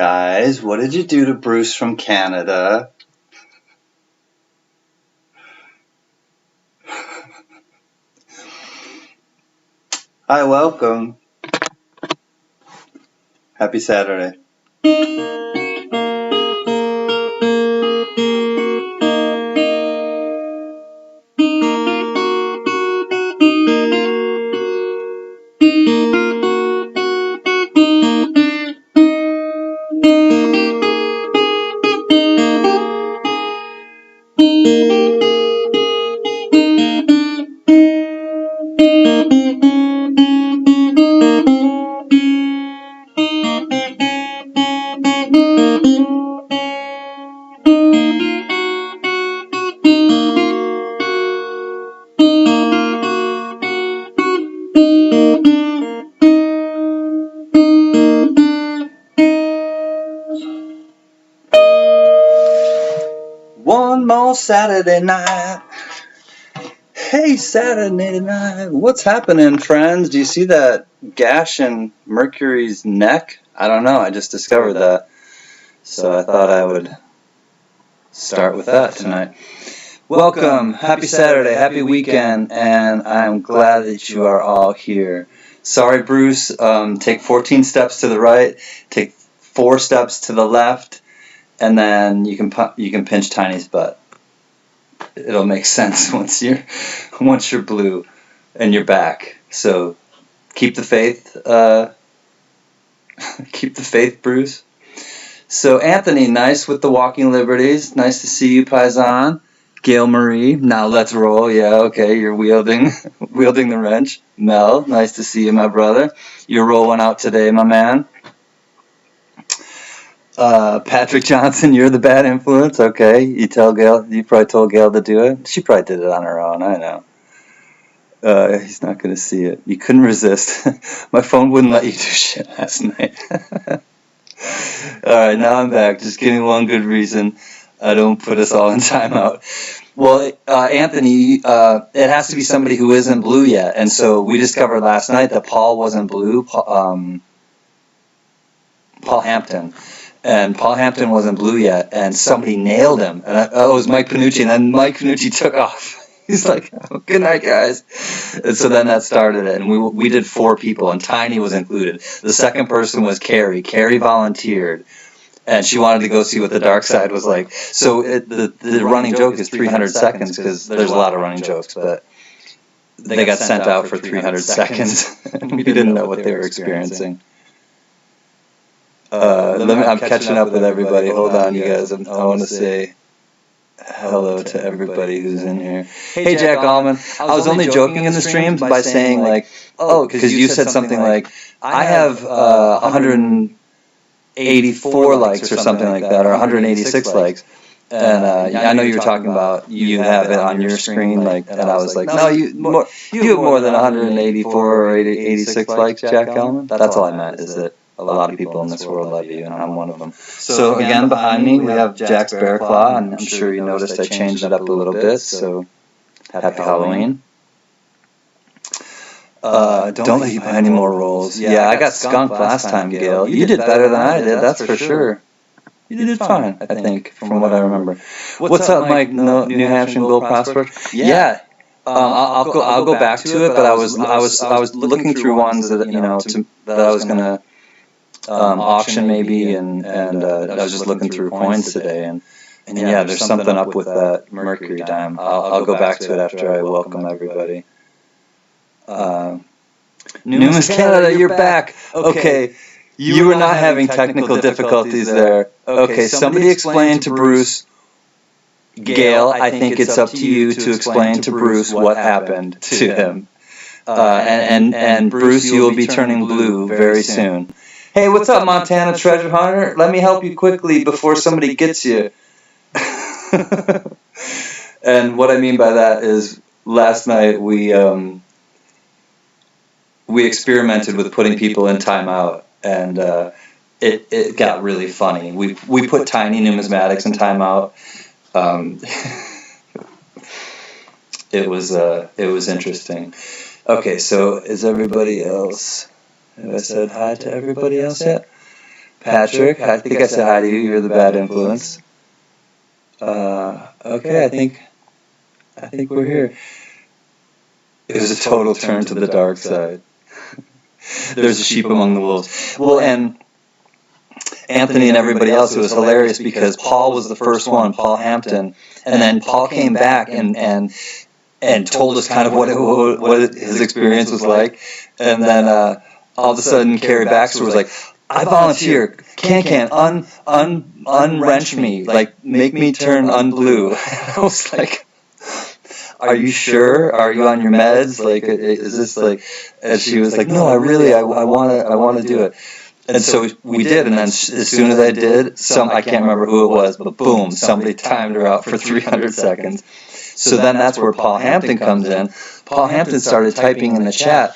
Guys, what did you do to Bruce from Canada? Hi, welcome. Happy Saturday. One more Saturday night. Hey, Saturday night. What's happening, friends? Do you see that gash in Mercury's neck? I don't know. I just discovered that. So I thought I would start with that tonight. Welcome. Happy Saturday. Happy weekend. And I'm glad that you are all here. Sorry, Bruce. Take 14 steps to the right. Take 4 steps to the left. And then you can pinch Tiny's butt. It'll make sense once you're blue and you're back. So keep the faith. Keep the faith, Bruce. So Anthony, nice with the walking liberties. Nice to see you, Paisan. Gail Marie, now let's roll. Yeah, okay, you're wielding the wrench. Mel, nice to see you, my brother. You're rolling out today, my man. Patrick Johnson, you're the bad influence. Okay, you probably told Gail to do it. She probably did it on her own. I know. He's not going to see it. You couldn't resist. My phone wouldn't let you do shit last night. All right, now I'm back. Just giving one good reason I don't put us all in timeout. Well, Anthony, it has to be somebody who isn't blue yet. And so we discovered last night that Paul wasn't blue. Paul Hampton. And Paul Hampton wasn't blue yet, and somebody nailed him. And it was Mike Panucci, and then Mike Panucci took off. He's like, oh, good night, guys. And so then that started it, and we did 4 people, and Tiny was included. The second person was Carrie. Carrie volunteered, and she wanted to go see what the dark side was like. So the running joke is 300 seconds, because there's a lot of running jokes, but they got sent out for 300 seconds, and we didn't know what they were experiencing. I'm catching up with everybody. Hold on, you guys. I want to say hello to everybody who's in here. Hey, Jack Allman. I was only joking in the streams by saying, like, oh, because you said something like, I have 184 likes or something like that, or 186 likes. And I know you were talking about you have it on your screen, like, and I was like, no, you have more than 184 or 86 likes, Jack Allman. That's all I meant, is that a lot of people in this world love you, and I'm one of them. So again, behind me, we have Jack's Bear Claw, and I'm sure you noticed I changed it up a little bit, so happy Halloween. Don't let you buy any more rolls. Yeah, I got skunked last time, Gail. You did better than I did, that's for sure. You did fine, I think, from what I remember. What's up, Mike? New Hampshire and Gold Prosper? Yeah. I'll go back to it, but I was looking through ones that that I was gonna auction maybe, and I was just looking through coins today, and yeah, there's something up with that Mercury dime. I'll go back to it after I welcome everybody. Numis Canada, you're back. Okay, you were not having technical difficulties there. Okay, somebody explain to Bruce. Gail, I think it's up to you to explain to Bruce what happened to him. And Bruce, you will be turning blue very soon. Hey, what's up, Montana Treasure Hunter? Let me help you quickly before somebody gets you. And what I mean by that is, last night we experimented with putting people in timeout, and it got really funny. We put Tiny Numismatics in timeout. It was interesting. Okay, so is everybody else? Have I said hi to everybody else yet? Patrick, I think I said hi to you. You're the bad influence. Okay, I think we're here. It was a total turn to the dark side. There's a sheep among the wolves. Well, and Anthony and everybody else, it was hilarious because Paul was the first one, Paul Hampton, and then Paul came back and told us kind of what his experience was like, and then all of a sudden Carrie Baxter was like, I volunteer, unwrench me, like make me turn unblue. I was like, are you sure? Are you on your meds? Like, is this like? And she was like, no, I want to do it. And so we did, and then as soon as I did, I can't remember who it was, but boom, somebody timed her out for 300 seconds. So then that's where Paul Hampton comes in. Paul Hampton started typing in the chat,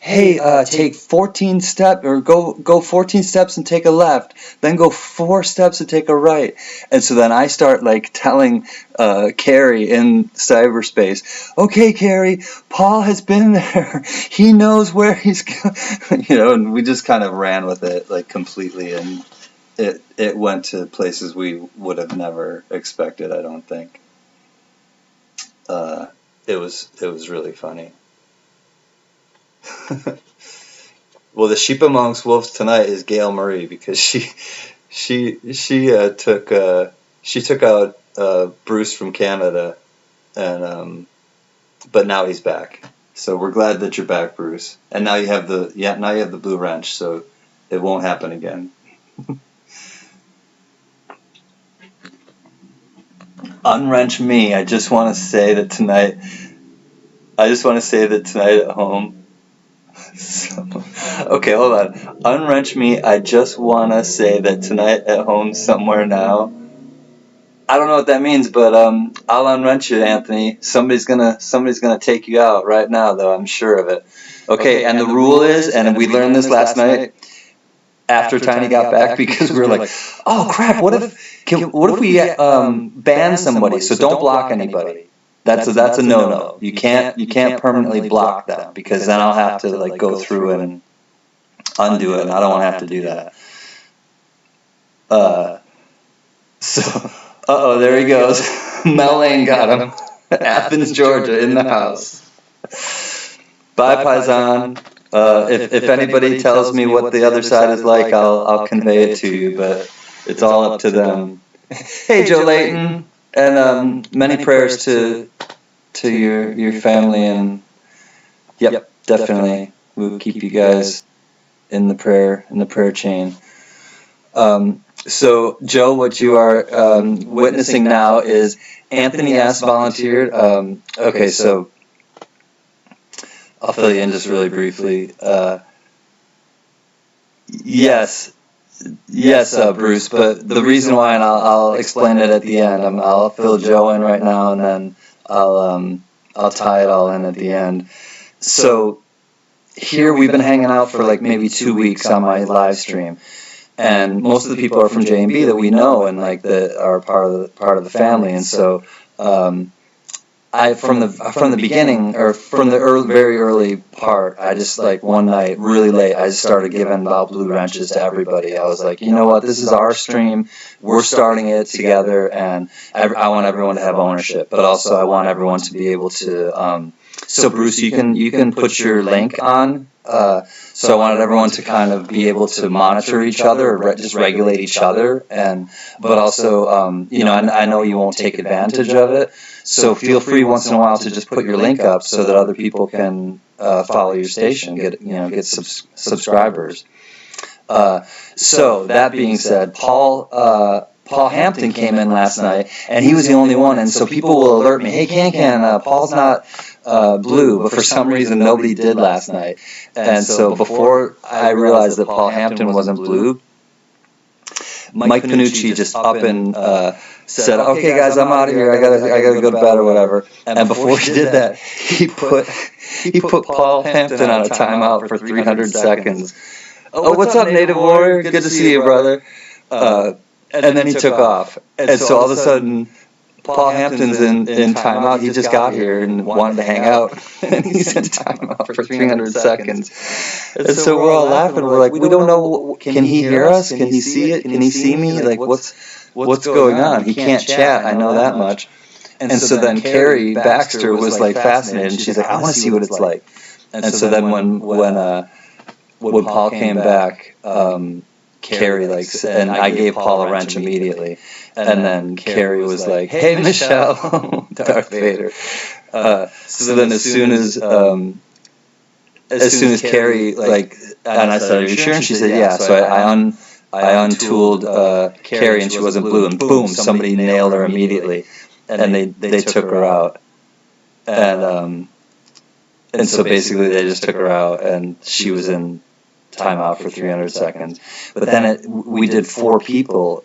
hey, take 14 steps, or go 14 steps and take a left, then go 4 steps and take a right. And so then I start like telling Carrie in cyberspace, okay, Carrie, Paul has been there. He knows where he's going. And we just kind of ran with it like completely, and it went to places we would have never expected, I don't think. It was really funny. Well, the sheep amongst wolves tonight is Gail Marie, because she took out Bruce from Canada, and but now he's back. So we're glad that you're back, Bruce. And now you have the blue wrench, so it won't happen again. Unwrench me. I just want to say that tonight at home. Okay, hold on. Unwrench me. I just want to say that tonight at home somewhere now. I don't know what that means, but I'll unwrench you, Anthony. Somebody's gonna take you out right now, though. I'm sure of it. Okay, and the rule is, and we learned this last night after Tiny got back, because we were like, oh crap, what if we ban somebody? So don't block anybody. That's a no-no. You can't permanently block them, because then I'll have to like go through and undo it, and I don't want to have to do that. There he goes. Mel Lane got him. Athens, Georgia, in the house. Bye, Paisan. If anybody tells me what the other side is like, I'll convey it to you, but it's all up to them. Hey, Joe Layton. And many prayers to your family, and yep, definitely we'll keep you guys in the prayer chain. So Joe, what you are witnessing now is Anthony S. volunteered. Okay, so I'll fill you in just really briefly. Yes, Bruce, but the reason why, and I'll explain it at the end. I'll fill Joe in right now, and then I'll tie it all in at the end. So here we've been hanging out for like maybe 2 weeks on my live stream, and most of the people are from J&B that we know and like that are part of the family, and so I from the beginning, or from the very early part, I just like one night really late, I just started giving out blue wrenches to everybody. I was like, you know what, this is our stream, we're starting it together, and I want everyone to have ownership, but also I want everyone to be able to. So Bruce, you can put your link on. So I wanted everyone to kind of be able to monitor each other, or just regulate each other, but also I know you won't take advantage of it. So feel free once in a while to just put your link up so that other people can follow your station, get subscribers. So that being said, Paul Hampton came in last night, and he was the only one, and so people will alert me, hey, Can, Paul's not blue, but for some reason nobody did last night. And so before I realized that Paul Hampton wasn't blue, Mike Panucci just up and said, okay guys, I'm out of here, I gotta go to bed or whatever. And before he did that, he put Paul Hampton on a timeout for 300 seconds. Oh, what's up, Native Warrior? Good to see you, brother. And then he took off. And so all of a sudden, Paul Hampton's in timeout. He just got here and wanted to hang out, and he's in timeout for 300 seconds. And so we're all laughing. We're like, we don't know. Can he hear us? Can he see it? Can he see me? Like, what's going on? He can't chat. I know that much. And so then Carrie Baxter was like fascinated, and she's like, I want to see what it's like. And so then when Paul came back, Carrie and I gave Paul a wrench immediately, and then Carrie was like, "Hey, Michelle," Darth Vader. So then as soon as Carrie and I said, "Are you sure?" And she said, "Yeah." So I untooled Carrie, and she wasn't blue, and boom, somebody nailed her immediately, and they took her out, and so basically they just took her out, and she was in timeout for 300 seconds. But then we did 4 people.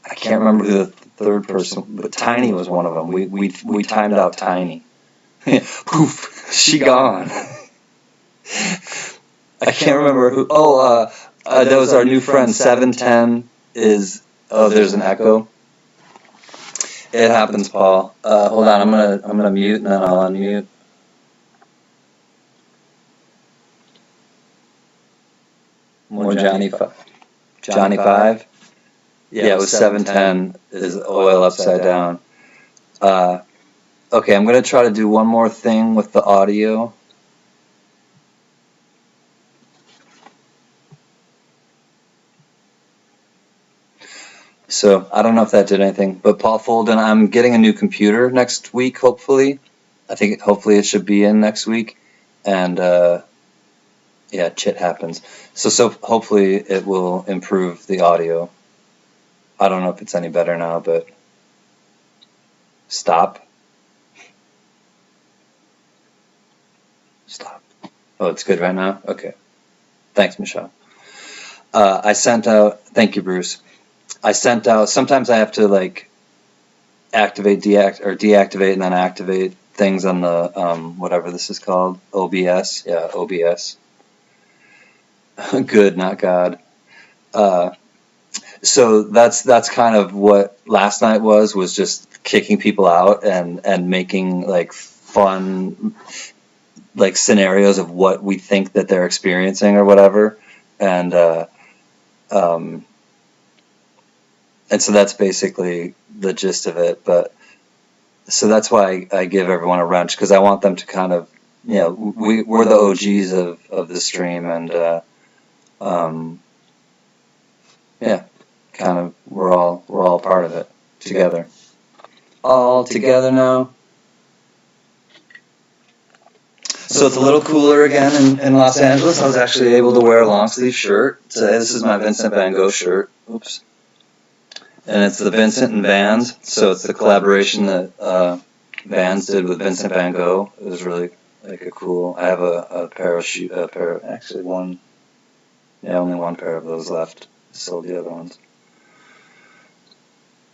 I can't remember who the third person, but Tiny was one of them. We timed out Tiny. Poof, she gone. I can't remember who. That was our new friend 710. There's an echo. It happens, Paul. Hold on, I'm gonna mute and then I'll unmute. More Johnny 5. Yeah, it was 710 is oil upside down. Okay, I'm going to try to do one more thing with the audio. So I don't know if that did anything, but Paul Folden, I'm getting a new computer next week, hopefully. Hopefully it should be in next week. And yeah, shit happens. So hopefully it will improve the audio. I don't know if it's any better now, but stop. Oh, it's good right now? Okay. Thanks, Michelle. I sent out, thank you, Bruce. I sent out, sometimes I have to activate, deactivate, and then activate things on the, whatever this is called, OBS. Yeah, OBS. Good, not God. So that's kind of what last night was just kicking people out and making fun scenarios of what we think that they're experiencing or whatever, and so that's basically the gist of it. But so that's why I give everyone a wrench, because I want them to kind of, we're the OGs of the stream, and yeah, kind of we're all part of it together. All together now. So it's a little cooler again in Los Angeles. I was actually able to wear a long sleeve shirt. This is my Vincent Van Gogh shirt. Oops. And it's the Vincent and Vans. So it's the collaboration that Vans did with Vincent Van Gogh. It was really a cool. I have a pair of actually one. Yeah, only one pair of those left. I sold the other ones.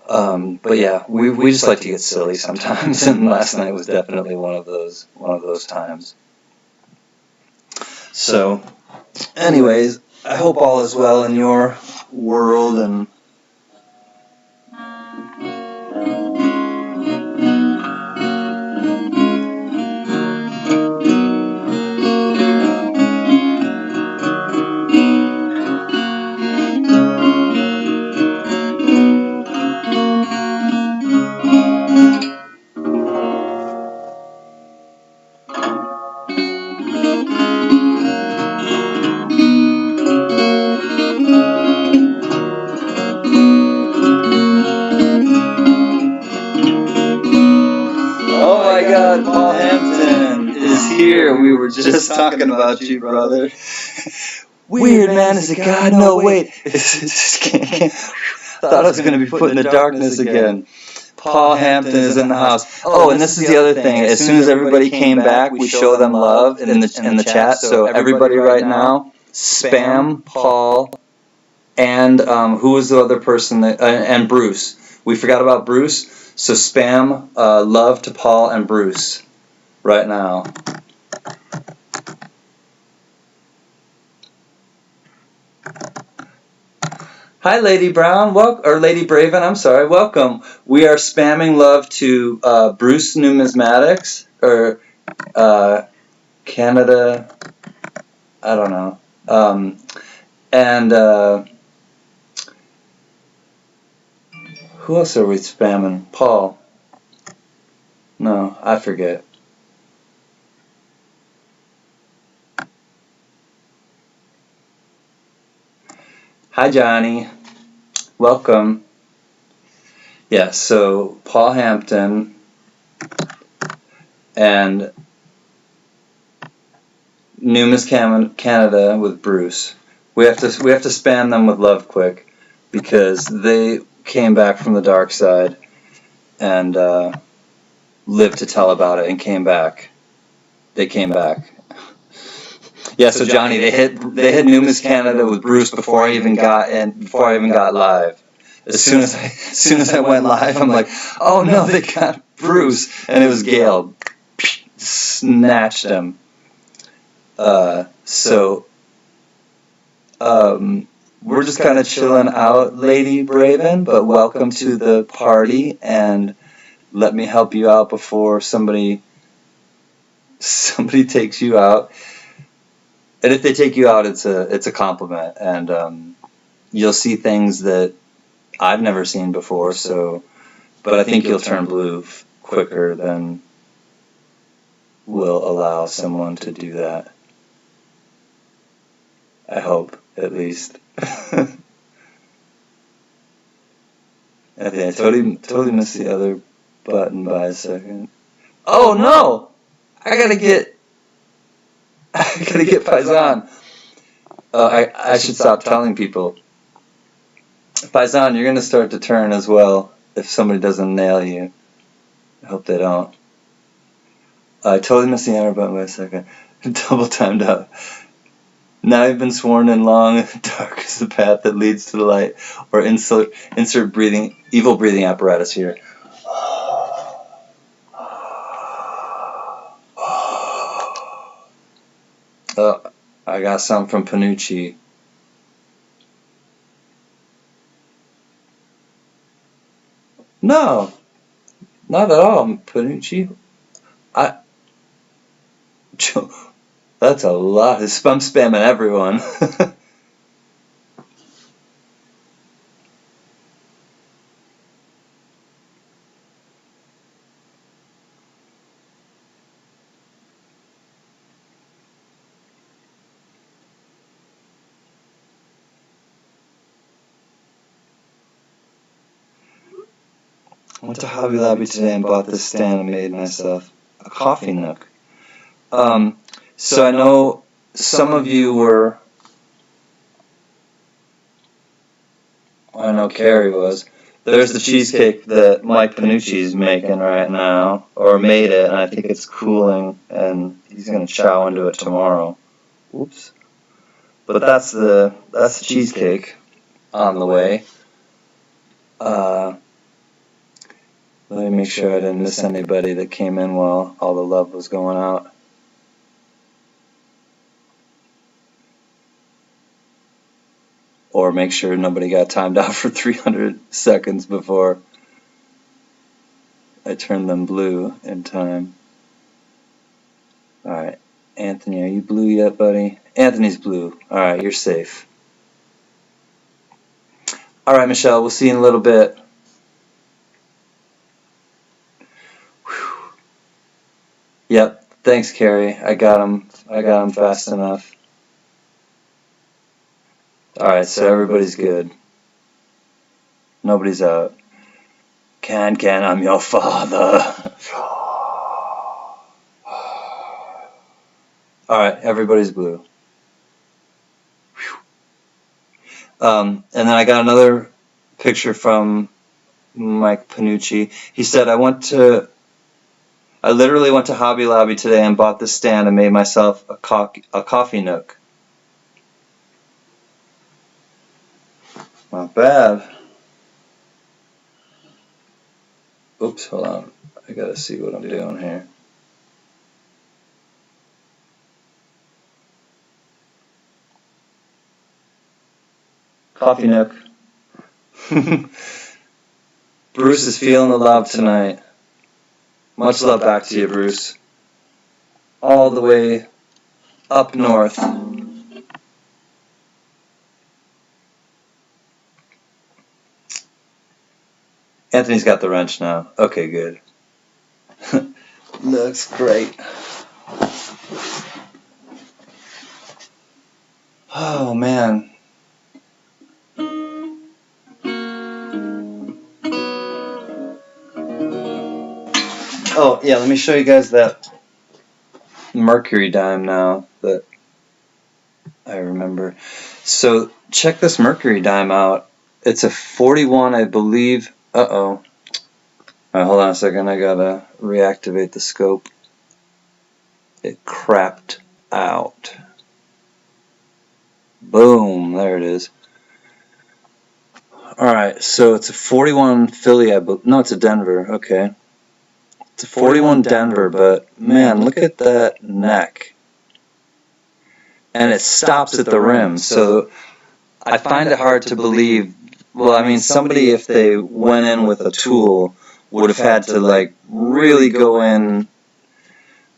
But yeah, we just like to get silly sometimes, and last night was definitely one of those times. So, anyways, I hope all is well in your world, and God, Paul Hampton is here. We were just talking about you, brother. Weird, man. Is it God? No, wait. Can't. Thought I was going to be put in the darkness again. Paul Hampton is in the house. Oh, and this is the other thing. As soon as everybody came back, we show them love in the chat. So everybody right now, spam Paul and who was the other person that and Bruce. We forgot about Bruce. So spam love to Paul and Bruce right now. Hi, Lady Brown, or Lady Braven, I'm sorry, welcome. We are spamming love to Bruce Numismatics, or Canada, I don't know. And who else are we spamming? Paul. No, I forget. Hi, Johnny. Welcome. Yeah, so Paul Hampton and Numis Canada with Bruce. We have to spam them with love quick because they came back from the dark side and lived to tell about it and came back. They came back. Yeah, so Johnny, they hit Numis Canada with Bruce before I even got live. As soon as I went live, I'm like, oh no, they got Bruce, and it was Gale. Snatched him. So we're just kind of chilling out, Lady Braven, but welcome to the party, and let me help you out before somebody takes you out. And if they take you out, it's a compliment, and you'll see things that I've never seen before. So, but I think you'll turn blue quicker than will allow someone to do that. I hope, at least. I totally missed the other button by a second. Oh no! I gotta get Paisan. I should stop telling people. Paisan, you're gonna start to turn as well if somebody doesn't nail you. I hope they don't. I totally missed the enter button by a second. Double timed out. Now you've been sworn in long, dark is the path that leads to the light. Or insert evil breathing apparatus here. I got some from Panucci. No, not at all, Panucci. That's a lot. I'm spamming everyone. I went to Hobby Lobby today and bought this stand and made myself a coffee nook. So I know some of you were, I know Carrie was, there's the cheesecake that Mike Panucci is making right now, or made it, and I think it's cooling, and he's going to chow into it tomorrow. Oops. But that's the cheesecake on the way. Let me make sure I didn't miss anybody that came in while all the love was going out. Or make sure nobody got timed out for 300 seconds before I turned them blue in time. Alright, Anthony, are you blue yet, buddy? Anthony's blue. Alright, you're safe. Alright, Michelle, we'll see you in a little bit. Whew. Yep, thanks, Carrie. I got him fast enough. Alright, so everybody's good. Nobody's out. Can, I'm your father. Alright, everybody's blue. And then I got another picture from Mike Panucci. He said, I literally went to Hobby Lobby today and bought this stand and made myself a coffee nook. Not bad. Oops, hold on. I gotta see what I'm doing here. Coffee nook. Bruce is feeling the love tonight. Much love back to you, Bruce. All the way up north. Anthony's got the wrench now. Okay, good. Looks great. Oh, man. Oh, yeah, let me show you guys that Mercury dime now that I remember. So, check this Mercury dime out. It's a 41, I believe. Uh-oh. Alright, hold on a second. I gotta reactivate the scope. It crapped out. Boom. There it is. Alright, so it's a 41 Philly, no, it's a Denver. Okay. It's a 41 Denver, but man, look at that neck. And it stops at the rim, so I find it hard to believe. Well, I mean, somebody, if they went in with a tool, would have had to, like, really go in.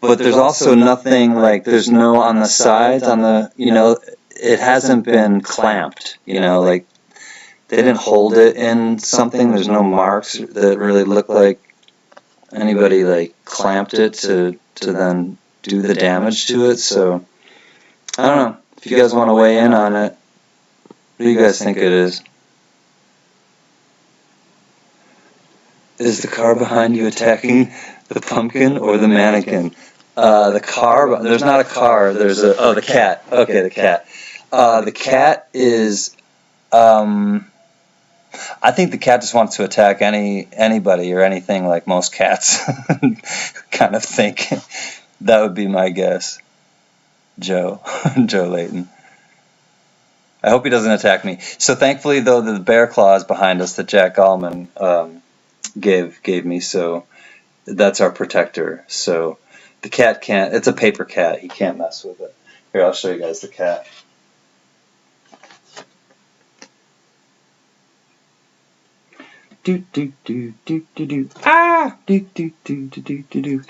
But there's also nothing, like, there's no on the sides, on the, you know, it hasn't been clamped, you know, like, they didn't hold it in something. There's no marks that really look like anybody, like, clamped it to then do the damage to it. So, I don't know. If you guys want to weigh in on it, what do you guys think it is? Is the car behind you attacking the pumpkin or the mannequin? The car, there's not a car, there's a, oh, the cat. Okay, the cat. The cat is, I think the cat just wants to attack anybody or anything, like most cats kind of think. That would be my guess. Joe Layton. I hope he doesn't attack me. So thankfully, though, the bear claw is behind us that Jack Allman gave me, so that's our protector. So the cat can't, it's a paper cat, he can't mess with it. Here, I'll show you guys the cat. Do do do do do do. Ah! Do do do do do do do.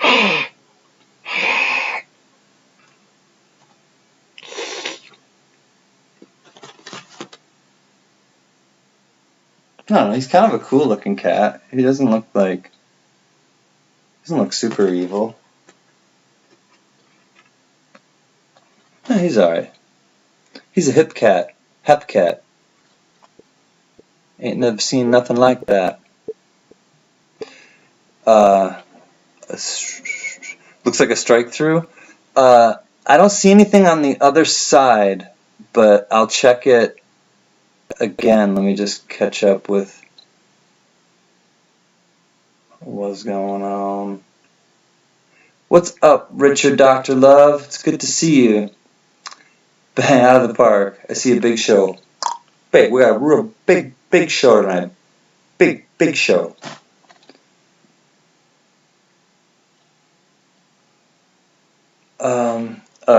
I don't know, he's kind of a cool looking cat. He doesn't look super evil. No, he's alright. He's a hip cat. Ain't never seen nothing like that. Looks like a strike through. I don't see anything on the other side, but I'll check it again. Let me just catch up with what's going on. What's up, Richard Dr. Love? It's good to see you. Bang out of the park. I see a big show. We got a real big show tonight. Big show.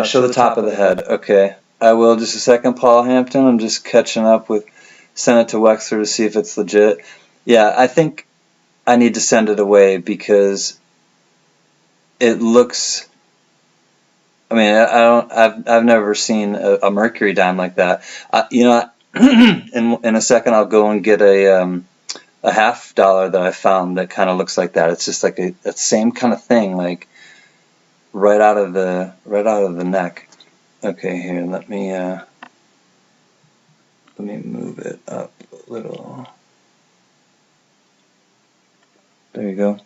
Show the top of the head. Okay. I will just a second, Paul Hampton. I'm just catching up with, send it to Wexler to see if it's legit. Yeah, I think I need to send it away because it looks, I mean, I've never seen a Mercury dime like that. You know, in a second I'll go and get a $50 that I found that kind of looks like that. It's just like that same kind of thing, like right out of the neck. Okay, here, let me move it up a little. There you go.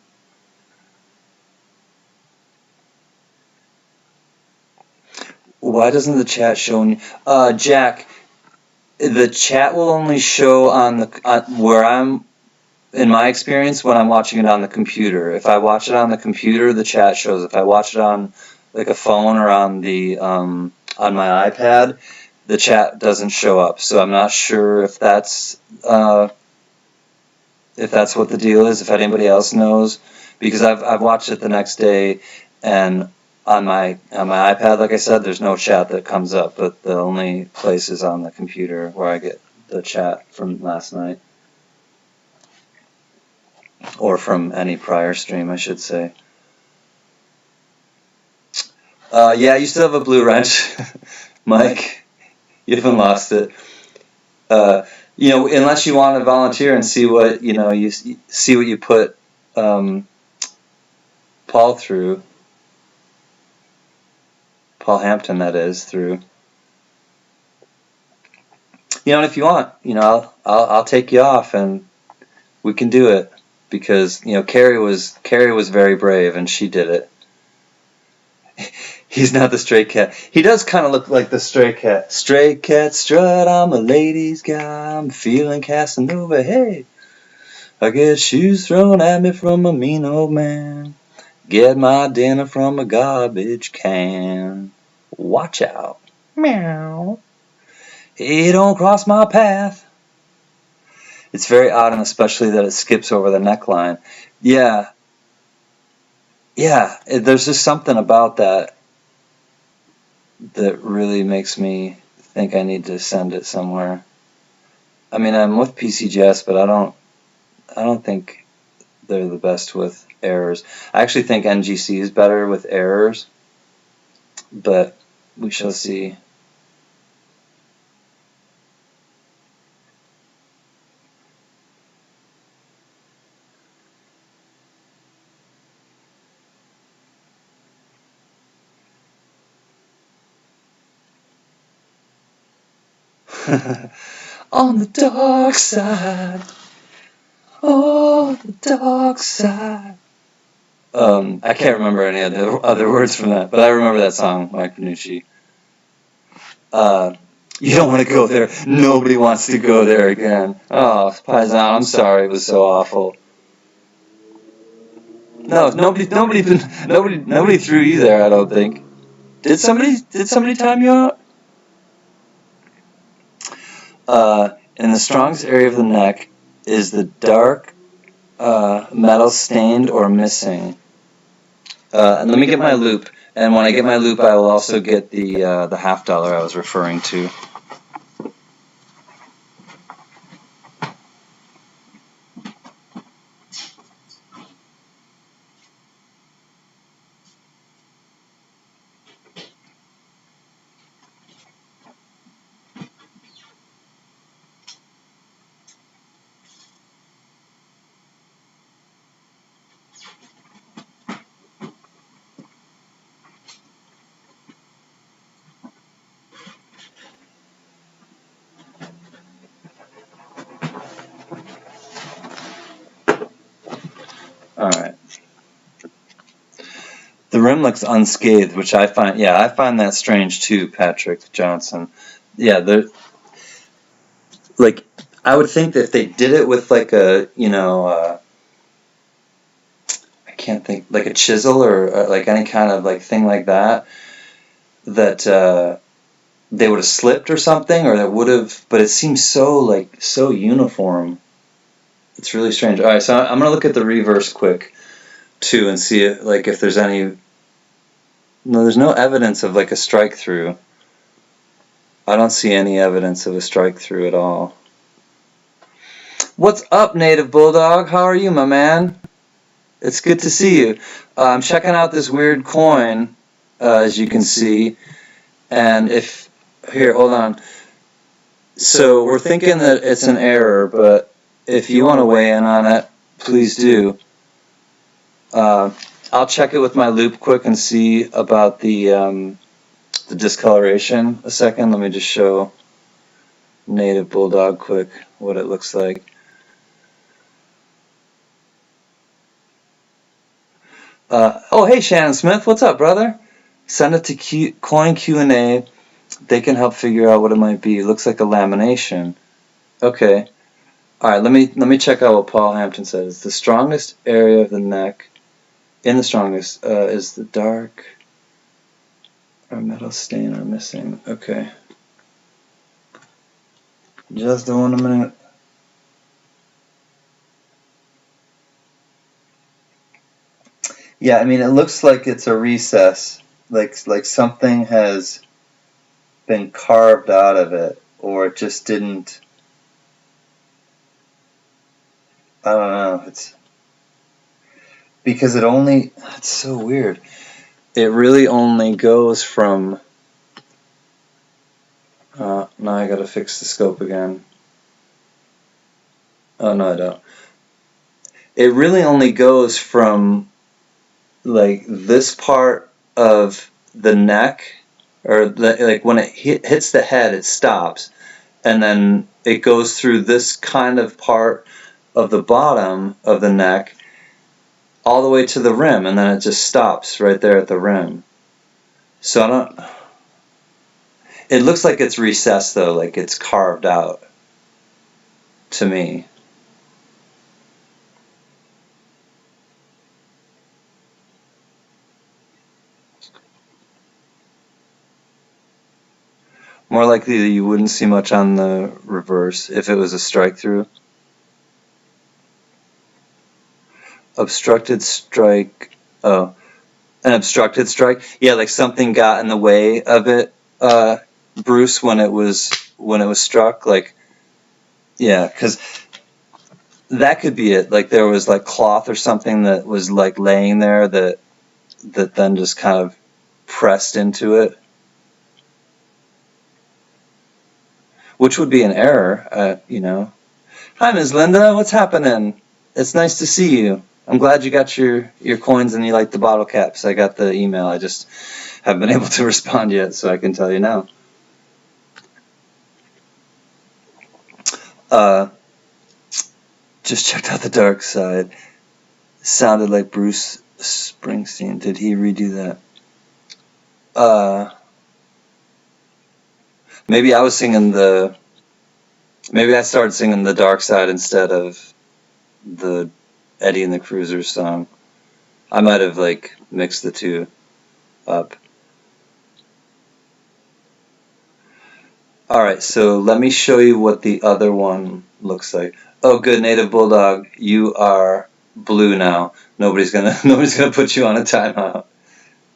Why doesn't the chat show? Jack, the chat will only show on the where I'm. In my experience, when I'm watching it on the computer, if I watch it on the computer, the chat shows. If I watch it on like a phone or on the on my iPad, the chat doesn't show up. So I'm not sure if that's what the deal is. If anybody else knows, because I've watched it the next day, and on my iPad, like I said, there's no chat that comes up. But the only place is on the computer where I get the chat from last night. or from any prior stream, I should say. Yeah, you still have a blue wrench, Mike. You haven't lost it. Unless you want to volunteer and see what you see what you put Paul through, Paul Hampton, that is, through. And if you want, I'll take you off and we can do it, because Carrie was very brave and she did it. He's not the stray cat. He does kind of look like the stray cat. Stray cat strut, I'm a ladies' guy. I'm feeling Casanova. Hey, I get shoes thrown at me from a mean old man. Get my dinner from a garbage can. Watch out. Meow. He don't cross my path. It's very odd, and especially that it skips over the neckline. Yeah. There's just something about that really makes me think I need to send it somewhere. I mean, I'm with PCJS, but I don't think they're the best with errors. I actually think NGC is better with errors, but we shall see. On the dark side. Oh, the dark side. I can't remember any of the other words from that, but I remember that song, Mike Panucci. You don't want to go there. Nobody wants to go there again. Oh, Paisan, I'm sorry, it was so awful. No, nobody threw you there, I don't think. Did somebody time you out? In the strongest area of the neck is the dark metal stained or missing. And let me get my loop. And when I get my loop, I will also get the $50 I was referring to. Alright. The rim looks unscathed, which I find that strange too, Patrick Johnson. Yeah, I would think that if they did it with like a, I can't think, like a chisel or like any kind of like thing like that, that they would have slipped or something, or that would have, but it seems so uniform. It's really strange. All right, so I'm gonna look at the reverse quick too and see if there's any. No, there's no evidence of like a strike through. I don't see any evidence of a strike through at all. What's up, Native Bulldog? How are you, my man? It's good to see you. I'm checking out this weird coin, as you can see, and here, hold on. So we're thinking that it's an error, but if you want to weigh in on it, please do. I'll check it with my loop quick and see about the discoloration a second. Let me just show Native Bulldog quick what it looks like. Oh, hey, Shannon Smith. What's up, brother? Send it to Coin Q&A. They can help figure out what it might be. It looks like a lamination. Okay. All right, let me check out what Paul Hampton says. The strongest area of the neck, in the strongest, is the dark or metal stain or missing. Okay. Just a minute. Yeah, I mean, it looks like it's a recess, like something has been carved out of it, or it just didn't. I don't know. because it's so weird. It really only goes from, now I gotta fix the scope again. Oh, no, I don't. It really only goes from, like, this part of the neck, or like when it hits the head, it stops, and then it goes through this kind of part of the bottom of the neck all the way to the rim, and then it just stops right there at the rim. So I don't. It looks like it's recessed though, like it's carved out to me. More likely that you wouldn't see much on the reverse if it was a strike through. Obstructed strike. Oh, an obstructed strike. Yeah, like something got in the way of it, Bruce, when it was struck. Like, yeah, because that could be it. Like there was like cloth or something that was like laying there that then just kind of pressed into it, which would be an error, Hi, Ms. Linda. What's happening? It's nice to see you. I'm glad you got your coins and you like the bottle caps. I got the email. I just haven't been able to respond yet, so I can tell you now. Just checked out The Dark Side. Sounded like Bruce Springsteen. Did he redo that? Maybe I was singing maybe I started singing The Dark Side instead of the Eddie and the Cruisers song. I might have like mixed the two up. Alright, so let me show you what the other one looks like. Oh, good, Native Bulldog, you are blue now. Nobody's gonna put you on a timeout.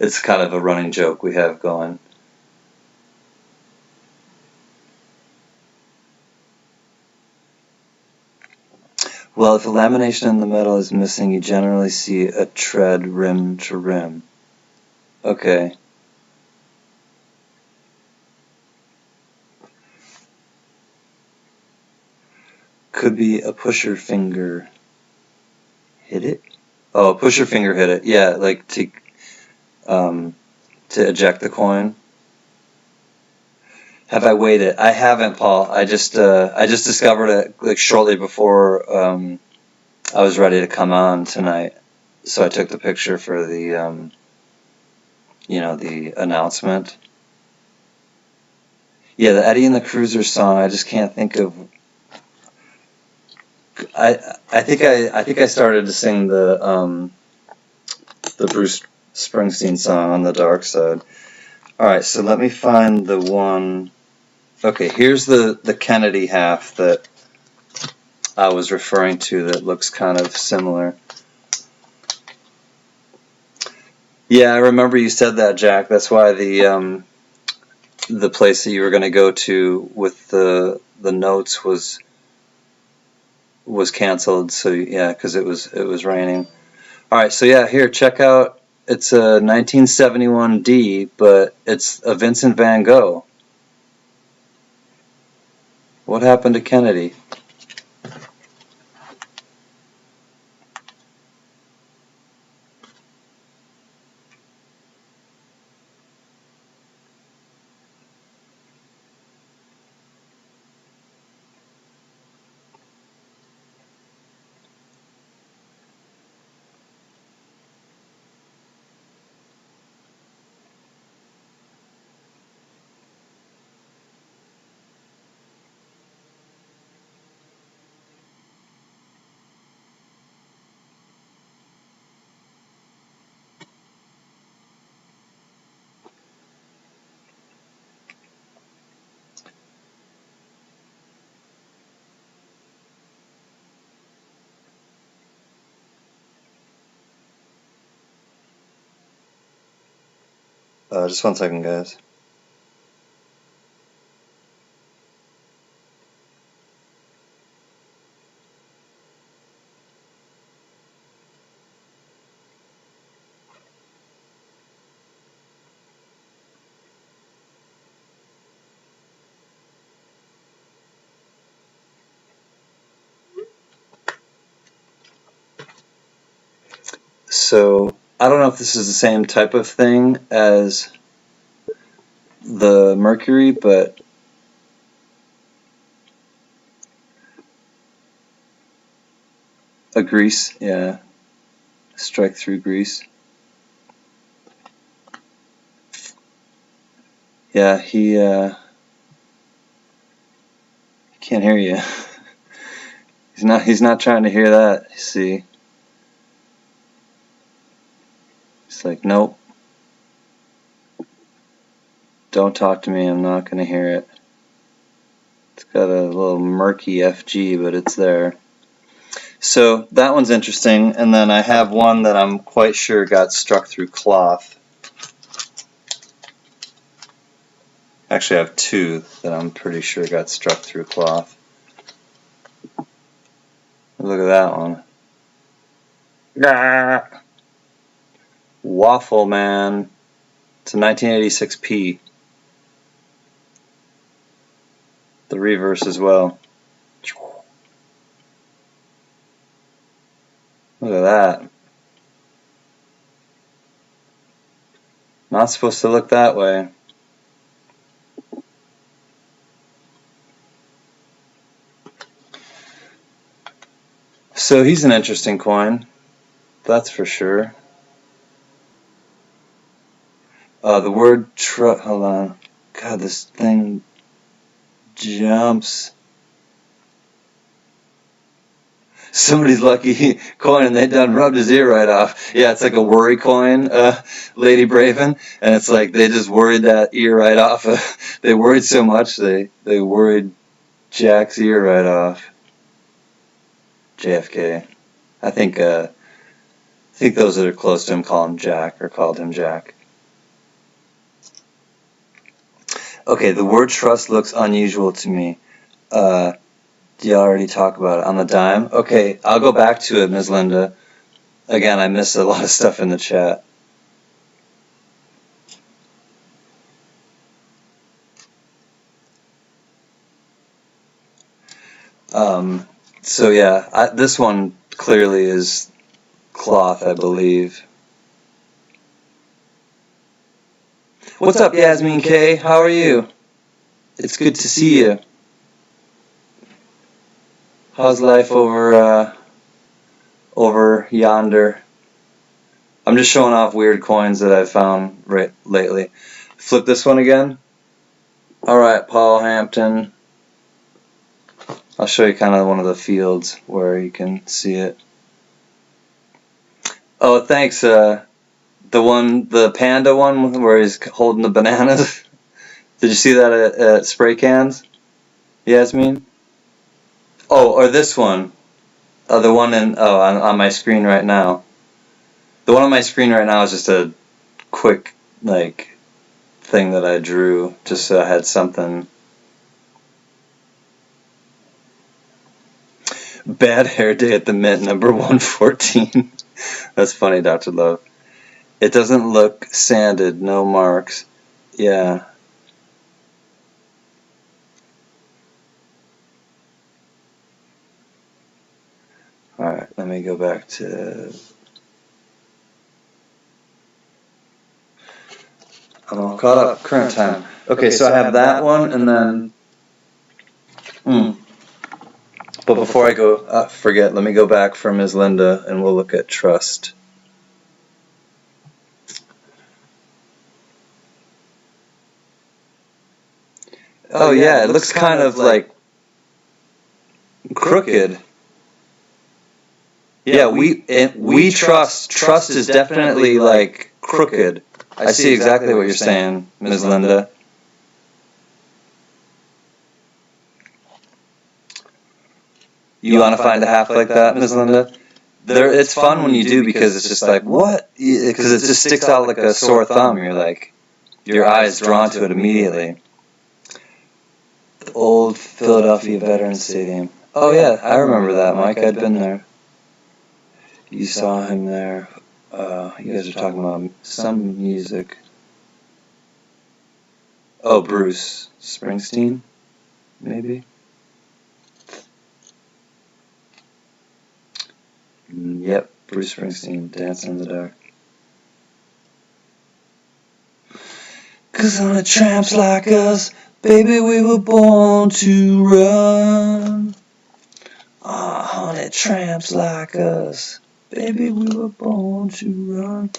It's kind of a running joke we have going. Well, if the lamination in the metal is missing, you generally see a tread rim to rim. Okay. Could be a pusher finger hit it. Oh, a pusher finger hit it. Yeah, like to eject the coin. Have I weighed it? I haven't, Paul. I just discovered it like shortly before I was ready to come on tonight. So I took the picture for the the announcement. Yeah, the Eddie and the Cruisers song. I just can't think of. I think I started to sing the Bruce Springsteen song on The Dark Side. All right, so let me find the one. Okay, here's the Kennedy half that I was referring to that looks kind of similar. Yeah, I remember you said that, Jack. That's why the place that you were going to go to with the notes was canceled. So yeah, because it was raining. All right, so yeah, here, check out. It's a 1971 D, but it's a Vincent van Gogh. What happened to Kennedy? Just one second, guys. So I don't know if this is the same type of thing as the Mercury, but a Greece, yeah. Strike through Greece. Yeah, he can't hear you. He's not trying to hear that, you see. It's like, nope. Don't talk to me, I'm not gonna hear it. It's got a little murky FG, but it's there. So that one's interesting, and then I have one that I'm quite sure got struck through cloth. Actually, I have two that I'm pretty sure got struck through cloth. Look at that one. Gah! Waffle Man. It's a 1986P. The reverse as well. Look at that. Not supposed to look that way. So he's an interesting coin, that's for sure. The word hold on. God, this thing jumps. Somebody's lucky coin and they done rubbed his ear right off. Yeah, it's like a worry coin, Lady Braven, and it's like they just worried that ear right off. They worried so much they worried Jack's ear right off. JFK. I think those that are close to him call him Jack or called him Jack. Okay, the word trust looks unusual to me. Did you already talk about it on the dime? Okay, I'll go back to it, Ms. Linda. Again, I missed a lot of stuff in the chat. So yeah, this one clearly is cloth, I believe. What's up, Yasmin K? How are you? It's good to see you. How's life over yonder? I'm just showing off weird coins that I've found lately. Flip this one again. Alright, Paul Hampton. I'll show you kind of one of the fields where you can see it. Oh, thanks. The panda one where he's holding the bananas. Did you see that at Spray Cans, Yasmin? Oh, or this one. The one on my screen right now. The one on my screen right now is just a quick thing that I drew just so I had something. Bad hair day at the Mint, number 114. That's funny, Dr. Love. It doesn't look sanded, no marks. Yeah. Alright, let me go back to... I'm all caught up, current time. Okay, so I have that one, and then... But before I go, forget, let me go back for Ms. Linda, and we'll look at trust. Oh yeah, it looks kind of like crooked. Yeah, we trust. Trust is definitely like crooked. I see exactly what you're saying, Ms. Linda. You want to find a half like that, Ms. Linda? It's fun when you do because it's just like, what? Because it just sticks out like a sore thumb. You're like, your eye is drawn to it immediately. The old Philadelphia Veterans Stadium. Oh yeah, I remember that, Mike. I'd been there. You saw him there. You guys are talking about some music. Oh, Bruce Springsteen, maybe? Yep, Bruce Springsteen, Dancing in the Dark. 'Cause on the tramps like us, baby, we were born to run. On the tramps like us, baby, we were born to run.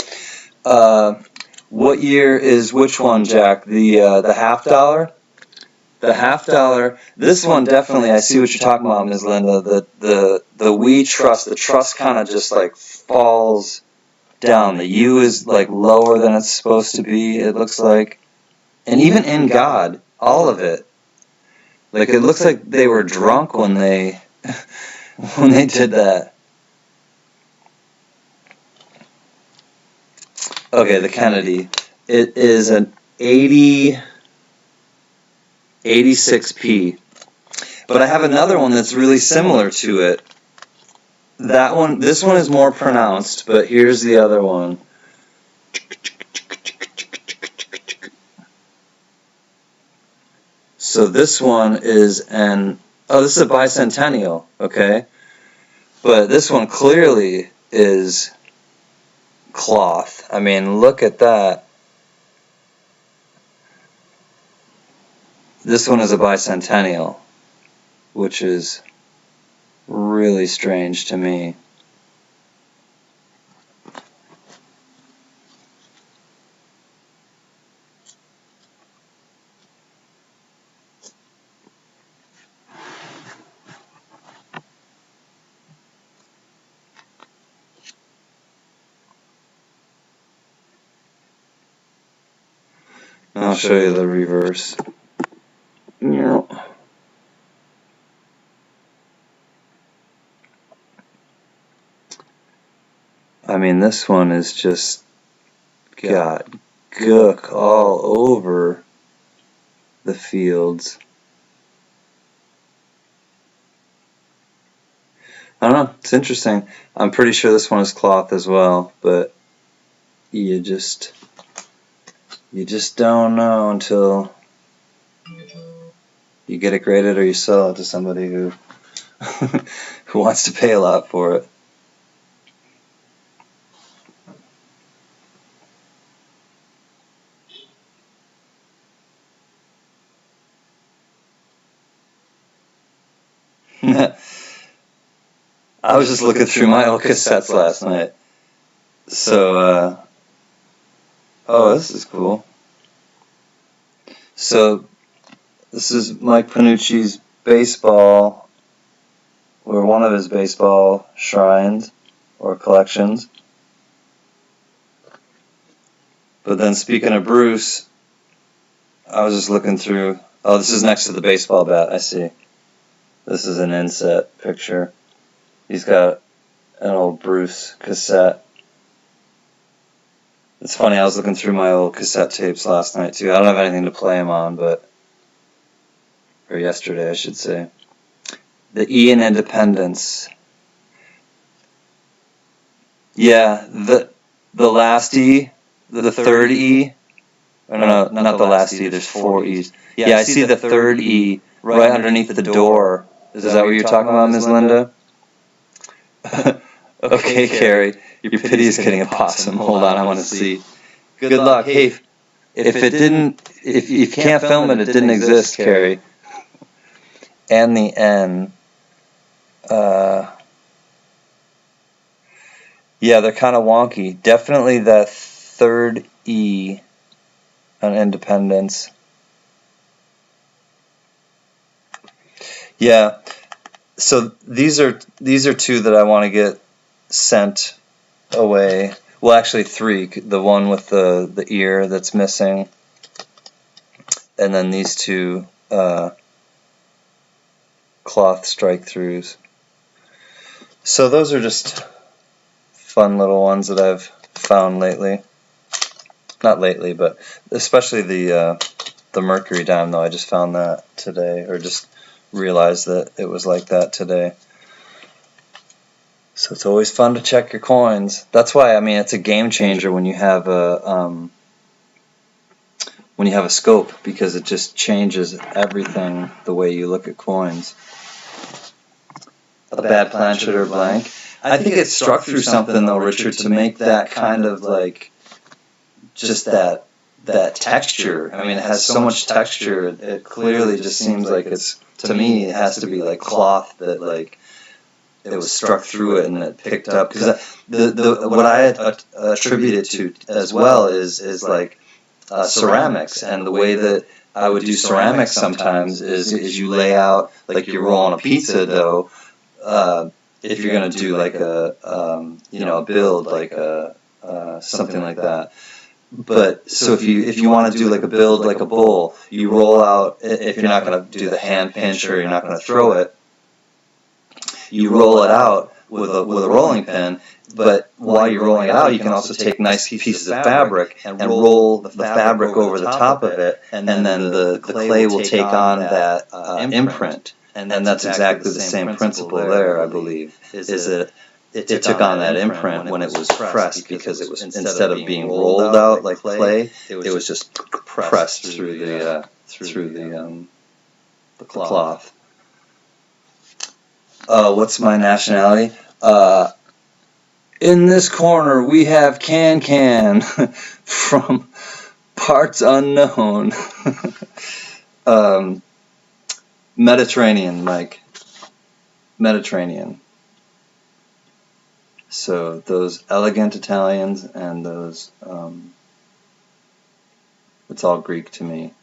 What year is which one, Jack? The $50? The $50. This one definitely. I see what you're talking about, Ms. Linda. The we trust. The trust kind of just like falls down. The you is like lower than it's supposed to be. It looks like, and even in God, all of it. Like it looks like they were drunk when they when they did that. Okay, the Kennedy. It is an 86p. But I have another one that's really similar to it. That one, this one is more pronounced, but here's the other one. So this one is this is a bicentennial, okay? But this one clearly is cloth. I mean, look at that. This one is a bicentennial, which is really strange to me. I'll show you the reverse. I mean, this one is just got gook all over the fields. I don't know. It's interesting. I'm pretty sure this one is cloth as well, but you just don't know until you get it graded or you sell it to somebody who who wants to pay a lot for it. I was just looking through my old cassettes last night. So, oh, this is cool. So, this is Mike Panucci's baseball, or one of his baseball shrines or collections. But then, speaking of Bruce, I was just looking through. Oh, this is next to the baseball bat. I see. This is an inset picture. He's got an old Bruce cassette. It's funny, I was looking through my old cassette tapes last night too. I don't have anything to play them on, or yesterday I should say. The E in Independence. Yeah, the last E, the third E. No, not the last E, there's 4 E's. Yeah, I see the third E right underneath the door. Is that what you're talking about, Ms. Linda? Okay, Carrie, your pity is getting a possum. Hold on, I want to see. Good luck. Hey, if you can't film it, it didn't exist, Carrie. And the N. Yeah, they're kind of wonky. Definitely that third E on Independence. Yeah. So these are 2 that I want to get sent away. Well, actually 3. The one with the ear that's missing, and then these 2 cloth strike-throughs. So those are just fun little ones that I've found lately. Not lately, but especially the Mercury dime, though. I just found that today, or just realized that it was like that today. So it's always fun to check your coins. That's why, I mean, it's a game changer when you have a scope, because it just changes everything the way you look at coins. A bad planchet or blank. I think it struck through something though, Richard, to make that kind of like just that texture. I mean, it has so much texture. It clearly just seems like it's, to me, it has to be like cloth that like it was struck through it and it picked up. Because the what I attribute it to as well is like ceramics, and the way that I would do ceramics sometimes is you lay out like you're rolling a pizza dough. If you're gonna do like a a build like something like that. But so if you want to do like a build like a bowl, you roll out. If you're not going to do the hand pinch or you're not going to throw it, you roll it out with a rolling pin. But while you're rolling it out, you can also take nice pieces of fabric and roll the fabric over the top of it, and then the clay will take on that imprint. And that's exactly the same principle there, I believe, is that it took on that imprint when it was pressed, because it was, instead of being rolled out like clay, it was just pressed through the cloth. What's my nationality? In this corner we have Can from Parts Unknown. Mediterranean, Mike. Mediterranean. So those elegant Italians and those, it's all Greek to me.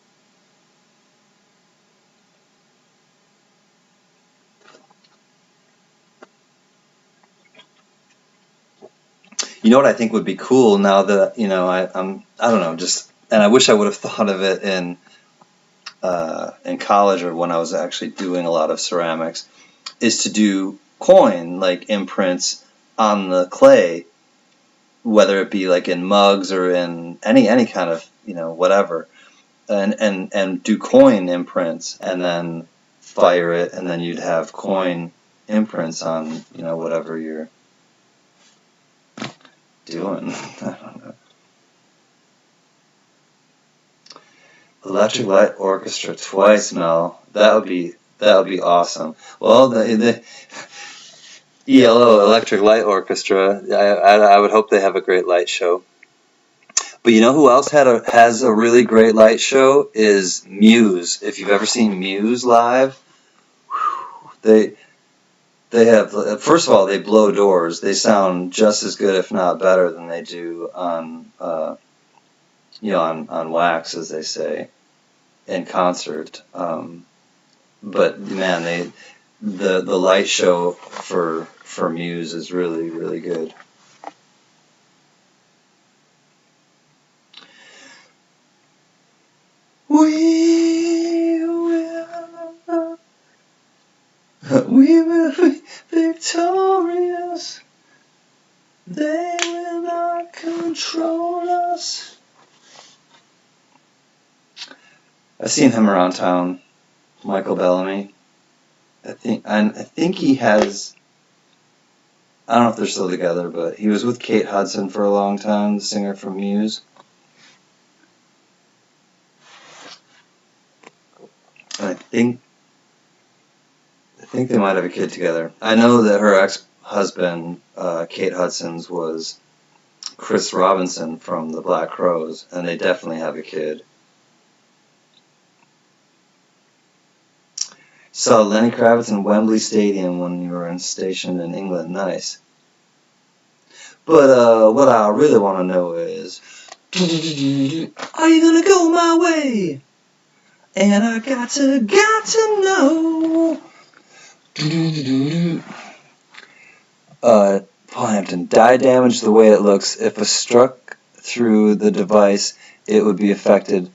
You know what I think would be cool now that, I don't know, just, and I wish I would have thought of it in college or when I was actually doing a lot of ceramics, is to do coin, like imprints on the clay, whether it be like in mugs or in any kind of whatever, and do coin imprints and then fire it, and then you'd have coin imprints on whatever you're doing. I don't know. Electric Light Orchestra twice, Mel. That would be awesome. Well, the ELO, Electric Light Orchestra, I would hope they have a great light show. But you know who else has a really great light show is Muse. If you've ever seen Muse live, they have, first of all, they blow doors. They sound just as good, if not better, than they do on on wax, as they say, in concert. But man, the light show for Muse is really, really good. We will be victorious. They will not control us. I've seen him around town, Michael Bellamy. I think he has, I don't know if they're still together, but he was with Kate Hudson for a long time, the singer from Muse. And I think they might have a kid together. I know that her ex-husband, Kate Hudson's, was Chris Robinson from the Black Crowes, and they definitely have a kid. Saw Lenny Kravitz in Wembley Stadium when you were stationed in England. Nice. But what I really want to know is, are you gonna go my way? And I got to know. Paul Hampton, dye damage the way it looks. If a struck through the device, it would be affected.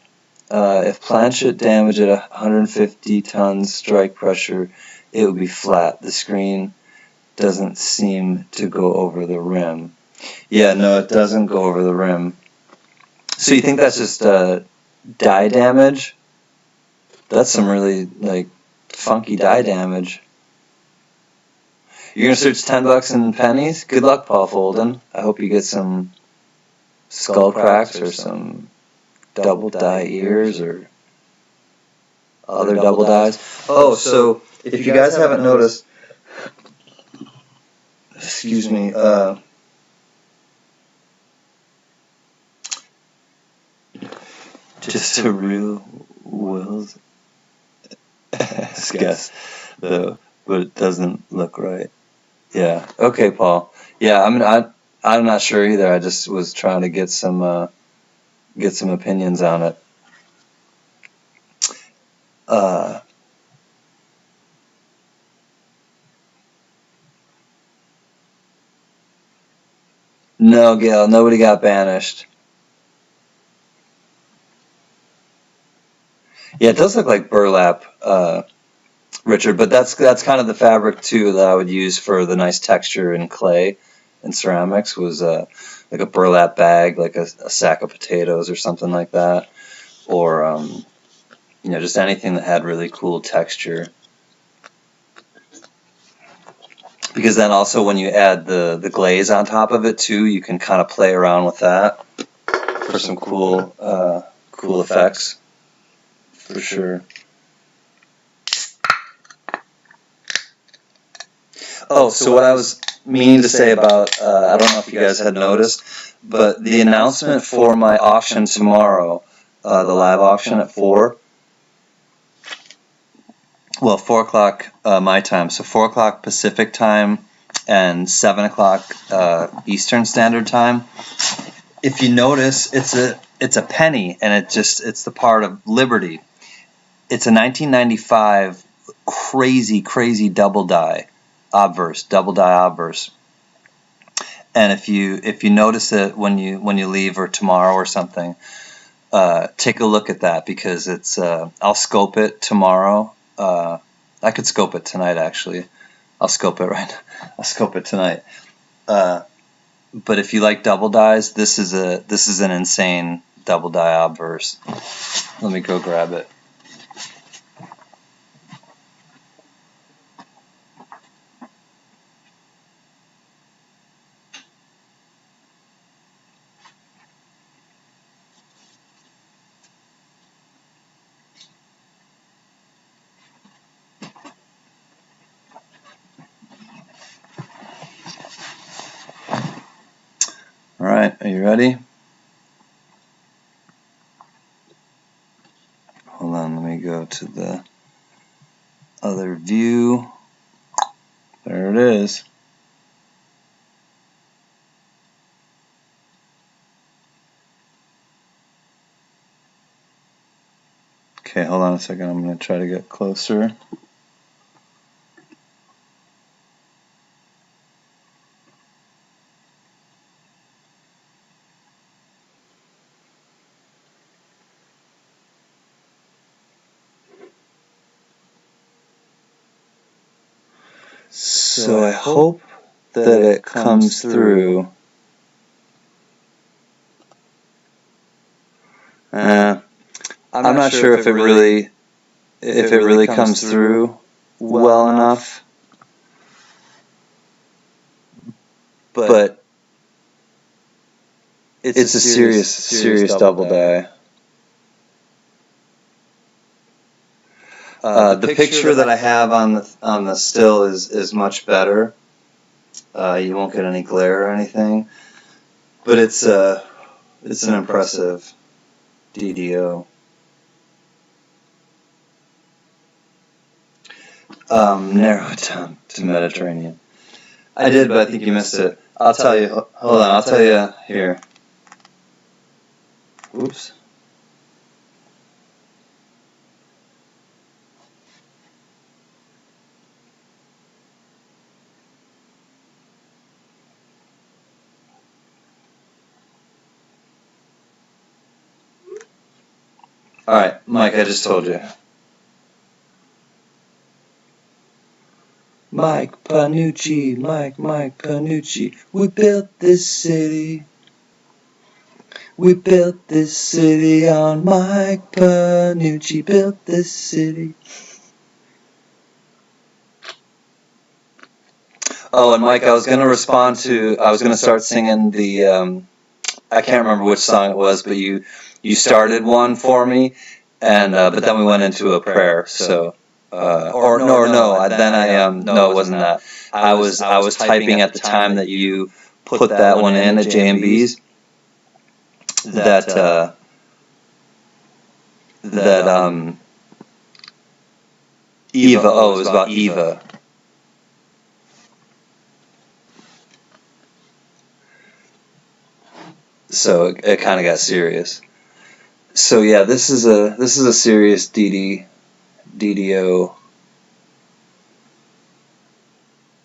If planchet damage at 150 tons strike pressure, it would be flat. The screen doesn't seem to go over the rim. Yeah, no, it doesn't go over the rim. So you think that's just dye damage? That's some really funky dye damage. You're gonna search $10 in pennies? Good luck, Paul Folden. I hope you get some skull cracks or some double dye ears or other double dyes. Oh, so if you guys haven't noticed, excuse me, just a real Will's guess, though, but it doesn't look right. Yeah. Okay, Paul. Yeah, I mean, I'm not sure either. I just was trying to get some opinions on it. No, Gail, nobody got banished. Yeah, it does look like burlap, Richard, but that's kind of the fabric too that I would use for the nice texture in clay and ceramics was like a burlap bag, like a sack of potatoes or something like that, or just anything that had really cool texture. Because then also when you add the glaze on top of it too, you can kind of play around with that for some cool effects, for sure. Oh, so what I was meaning to say about, I don't know if you guys had noticed, but the announcement for my auction tomorrow, the live auction at 4, well, 4 o'clock my time, so 4 o'clock Pacific time and 7 o'clock Eastern Standard Time. If you notice, it's a penny, and it's the part of Liberty. It's a 1995 crazy double die obverse, and if you notice it when you leave or tomorrow or something, take a look at that, because it's I'll scope it tomorrow. I could scope it tonight, actually. I'll scope it tonight. But if you like double dies, this is an insane double die obverse. Let me go grab it. All right, are you ready? Hold on, let me go to the other view. There it is. Okay, hold on a second. I'm going to try to get closer. So I hope that it comes through. I'm not sure if it really comes through well enough, but it's a serious double die. The picture that I have on the still is much better. You won't get any glare or anything, but it's an impressive DDO. Narrow it down to Mediterranean. I did, but I think you missed it. I'll tell you. Hold on, I'll tell you here. Oops. All right, Mike, I just told you. Mike Panucci, Mike Panucci. We built this city. We built this city on Mike Panucci. Built this city. Oh, and Mike, I was going to start singing the, I can't remember which song it was, but you started one for me, and but then we went into a prayer, so or no, then no, it wasn't that. I was typing at the time that you put that one in at JMB's. That Eva. Oh, it was about Eva. So it kind of got serious. So yeah, this is a serious DDO.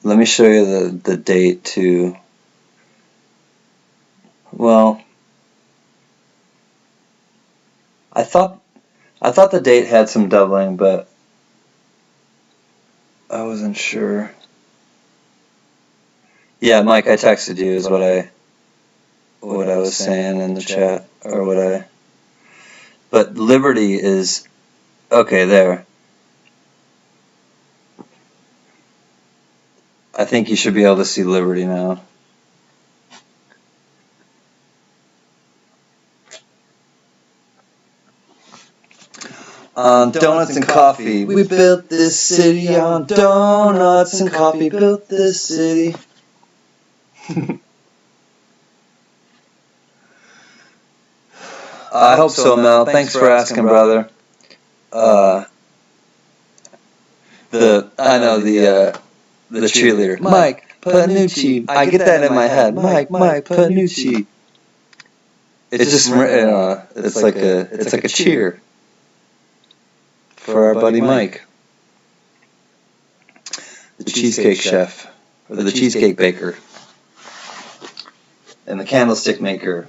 Let me show you the date too. Well, I thought the date had some doubling, but I wasn't sure. Yeah, Mike, I texted you is what I was saying in the chat, or what I. But Liberty is okay there. I think you should be able to see Liberty now. On donuts and coffee, we built this city. On donuts and coffee, built this city. I hope so, Mel. Thanks for asking, brother. I know the cheerleader, Mike Panucci. I get that in my head, Mike Panucci. It's just it's like a cheer for our buddy Mike, the cheesecake chef, or the cheesecake baker, and the candlestick maker,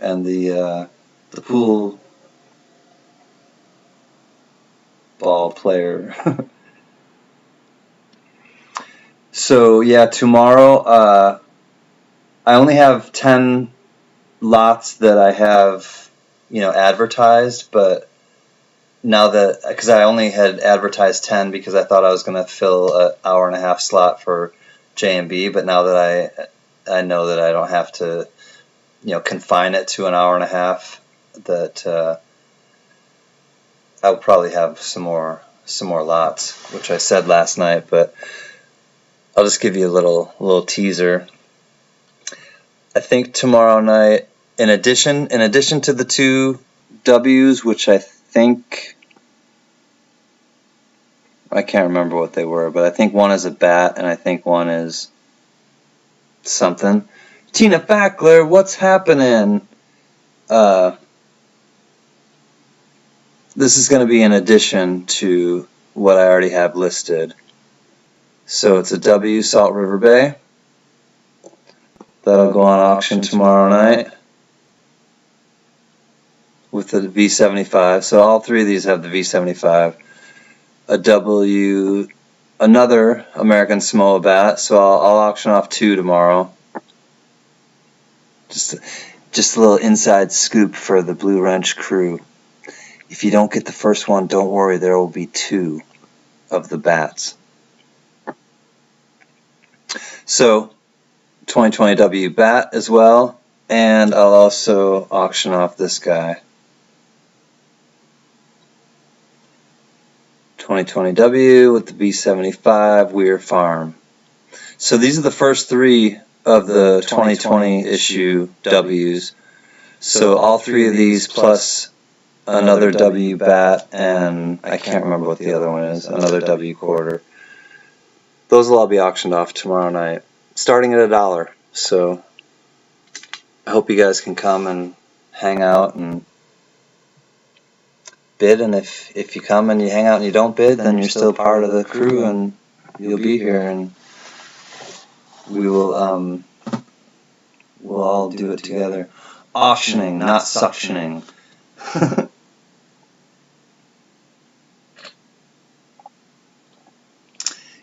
and the pool ball player. So yeah, tomorrow I only have 10 lots that I have, advertised, but now that, because I only had advertised 10 because I thought I was going to fill an hour and a half slot for JMB, but now that I know that I don't have to, confine it to an hour and a half, that I'll probably have some more lots, which I said last night, but I'll just give you a little teaser. I think tomorrow night, in addition to the 2 W's, which I think, I can't remember what they were, but I think one is a bat and I think one is something. Tina Fackler, what's happening? This is going to be in addition to what I already have listed. So it's a W, Salt River Bay. That'll go on auction tomorrow night with the V75. So all 3 of these have the V75. A W, another American Samoa bat. So I'll auction off 2 tomorrow. Just a little inside scoop for the Blue Wrench crew. If you don't get the first one, don't worry. There will be 2 of the bats. So 2020 W bat as well, and I'll also auction off this guy. 2020 W with the B75 Weir Farm. So these are the first 3 of the 2020 issue W's. So all 3 of these plus another W bat, and I can't remember what the other one is, another W quarter. Those will all be auctioned off tomorrow night, starting at $1. So I hope you guys can come and hang out and bid. And if you come and you hang out and you don't bid, then you're still part of the crew and you'll be here, and we will we'll all do it together. Auctioning, not suctioning.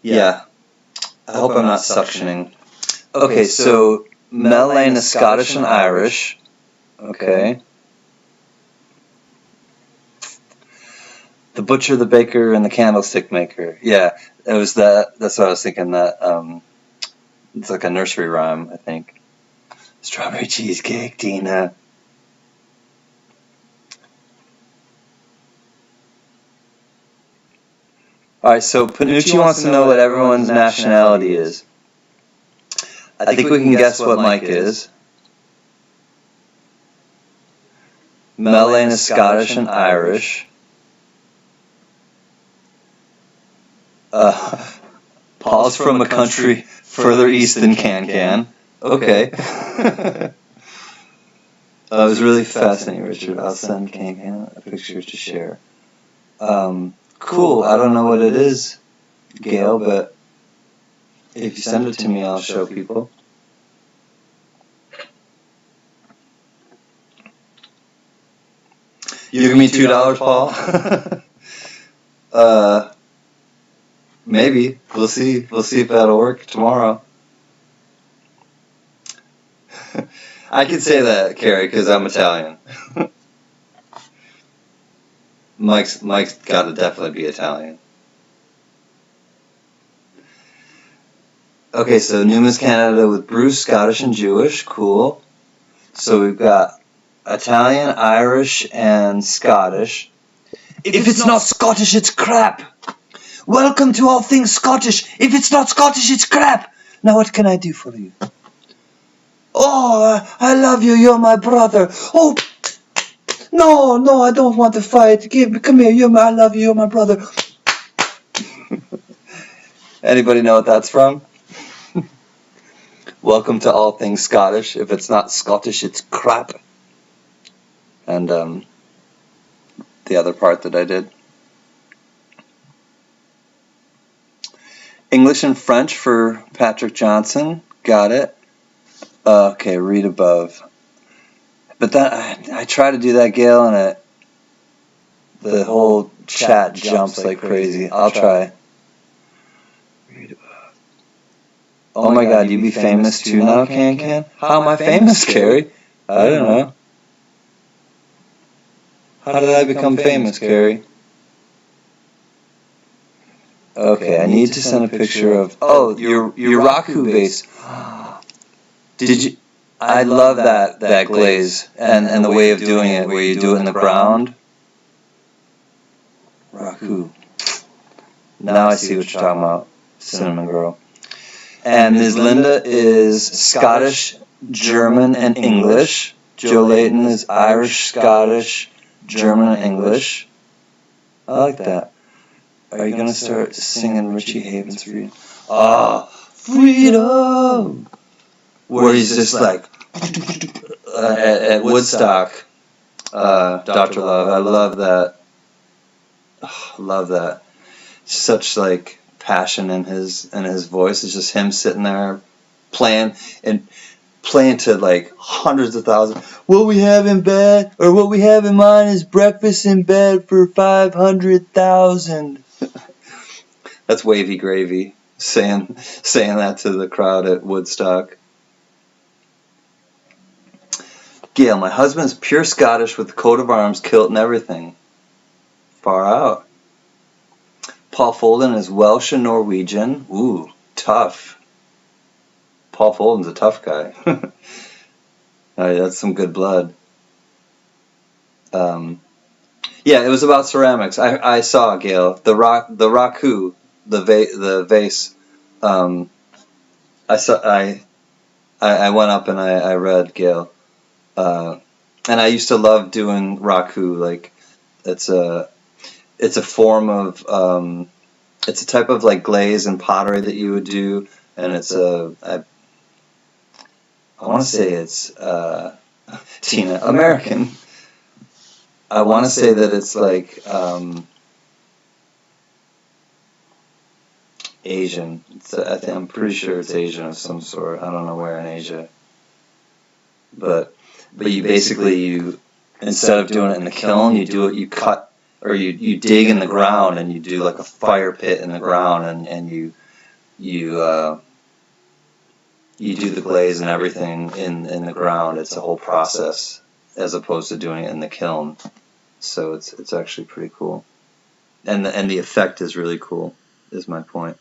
Yeah. I hope I'm not suctioning. Okay, so Mel Lane is Scottish and Irish. Okay. The Butcher, the Baker, and the Candlestick Maker. Yeah, it was that. That's what I was thinking. That it's like a nursery rhyme, I think. Strawberry cheesecake, Tina. Alright, so Panucci wants to know what everyone's nationality is. I think we can guess what Mike is. Mellane is Scottish and Irish. Paul's from a country further east than Can. Okay. It was really fascinating, Richard. I'll send Can a picture to share. Cool. I don't know what it is, Gail, but if you send it to me, I'll show people. You give me $2, Paul? Maybe. We'll see. We'll see if that'll work tomorrow. I can say that, Carrie, because I'm Italian. Mike's got to definitely be Italian. Okay, so Newman's Canada with Bruce, Scottish and Jewish. Cool. So we've got Italian, Irish, and Scottish. If it's not Scottish, it's crap. Welcome to All Things Scottish. If it's not Scottish, it's crap. Now what can I do for you? Oh, I love you. You're my brother. Oh, no, I don't want to fight. Come here. I love you. You're my brother. Anybody know what that's from? Welcome to All Things Scottish. If it's not Scottish, it's crap. And the other part that I did. English and French for Patrick Johnson. Got it. Okay, read above. But that I try to do that, Gail, and the whole chat jumps like crazy. I'll try. Read above. Oh my God, you be famous too now, Can? How am I famous, Carrie? I don't know. How did I become famous, Carrie? Okay, I need to send a picture of... Oh, your Raku vase. Did you... I love that glaze and the way of doing it, where you do it in the ground. Raku. Now I see what you're talking about, Cinnamon Girl. And Ms. Linda is Scottish, German, and English. Joe Layton is Irish, Scottish, German, and English. I like that. Are you going to start singing Richie Havens for you? Ah, freedom! Where he's just like, at Woodstock, Dr. Love. I love that. Oh, love that. Such like passion in his voice. It's just him sitting there playing to like hundreds of thousands. What we have in bed, or what we have in mind, is breakfast in bed for 500,000. That's Wavy Gravy saying that to the crowd at Woodstock. Gail, my husband's pure Scottish with the coat of arms, kilt, and everything. Far out. Paul Folden is Welsh and Norwegian. Ooh, tough. Paul Folden's a tough guy. That's some good blood. Yeah, it was about ceramics. I saw, Gail, the Raku, the vase. I went up and I read, Gail. And I used to love doing Raku. Like, it's a form of it's a type of like glaze and pottery that you would do, and it's I want to say it's Tina, American. I want to say that it's like Asian. I'm pretty sure it's Asian of some sort. I don't know where in Asia. But you basically, instead of doing it in the kiln, you cut, or you dig in the ground, and you do like a fire pit in the ground, and you do the glaze and everything in the ground. It's a whole process as opposed to doing it in the kiln. So it's actually pretty cool, and the effect is really cool. Is my point.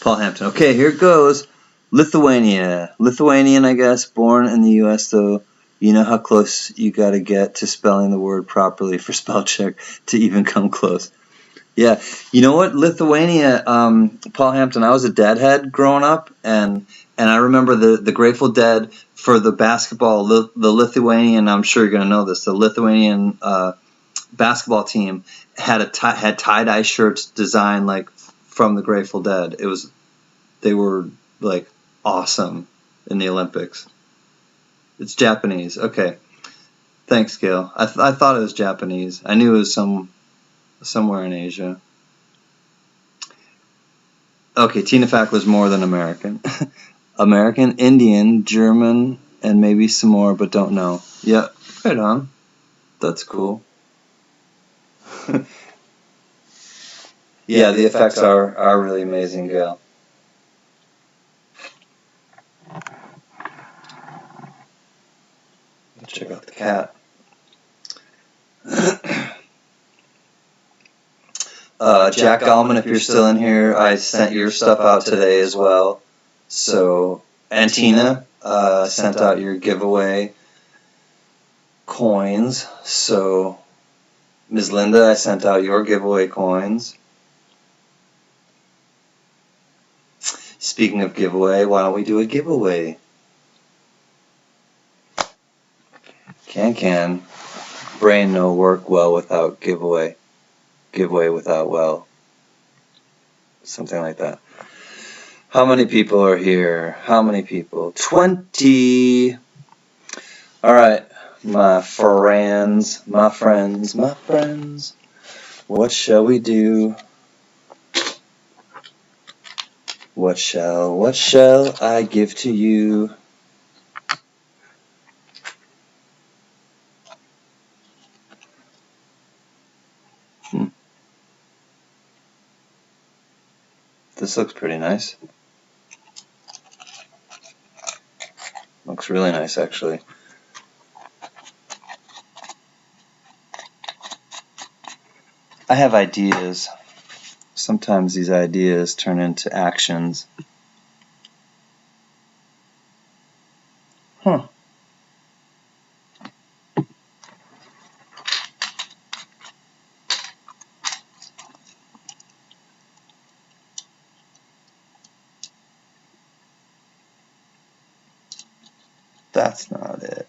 Paul Hampton. Okay, here it goes. Lithuanian, I guess. Born in the U.S. though. You know how close you got to get to spelling the word properly for spell check to even come close. Yeah, you know what? Lithuania, Paul Hampton. I was a Deadhead growing up, and I remember the Grateful Dead for the basketball. The Lithuanian, I'm sure you're gonna know this. The Lithuanian basketball team had tie-dye shirts designed like from the Grateful Dead. They were like awesome in the Olympics. It's Japanese. Okay, thanks, Gail. I thought it was Japanese. I knew it was somewhere in Asia. Okay, Tina Fey was more than American. American, Indian, German, and maybe some more, but don't know. Yeah, right on. That's cool. Yeah, the effects are really amazing, Gail. Check out the cat. Jack Gallman, if you're still in here, I sent your stuff out today as well. So, and Tina sent out your giveaway coins. So, Ms. Linda, I sent out your giveaway coins. Speaking of giveaway, why don't we do a giveaway? Can. Brain no work well without giveaway. Giveaway without well. Something like that. How many people are here? How many people? 20! Alright, my friends. What shall we do? What shall I give to you? This looks pretty nice. Looks really nice, actually. I have ideas. Sometimes these ideas turn into actions. Huh. That's not it.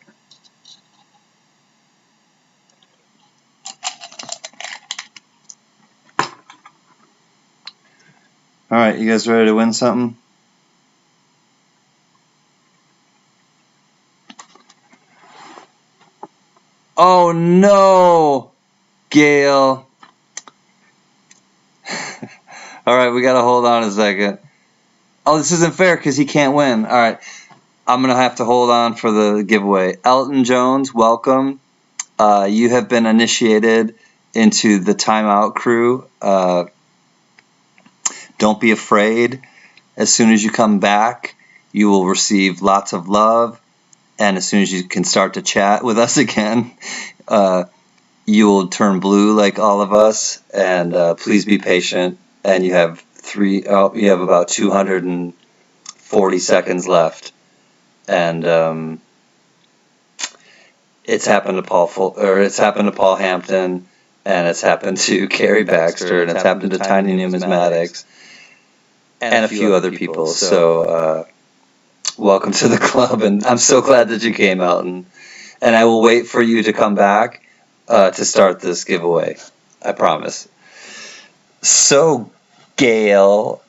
Alright, you guys ready to win something? Oh no, Gail. Alright, we gotta hold on a second. Oh, this isn't fair because he can't win. Alright, I'm gonna have to hold on for the giveaway. Elton Jones, welcome. You have been initiated into the Timeout crew. Don't be afraid. As soon as you come back, you will receive lots of love. And as soon as you can start to chat with us again, you will turn blue like all of us. And please be patient. And you have about 240 seconds left. And it's happened to Paul Hampton, and it's happened to Carrie Baxter, and it's happened to Tiny Numismatics, and a few other people. So welcome to the club, and I'm so glad that you came out, and I will wait for you to come back to start this giveaway. I promise. So, Gail,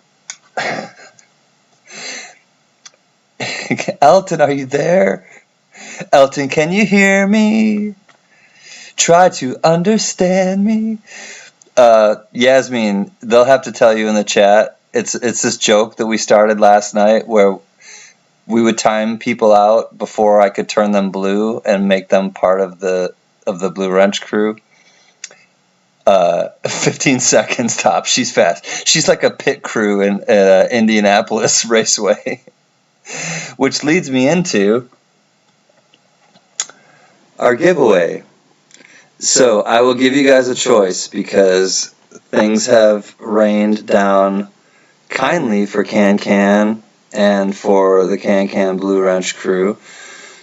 Elton, are you there? Elton, can you hear me? Try to understand me. Yasmin, they'll have to tell you in the chat. It's this joke that we started last night where we would time people out before I could turn them blue and make them part of the Blue Wrench crew. 15 seconds top. She's fast. She's like a pit crew in Indianapolis Raceway. Which leads me into our giveaway. So I will give you guys a choice because things have rained down kindly for Can and for the Can Blue Wrench crew.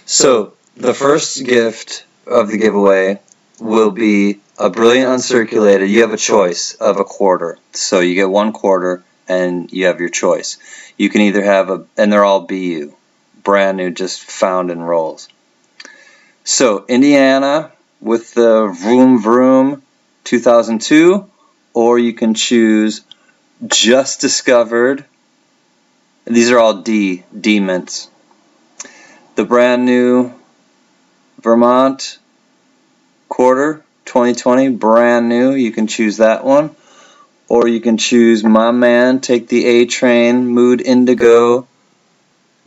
So the first gift of the giveaway will be a brilliant uncirculated, you have a choice of a quarter. So you get 1 quarter and you have your choice. You can either have and they're all BU, brand new, just found in rolls. So Indiana with the Vroom Vroom 2002, or you can choose Just Discovered. These are all D mints. The brand new Vermont quarter 2020, brand new. You can choose that one, or you can choose my man, Take the A Train, Mood Indigo,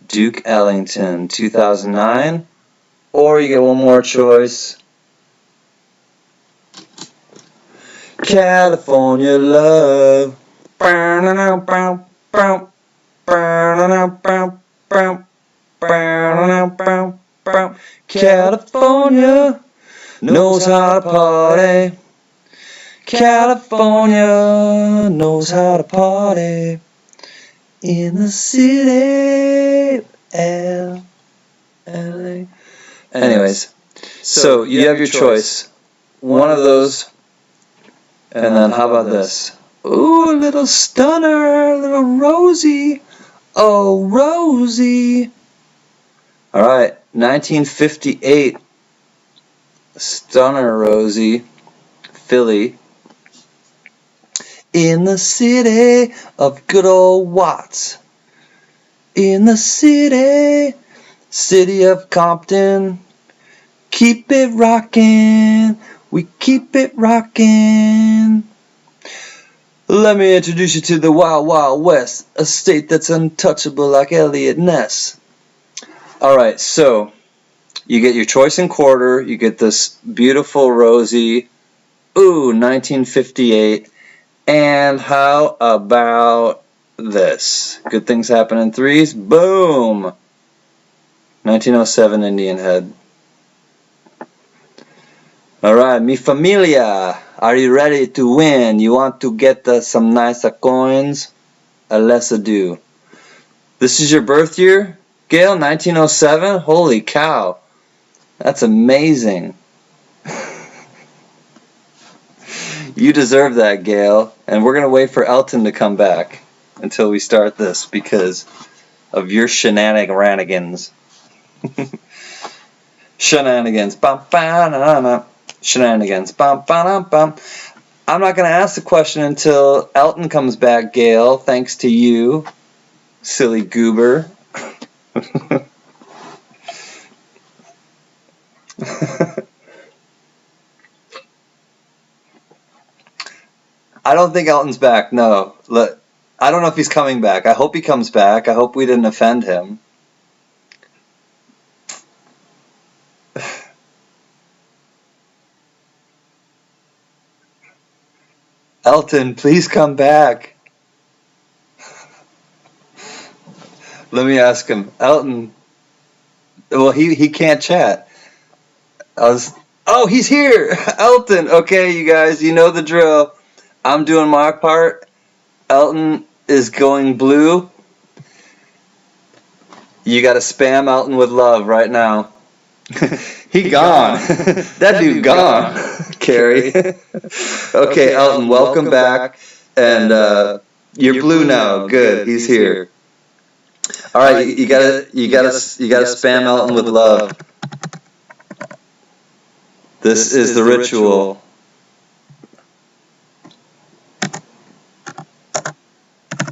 Duke Ellington 2009, or you get one more choice, California Love. California knows how to party. California knows how to party. In the city of LA. Anyways, so you have your choice. One of those, and then how about this? Ooh, a little stunner, little Rosie. Oh, Rosie. All right, 1958. Stunner Rosie, Philly. In the city of good old Watts. In the city of Compton. Keep it rockin', we keep it rockin'. Let me introduce you to the Wild Wild West, a state that's untouchable like Elliot Ness. Alright, so you get your choice in quarter, you get this beautiful Rosie, ooh, 1958, and how about this? Good Things Happen in Threes, boom! 1907 Indian Head. Alright, mi familia, are you ready to win? You want to get some nicer coins? Let's do. This is your birth year, Gail? 1907? Holy cow. That's amazing. You deserve that, Gail. And we're going to wait for Elton to come back until we start this because of your shenanigans. Shenanigans. Shenanigans. Bum, bum, bum. I'm not going to ask the question until Elton comes back, Gail, thanks to you, silly goober. I don't think Elton's back, no. I don't know if he's coming back. I hope he comes back. I hope we didn't offend him. Elton, please come back. Let me ask him. Elton. Well, he can't chat. Oh, he's here. Elton. Okay, you guys, you know the drill. I'm doing my part. Elton is going blue. You got to spam Elton with love right now. He gone. That dude gone. Carrie. Okay, Elton, welcome back. And you're blue now. Good. He's here. All right, you gotta spam Elton with love. This is the ritual.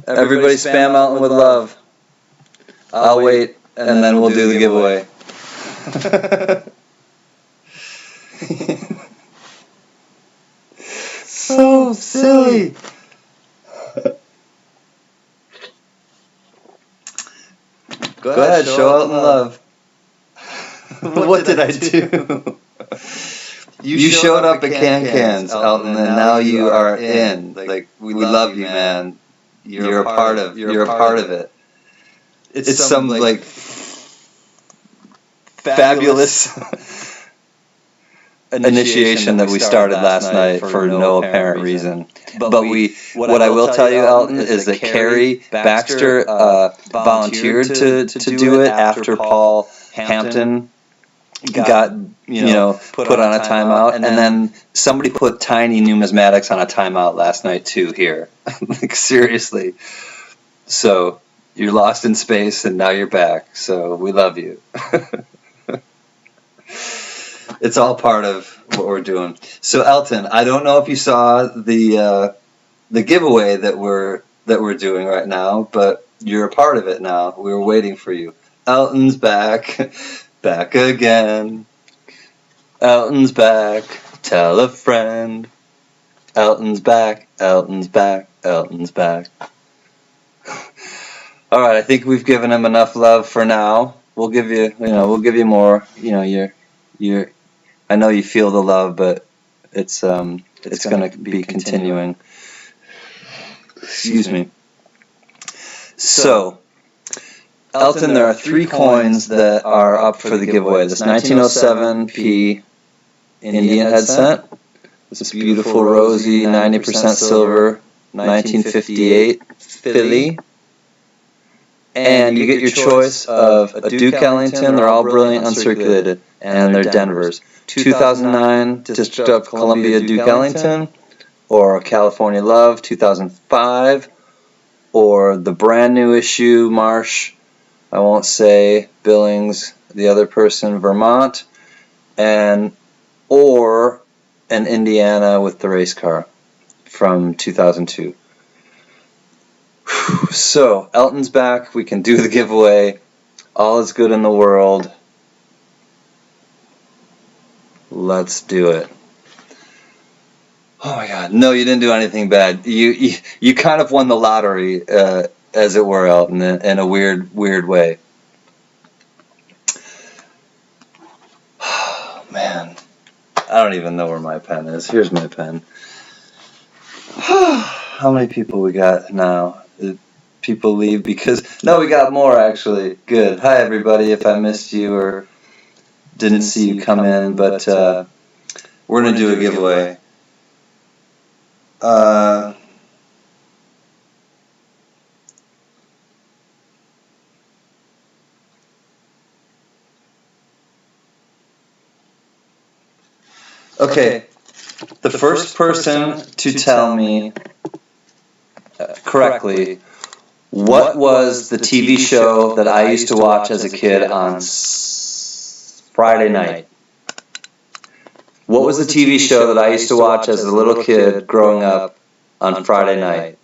Everybody spam Elton with love. I'll wait, and then we'll do the giveaway. So silly. Go ahead, show Elton love. What did I do? You showed up at Can-Cans, Elton, and now you are in. Like, we love you, man. You're a part of it. It's some like fabulous initiation that we started last night for no apparent reason. But what I will tell you, Elton, is that Carrie Baxter volunteered to do it after Paul Hampton got put on a timeout, and then somebody put Tiny Numismatics on a timeout last night too here. Like, seriously. So you're lost in space and now you're back, so we love you. It's all part of what we're doing. So Elton, I don't know if you saw the giveaway that we're doing right now, but you're a part of it now. We were waiting for you. Elton's back. Back again. Elton's back. Tell a friend. Elton's back. Elton's back. Elton's back. All right, I think we've given him enough love for now. We'll give you, more. You're. I know you feel the love, but it's going to be continuing. Excuse me. So, Elton, there are 3 coins that are up for the giveaway. This 1907p Indian head cent. This beautiful rosy 90% silver 1958 Philly. And you get your choice of a Duke Ellington. They're all brilliant uncirculated, and they're Denver's. 2009 District of Columbia Duke Ellington, or California Love 2005, or the brand new issue Marsh, I won't say Billings, the other person, Vermont, or an Indiana with the race car from 2002. So, Elton's back. We can do the giveaway. All is good in the world. Let's do it. Oh my God! No, you didn't do anything bad. You kind of won the lottery, as it were, Elton, in a weird way. Oh, man, I don't even know where my pen is. Here's my pen. How many people we got now? People leave because... No, we got more, actually. Good. Hi, everybody, if I missed you or didn't see you come in, but we're going to do a giveaway. Okay, the first person to tell me correctly what was the TV show that I used to watch as a kid on Friday night? What was the TV show that I used to watch as a little kid growing up on Friday night?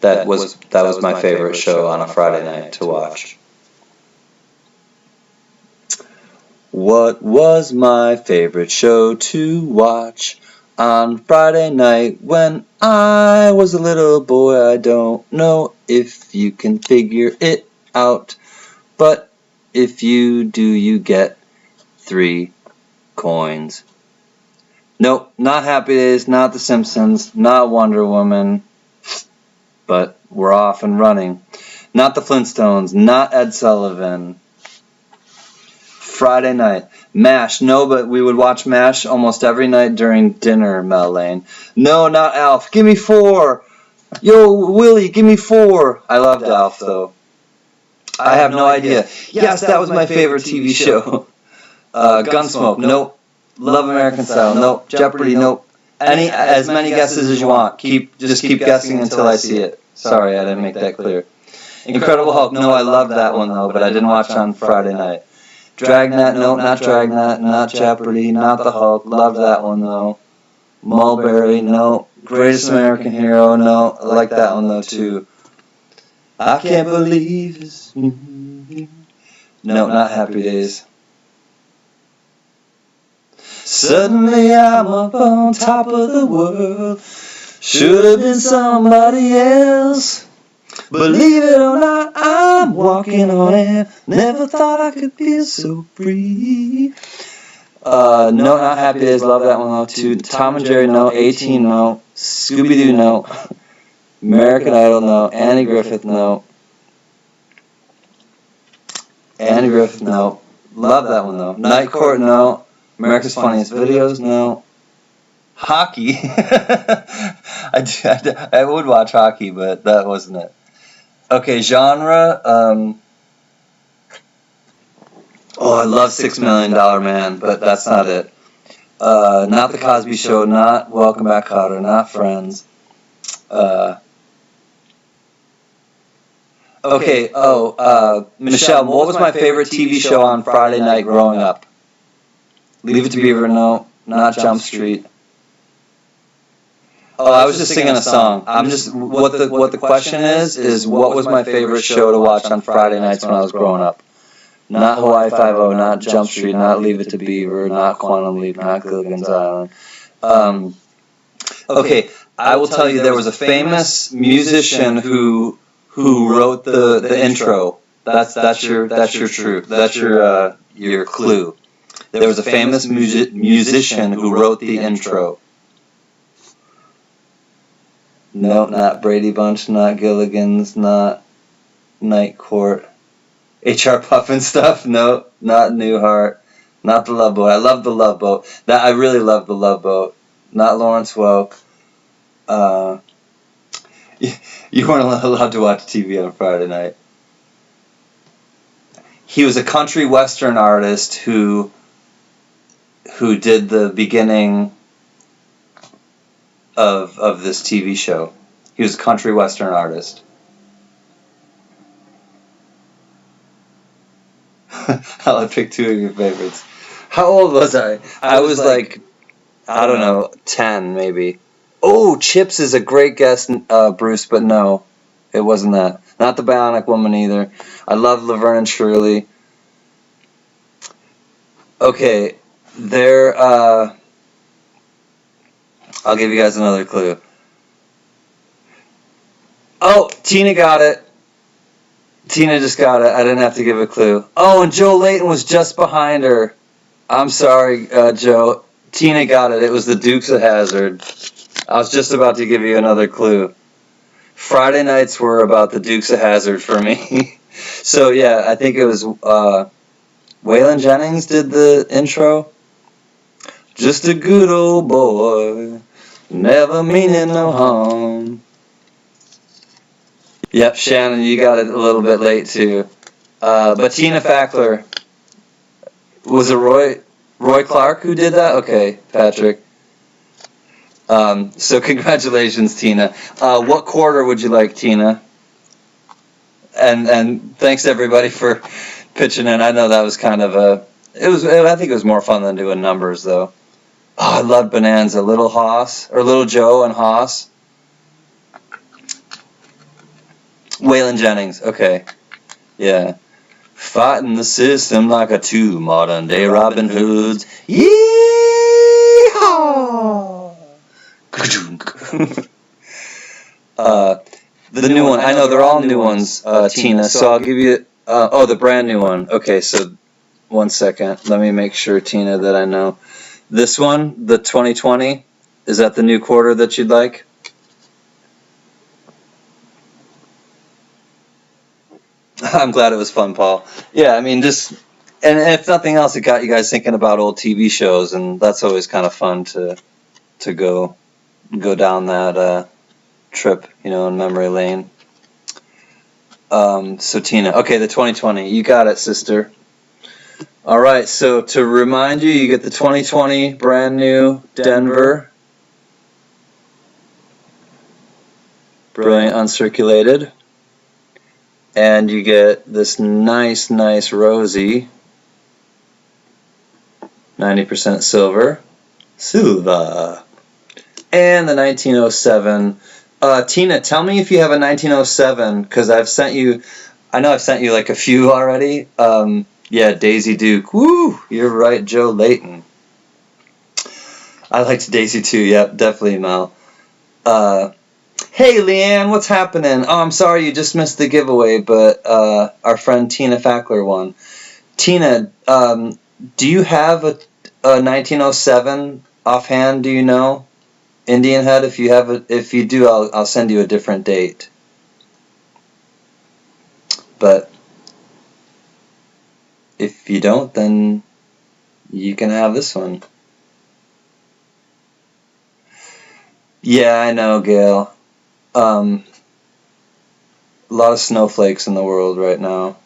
That was my favorite show on a Friday night to watch. What was my favorite show to watch on Friday night when I was a little boy? I don't know if you can figure it out, but if you do, you get 3 coins. Nope, not Happy Days, not The Simpsons, not Wonder Woman, but we're off and running. Not The Flintstones, not Ed Sullivan. Friday night. MASH. No, but we would watch MASH almost every night during dinner, Mel Lane. No, not Alf. Give me 4. Yo, Willie, give me 4. I loved Alf, though. I have no idea. Yes, that was my favorite TV show. Gunsmoke. Nope. Love American Style. Nope. Jeopardy. Nope. As many guesses as you want. Just keep guessing until I see it. Sorry, I didn't make that clear. Incredible Hulk. No, I loved that one, though, but I didn't watch on Friday night. Dragnet, no, not Dragnet, not Jeopardy, not the Hulk. Loved that one, though. Mulberry, no. Greatest American Hero, no. I like that one, though, too. I can't believe it's... No, not Happy Days. Suddenly I'm up on top of the world. Should have been somebody else. Believe it or not, I'm walking on air. Never thought I could feel so free. No, not Happy Days. Love that one though too. Tom and Jerry, no. 18, no. Scooby-Doo, no. American Idol, no. Annie Griffith, no. Annie Griffith, no. Love that one though. Night Court, no. America's Funniest Videos, no. Hockey. I would watch hockey, but that wasn't it. Okay, genre. Oh, I love $6 Million Man, but that's not it. Not The Cosby Show, not Welcome Back, Kotter, not Friends. Okay, Michelle, what was my favorite TV show on Friday night growing up? Leave It to Beaver, no, not Jump Street. Oh, I was just singing a song. I'm just what the question is what was my favorite show to watch on Friday nights when I was growing up? Not Hawaii Five-0, not Jump Street, not Leave It to Beaver, not Quantum Leap, not Gilligan's Island. Okay, I will tell you there was a famous musician who wrote the intro. That's your truth. That's your clue. There was a famous musician who wrote the intro. No, not Brady Bunch, not Gilligan's, not Night Court. H.R. Puffin stuff? No, not Newhart. Not The Love Boat. I love The Love Boat. I really love The Love Boat. Not Lawrence Welk. You weren't allowed to watch TV on Friday night. He was a country western artist who did the beginning of this TV show. He was a country western artist. I'll pick two of your favorites. How old was I? I was like, I don't know, 10 maybe. Oh, Chips is a great guess, Bruce, but no, it wasn't that. Not The Bionic Woman either. I love Laverne and Shirley. Okay, I'll give you guys another clue. Oh, Tina got it. Tina just got it. I didn't have to give a clue. Oh, and Joe Layton was just behind her. I'm sorry, Joe. Tina got it. It was the Dukes of Hazzard. I was just about to give you another clue. Friday nights were about the Dukes of Hazzard for me. So, yeah, I think it was Waylon Jennings did the intro. Just a good old boy, never meaning no harm. Yep, Shannon, you got it a little bit late too. But Tina Fackler, was it Roy Clark who did that? Okay, Patrick. So congratulations, Tina. What quarter would you like, Tina? And thanks everybody for pitching in. I know that was kind of I think it was more fun than doing numbers though. Oh, I love Bonanza. Little Joe and Hoss. Waylon Jennings. Okay. Yeah. Fighting the system like a two modern day Robin Hoods. Yeehaw! The new one. I know they're all new ones, Tina. So I'll give you. The brand new one. Okay. So 1 second. Let me make sure, Tina, that I know. This one, the 2020, is that the new quarter that you'd like? I'm glad it was fun, Paul. Yeah, I mean, and if nothing else, it got you guys thinking about old TV shows, and that's always kind of fun to go down that trip, in memory lane. So Tina, okay, the 2020, you got it, sister. All right, so to remind you get the 2020 brand new Denver. Brilliant uncirculated. And you get this nice Rosie. 90% silver. And the 1907. Tina, tell me if you have a 1907, because I know I've sent you like a few already. Yeah, Daisy Duke. Woo! You're right, Joe Layton. I liked Daisy too. Yep, definitely, Mel. Hey, Leanne, what's happening? Oh, I'm sorry you just missed the giveaway, but our friend Tina Fackler won. Tina, do you have a 1907 offhand? Do you know? Indian Head. If you do, I'll send you a different date. But if you don't, then you can have this one. Yeah, I know, Gail. A lot of snowflakes in the world right now.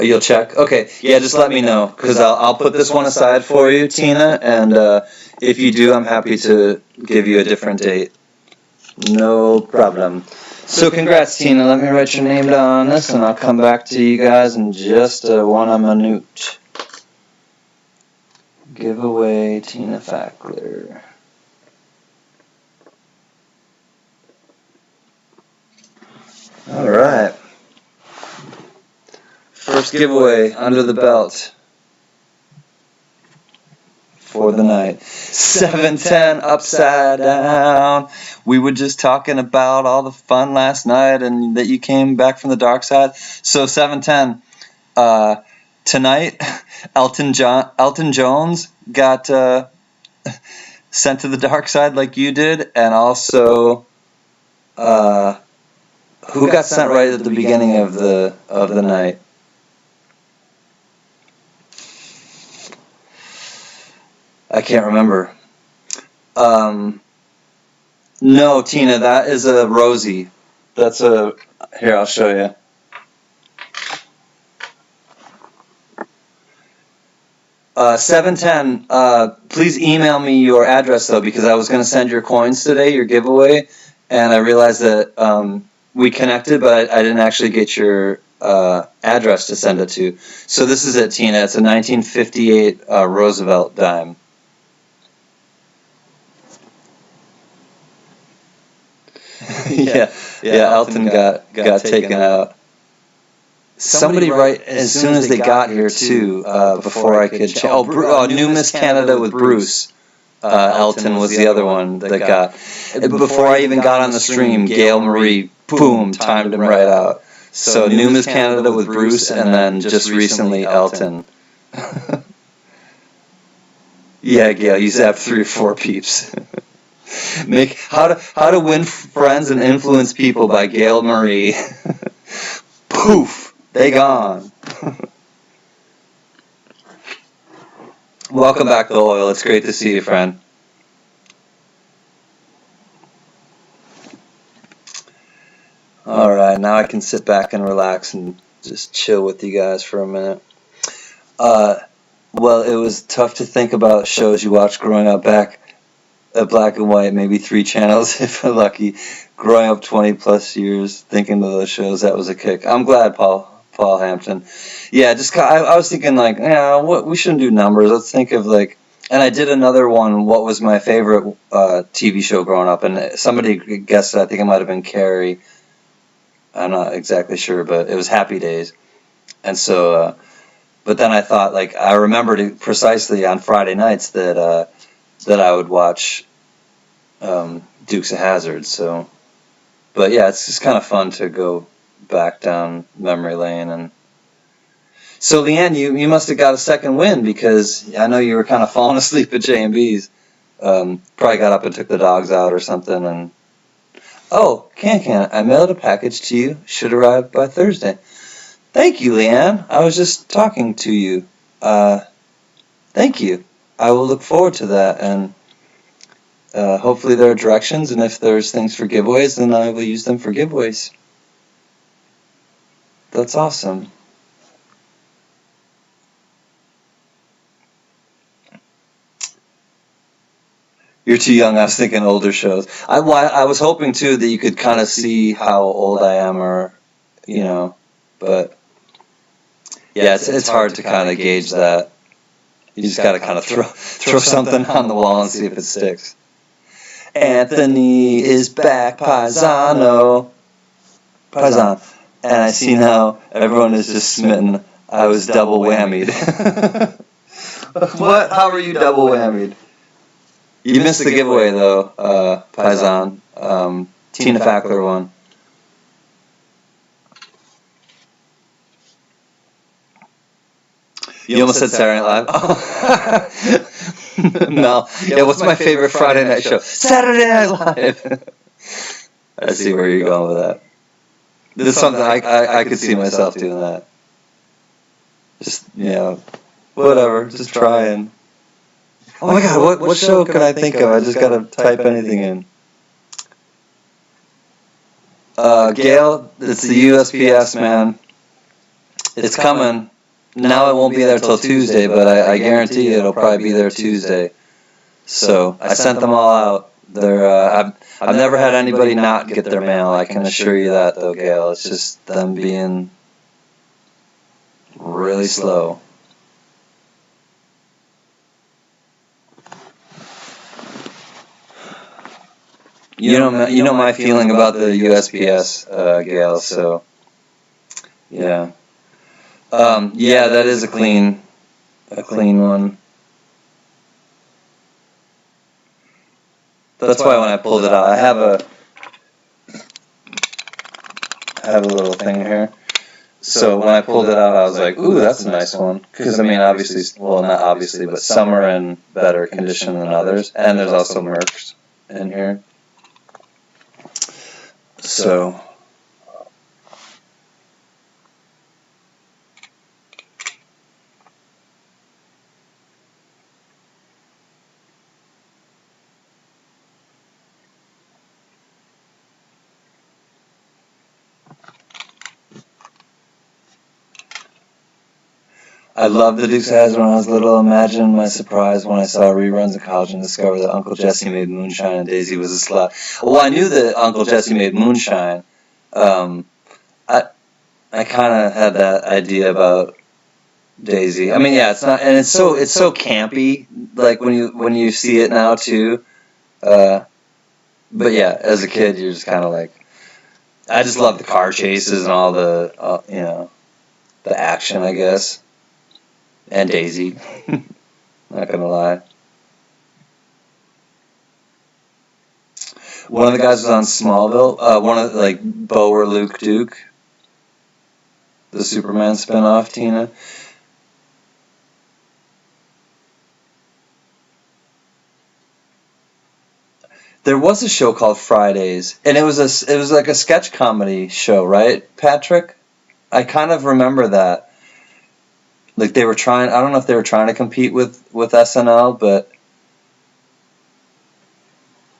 You'll check? Okay. Yeah, just let me know, because I'll put this one aside for you, Tina, and if you do, I'm happy to give you a different date. No problem. So congrats, Tina. Let me write your name down on this, and I'll come back to you guys in just 1 minute. Giveaway Tina Fackler. All right. First giveaway under the belt for the night. 710 Upside Down. We were just talking about all the fun last night and that you came back from the dark side. So 710. Tonight, Elton Jones got sent to the dark side like you did, and also who got sent right at the beginning of the night? I can't remember. No, Tina, that is a Rosie. That's a... Here, I'll show you. Uh, 710, please email me your address, though, because I was going to send your coins today, your giveaway, and I realized that we connected, but I didn't actually get your address to send it to. So this is it, Tina. It's a 1958 Roosevelt dime. yeah, Elton got taken out. Somebody right as soon as they got here too, before I could. New Miss Canada with Bruce. Elton was the other one that got. Before I even got on the stream, Gail Marie, boom, timed him right out. So New Miss Canada with Bruce, and then just recently Elton. Yeah, Gail, you zapped 3 or 4 peeps. Make how to win friends and influence people by Gail Marie. Poof. They gone. Welcome back, The Oil. It's great to see you, friend. Alright, now I can sit back and relax and just chill with you guys for a minute. Well, it was tough to think about shows you watched growing up back at black and white, maybe 3 channels if I'm lucky. Growing up 20 plus years, thinking of those shows, that was a kick. I'm glad, Paul Hampton. Yeah, just I was thinking like, we shouldn't do numbers. Let's think of like, and I did another one. What was my favorite TV show growing up? And somebody guessed it. I think it might have been Carrie. I'm not exactly sure, but it was Happy Days. And so, but then I thought like I remembered it precisely on Friday nights that I would watch Dukes of Hazzard. So, but yeah, it's just kind of fun to go back down memory lane. And so Leanne, you must have got a second win, because I know you were kind of falling asleep at J&B's. Probably got up and took the dogs out or something. And oh, Can, I mailed a package to you. Should arrive by Thursday. Thank you, Leanne. I was just talking to you. Thank you. I will look forward to that, and hopefully there are directions, and if there's things for giveaways, then I will use them for giveaways. That's awesome. You're too young. I was thinking older shows. I was hoping too that you could kind of see how old I am, or but yeah, it's hard to kind of gauge that. You just got to kind of throw something on the wall and see if it sticks. Anthony is back, Paisan. And I see now everyone is just smitten. I was double whammied. What? How were you double whammied? You missed the giveaway though, Paisan. Tina Fackler won. You almost said Saturday Night Live. Mel, yeah, what's my favorite Friday night show? Saturday Night Live. I see where you're going with that. This is something I could see myself doing that. Just, whatever, just trying. Oh my God, what show can I think of? I just gotta type anything in. Gail, it's the USPS, man. It's coming. Now it won't be there till Tuesday, but I guarantee you it'll probably be there Tuesday. So I sent them all out. I've never had anybody not get their mail. I can assure you that, though, Gail. It's just them being really slow. You know my feeling about the USPS, Gail. So yeah, yeah, that is a clean one. That's why when I pulled it out, I have a little thing here. So when I pulled it out, I was like, ooh, that's a nice one. Because, I mean, obviously, well, not obviously, but some are in better condition than others. And there's also Mercs in here. So I loved the Dukes of Hazzard when I was little. Imagine my surprise when I saw reruns of college and discovered that Uncle Jesse made moonshine and Daisy was a slut. Well, I knew that Uncle Jesse made moonshine. I kind of had that idea about Daisy. I mean, yeah, it's not, and it's so campy. Like when you see it now too. But yeah, as a kid, you're just kind of like, I just love the car chases and all the the action, I guess. And Daisy. Not gonna lie. One of the guys was on Smallville. One of Bo or Luke Duke. The Superman spinoff, Tina. There was a show called Fridays, and it was like a sketch comedy show, right, Patrick? I kind of remember that. Like they were trying. I don't know if they were trying to compete with SNL, but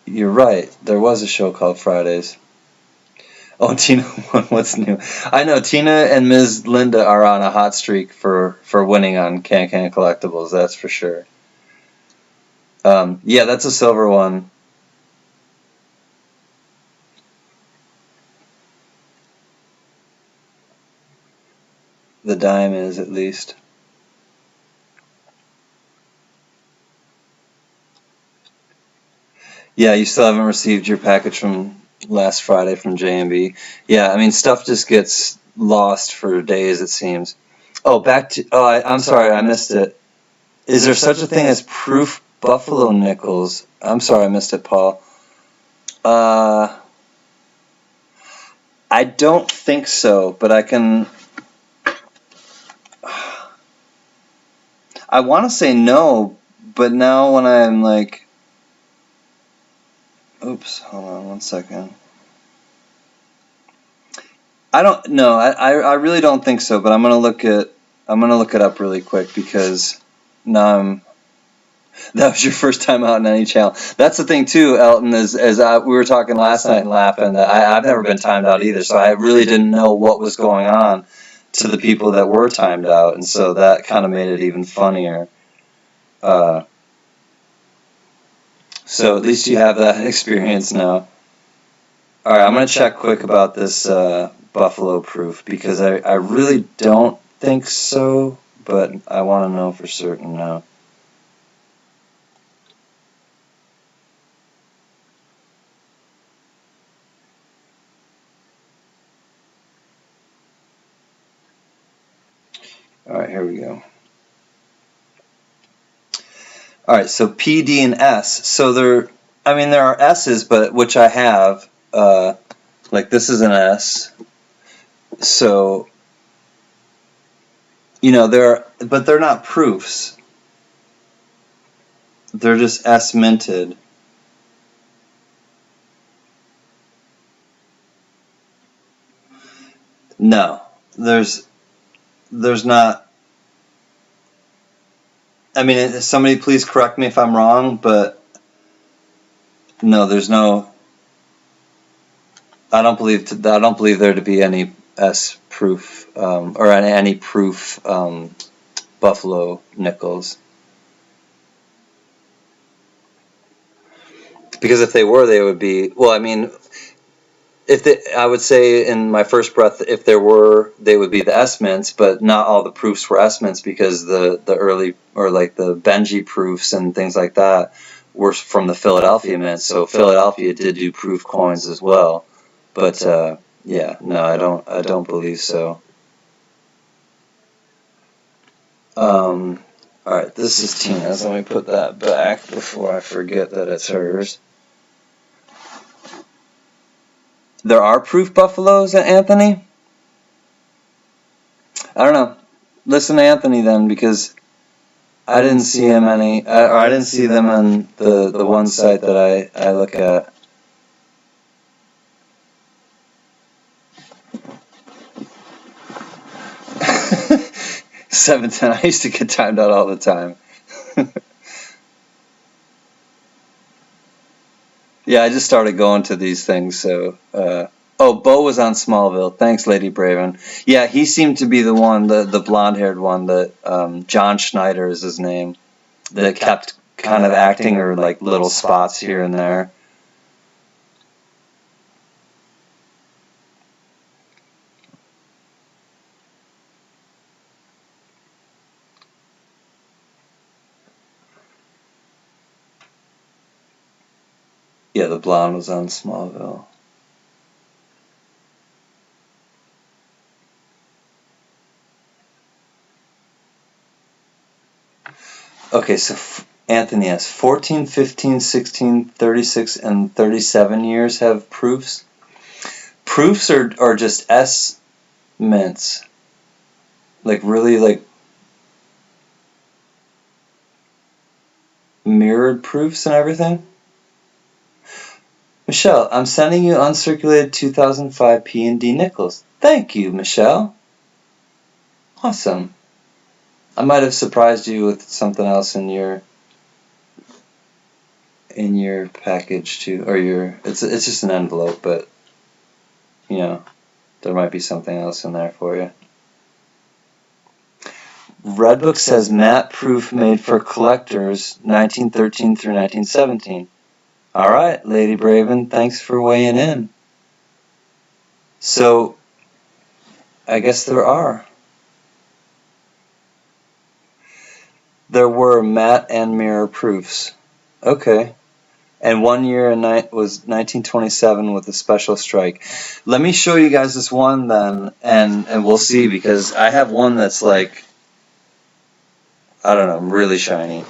you're right. There was a show called Fridays. Oh, Tina won What's New? I know Tina and Ms. Linda are on a hot streak for winning on Can Collectibles. That's for sure. Yeah, that's a silver one. The dime is, at least. Yeah, you still haven't received your package from last Friday from JMB. Yeah, I mean, stuff just gets lost for days, it seems. Oh, I'm sorry, I missed it. Is there such a thing as proof buffalo nickels? I'm sorry, I missed it, Paul. I don't think so, but I can... I want to say no, but now when I'm like... Oops, hold on one second. I don't know. I really don't think so, but I'm gonna look it up really quick because now that was your first time out in any channel. That's the thing too, Elton, we were talking last night and laughing that I've never been timed out either, so I really didn't know what was going on to the people that were timed out, and so that kind of made it even funnier. So at least you have that experience now. All right, I'm going to check quick about this Buffalo proof because I really don't think so, but I want to know for certain now. All right, here we go. All right, so P, D, and S. So there are S's, but which I have. Like this is an S. So, but they're not proofs. They're just S minted. No, there's not. I mean, somebody please correct me if I'm wrong, but no, there's no. I don't believe there to be any S proof or any proof Buffalo nickels. Because if they were, they would be, well, I mean, I would say in my first breath, if there were, they would be the S mints, but not all the proofs were S mints, because the early, or like the Benji proofs and things like that, were from the Philadelphia Mint. So Philadelphia did do proof coins as well. But yeah, no, I don't believe so. All right, this is Tina's. Let me put that back before I forget that it's hers. There are proof buffaloes, Anthony? I don't know. Listen to Anthony then, because I didn't see him any, or I didn't see them on the one site that I look at. $7.10. I used to get timed out all the time. Yeah, I just started going to these things, so. Oh, Bo was on Smallville. Thanks, Lady Braven. Yeah, he seemed to be the one, the blonde-haired one, that John Schneider is his name, that kept kind of acting, or like little spots here and there. Yeah, the blonde was on Smallville. Okay, so Anthony has 14, 15, 16, 36, and 37 years have proofs. Proofs are just S mints. Like really like mirrored proofs and everything. Michelle, I'm sending you uncirculated 2005 P&D nickels. Thank you, Michelle. Awesome. I might have surprised you with something else in your package too, or it's just an envelope, but you know, there might be something else in there for you. Redbook says matte proof made for collectors, 1913 through 1917. All right, Lady Braven, thanks for weighing in. So, I guess there are. There were matte and mirror proofs. Okay. And 1 year was 1927 with a special strike. Let me show you guys this one then, and we'll see, because I have one that's like, I don't know, really shiny.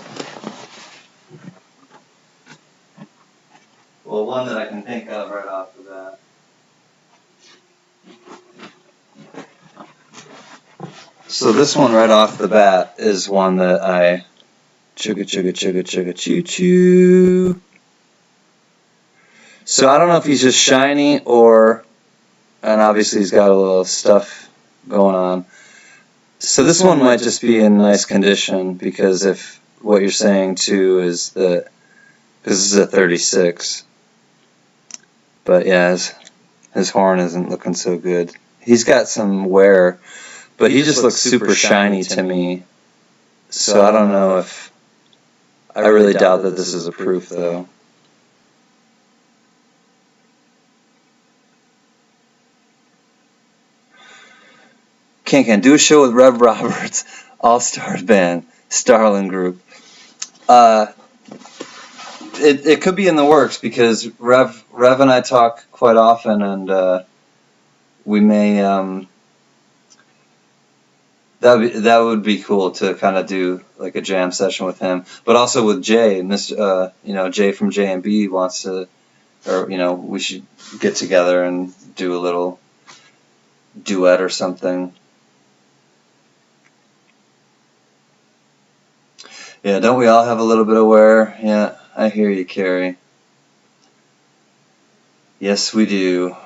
Well, one that I can think of right off the bat. So this one right off the bat is one that I chugga chugga chugga chugga choo choo. So I don't know if he's just shiny, or, and obviously he's got a little stuff going on. So this one might just be in nice condition, because if what you're saying too is that, because this is a 36. But yeah, his horn isn't looking so good. He's got some wear, but he just looks super shiny to me. So I don't know if, I really doubt that this is a proof though. Can do a show with Rev Roberts, All Stars Band, Starling Group. It could be in the works, because Rev and I talk quite often, and we may that would be cool to kind of do like a jam session with him, but also with Jay. Jay from J&B wants to, or we should get together and do a little duet or something. Yeah, don't we all have a little bit of wear? Yeah, I hear you, Carrie. Yes, we do.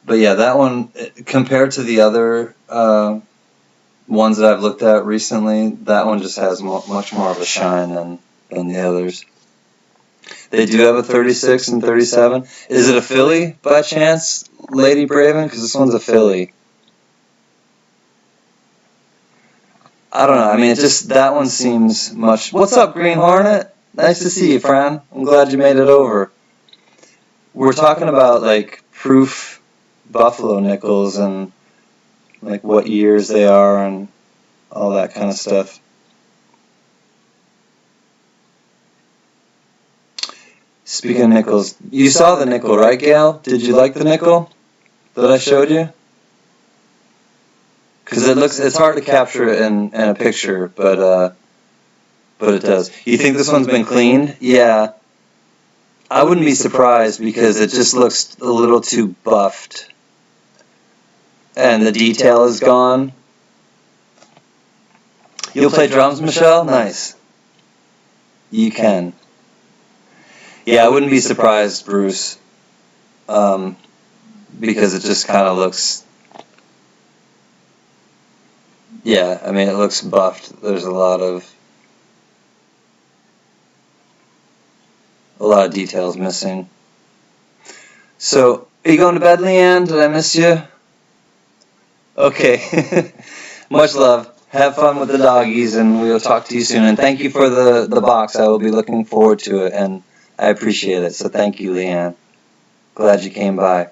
But yeah, that one, compared to the other ones that I've looked at recently, that one just has much more of a shine than the others. They do have a 36 and 37. Is it a Philly by chance, Lady Braven? Because this one's a Philly. I don't know. I mean, it just, that one seems much. What's up, Green Hornet? Nice to see you, friend. I'm glad you made it over. We're talking about, like, proof buffalo nickels and, like, what years they are and all that kind of stuff. Speaking of nickels, you saw the nickel, right, Gail? Did you like the nickel that I showed you? Because it's hard to capture it in a picture, but it does. You think this one's been cleaned? Yeah. I wouldn't be surprised because it just looks a little too buffed. And the detail is gone. You'll play drums, Michelle? Nice. You can. Yeah, I wouldn't be surprised, Bruce. Because it just kind of looks... Yeah, I mean, it looks buffed. There's a lot of details missing. So, are you going to bed, Leanne? Did I miss you? Okay. Much love. Have fun with the doggies, and we'll talk to you soon. And thank you for the box. I will be looking forward to it, and I appreciate it. So thank you, Leanne. Glad you came by.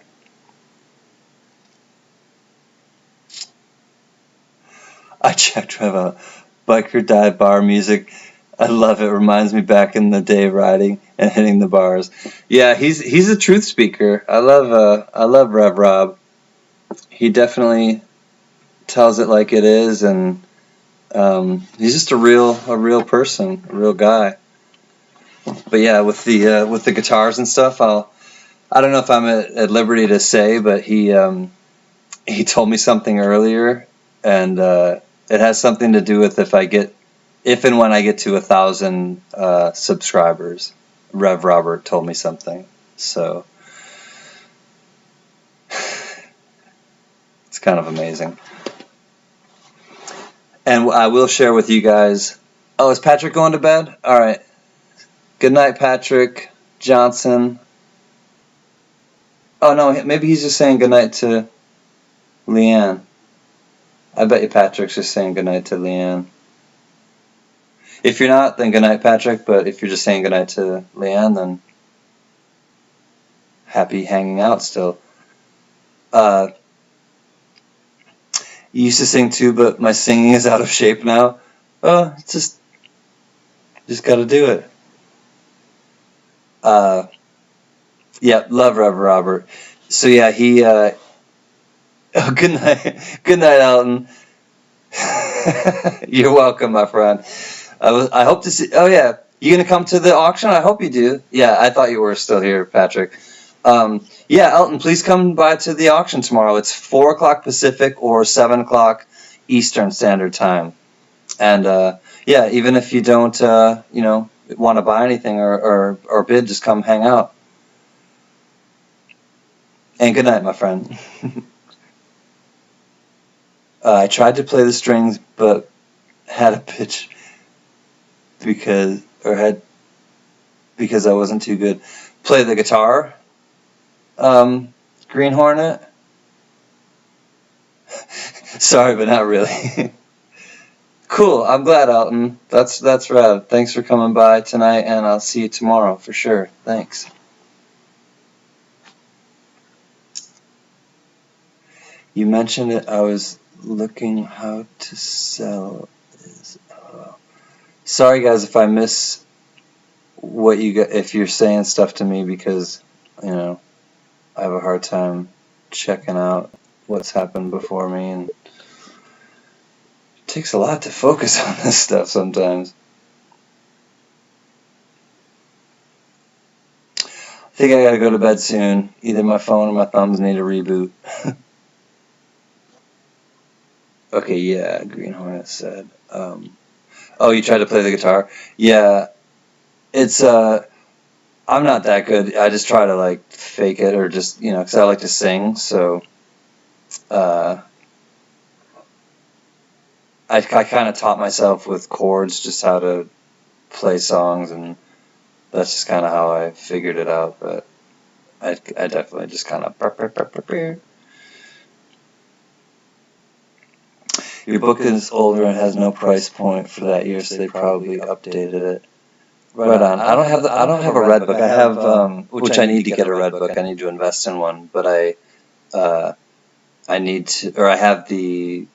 I checked Rev Biker Dive bar music. I love it. Reminds me back in the day riding and hitting the bars. Yeah, he's a truth speaker. I love Rev Rob. He definitely tells it like it is, and he's just a real person, a real guy. But yeah, with the guitars and stuff, I don't know if I'm at liberty to say, but he told me something earlier, and it has something to do with if and when I get to 1,000 subscribers. Rev Robert told me something, so it's kind of amazing. And I will share with you guys. Oh, is Patrick going to bed? All right. Good night, Patrick Johnson. Oh no, maybe he's just saying good night to Leanne. I bet you Patrick's just saying goodnight to Leanne. If you're not, then goodnight, Patrick. But if you're just saying goodnight to Leanne, then happy hanging out still. You used to sing too, but my singing is out of shape now. Oh, just gotta do it. Yeah, love Rev Robert. So yeah, he. Oh, good night, Alton. You're welcome, my friend. I hope to see. Oh yeah, you gonna come to the auction? I hope you do. Yeah, I thought you were still here, Patrick. Yeah, Elton, please come by to the auction tomorrow. It's 4 o'clock Pacific or 7 o'clock Eastern Standard Time. And yeah, even if you don't, want to buy anything or bid, just come hang out. And good night, my friend. I tried to play the strings, but had a pitch because I wasn't too good. Play the guitar, Green Hornet. Sorry, but not really. Cool. I'm glad, Alton. That's rad. Thanks for coming by tonight, and I'll see you tomorrow for sure. Thanks. You mentioned it. I was looking how to sell this. Sorry, guys, if I miss what you got. If you're saying stuff to me, because I have a hard time checking out what's happened before me, and it takes a lot to focus on this stuff sometimes. I think I gotta go to bed soon. Either my phone or my thumbs need a reboot. Okay, yeah, Green Hornet said. Oh, you tried to play the guitar? Yeah, it's I'm not that good. I just try to like fake it, or just because I like to sing. So I kind of taught myself with chords just how to play songs, and That's just kind of how I figured it out, but I definitely just kind of... Your book is older and has no price point for that year, so they probably updated it. Right on. I don't have a red book. I have which I need to get a red book. I need to invest in one, but I need to, or I have the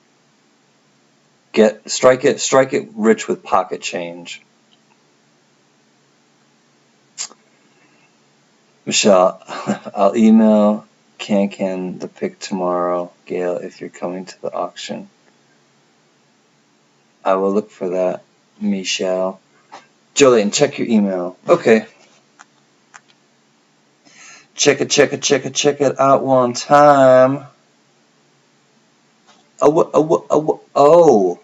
Strike It Rich with Pocket Change. Michelle, I'll email Can the pic tomorrow, Gail, if you're coming to the auction. I will look for that, Michelle. Jolene, check your email. Okay. Check it out one time. Oh.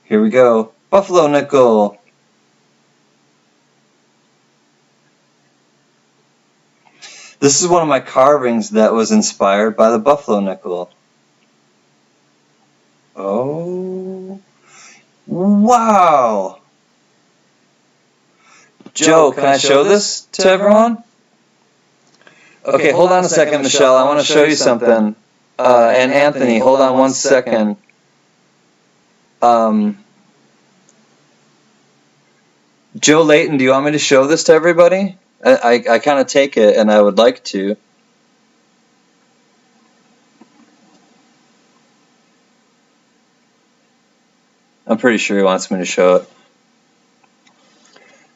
Here we go. Buffalo nickel. This is one of my carvings that was inspired by the buffalo nickel. Oh. Wow. Joe, can I show this to everyone? Okay, hold on a second, Michelle. I want to show you something. And Anthony, hold on one second. Joe Layton, do you want me to show this to everybody? I kind of take it, and I would like to. I'm pretty sure he wants me to show it.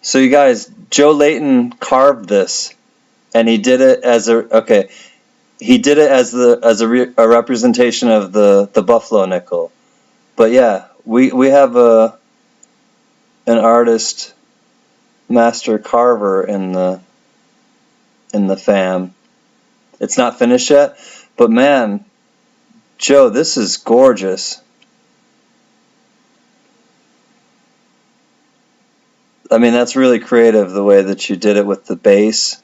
So you guys, Joe Layton carved this, and he did it as a he did it as a representation of the buffalo nickel. But yeah, we have an artist, master carver in the fam. It's not finished yet, but man, Joe, this is gorgeous. I mean, that's really creative, the way that you did it with the base.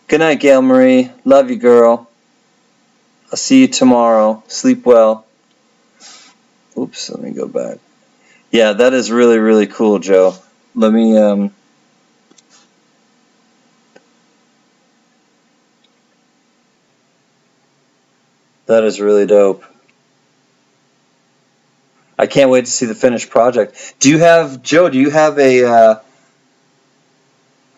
Good night, Gail Marie. Love you, girl. I'll see you tomorrow. Sleep well. Oops, let me go back. Yeah, that is really, really cool, Joe. Let me, that is really dope. I can't wait to see the finished project. Do you have, Joe, do you have a,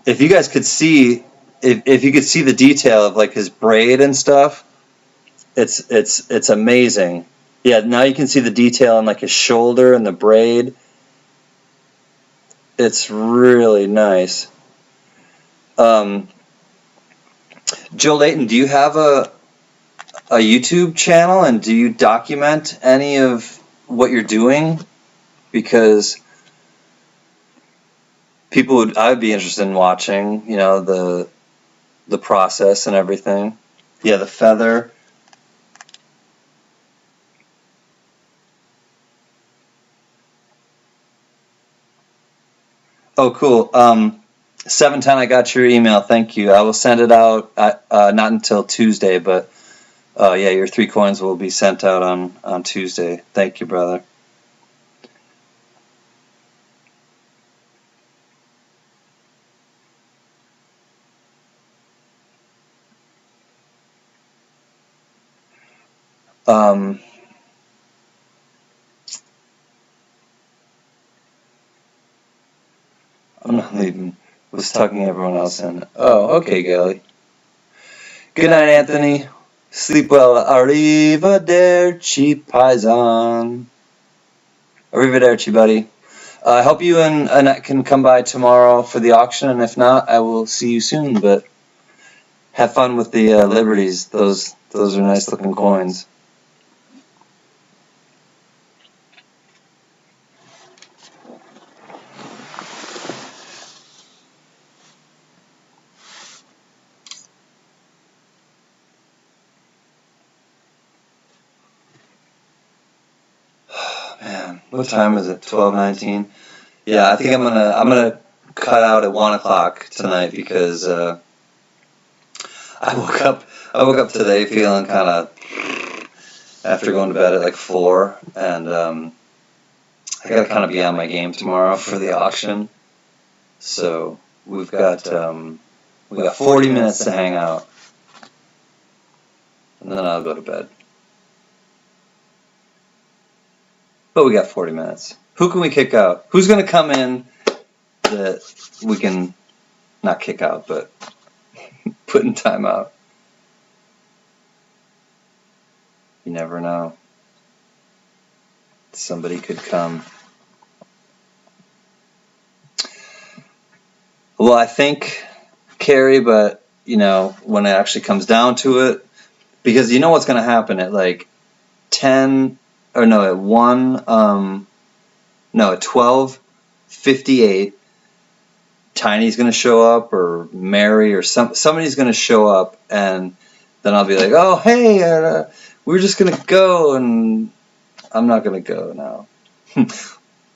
if you guys could see, if you could see the detail of like his braid and stuff, it's amazing. Yeah, now you can see the detail on like his shoulder and the braid. It's really nice. Joe Layton, do you have a YouTube channel, and do you document any of what you're doing? Because I would be interested in watching, you know, the process and everything. Yeah, the feather. Oh, cool. 710, I got your email. Thank you. I will send it out not until Tuesday, but yeah, your 3 coins will be sent out on Tuesday. Thank you, brother. I'm not leaving. I was tucking everyone else in. Oh, okay, Gally. Good night, Anthony. Sleep well. Arrivederci, paisan. Arrivederci, buddy. I hope you and Annette can come by tomorrow for the auction, and if not, I will see you soon. But have fun with the Liberties. Those are nice looking coins. Man, what time is it? 12:19. Yeah, I think I'm gonna cut out at 1 o'clock tonight because I woke up today feeling kind of, after going to bed at like 4, and I gotta kind of be on my game tomorrow for the auction. So we got 40 minutes to hang out, and then I'll go to bed. But we got 40 minutes. Who can we kick out? Who's gonna come in that we can not kick out, but put in timeout? You never know. Somebody could come. Well, I think Carrie, but when it actually comes down to it, because you know what's going to happen at like 10 or no, at 1 no, at 12:58, Tiny's going to show up, or Mary, or somebody's going to show up, and then I'll be like, oh, hey, we're just going to go, and I'm not going to go now.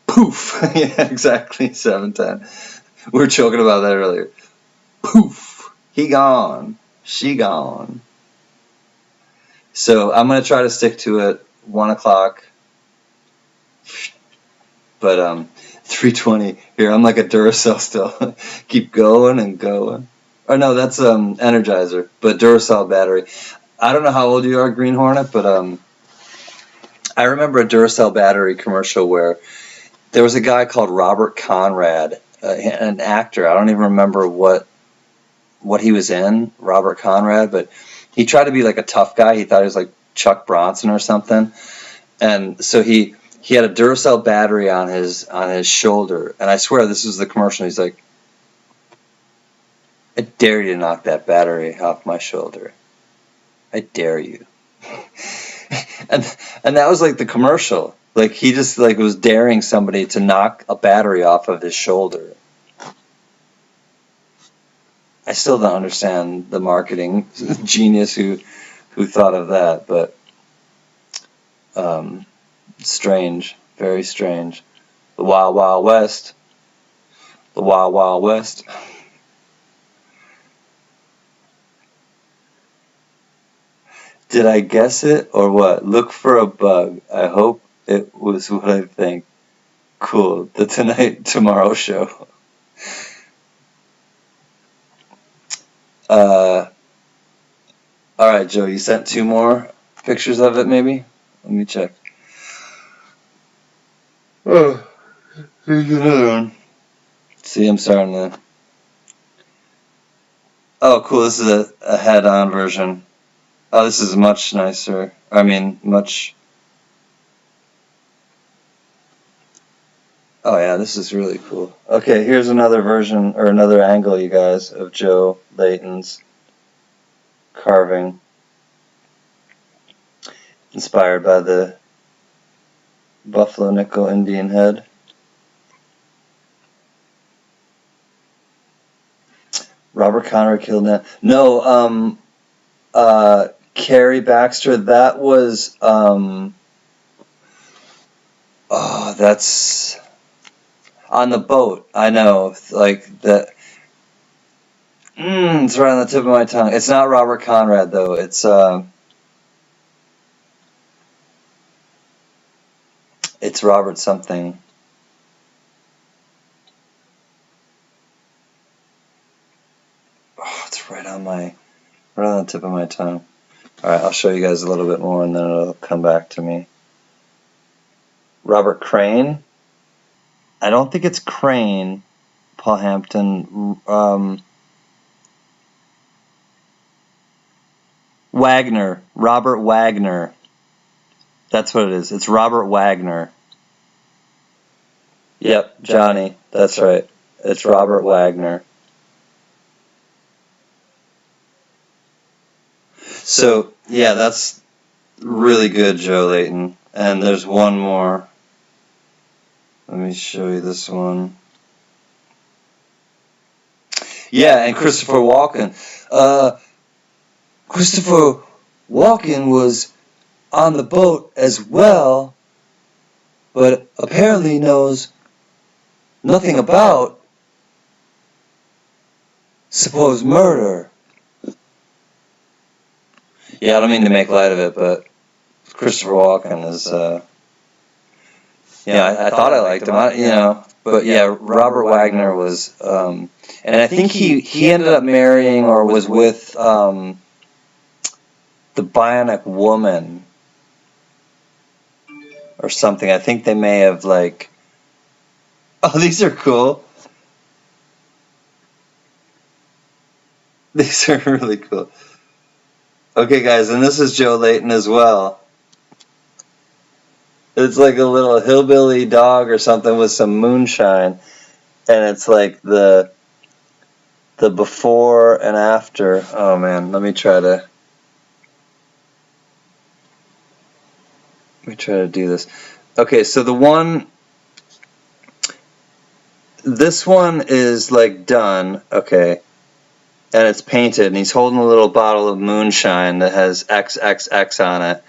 Poof. Yeah, exactly, 7:10. We were joking about that earlier. Poof. He gone. She gone. So I'm going to try to stick to it. 1 o'clock. But 3:20. Here, I'm like a Duracell still. Keep going and going. Or no, that's Energizer. But Duracell battery. I don't know how old you are, Green Hornet, but I remember a Duracell battery commercial where there was a guy called Robert Conrad, an actor. I don't even remember what he was in, Robert Conrad, but he tried to be like a tough guy. He thought he was like Chuck Bronson or something. And so he had a Duracell battery on his shoulder. And I swear this was the commercial. He's like, I dare you to knock that battery off my shoulder. I dare you. and that was like the commercial. Like he just like was daring somebody to knock a battery off of his shoulder. I still don't understand the marketing genius who thought of that, but strange, very strange. The Wild Wild West. The Wild Wild West. Did I guess it or what? Look for a bug. I hope it was what I think. Cool. The Tonight Tomorrow Show. Alright, Joe, you sent 2 more pictures of it, maybe? Let me check. Oh, here's another one. See, I'm starting to... Oh, cool, this is a head-on version. Oh, this is much nicer. I mean, much... Oh yeah, this is really cool. Okay, here's another version, or another angle, you guys, of Joe Layton's carving. Inspired by the Buffalo Nickel Indian head. Robert Conrad killed that. No, Carrie Baxter, that was, oh, that's on the boat. I know, like that. It's right on the tip of my tongue. It's not Robert Conrad though. It's Robert something. Oh, it's right on the tip of my tongue. All right, I'll show you guys a little bit more, and then it'll come back to me. Robert Crane. I don't think it's Crane. Paul Hampton. Wagner. Robert Wagner. That's what it is. It's Robert Wagner. Yep, Johnny. That's right. It's Robert Wagner. So, yeah, that's really good, Joe Layton. And there's one more. Let me show you this one. Yeah, and Christopher Walken. Christopher Walken was on the boat as well, but apparently knows nothing about supposed murder. Yeah, I don't mean to make light of it, but Christopher Walken is, I thought I liked him. But yeah, Robert Wagner was, and I think he ended up marrying or was with the Bionic Woman or something. I think they may have like. Oh, these are cool. These are really cool. Okay, guys, and this is Joe Layton as well. It's like a little hillbilly dog or something with some moonshine, and it's like the before and after. Oh man, let me try to do this. Okay, so this one is like done, okay, and it's painted, and he's holding a little bottle of moonshine that has XXX on it.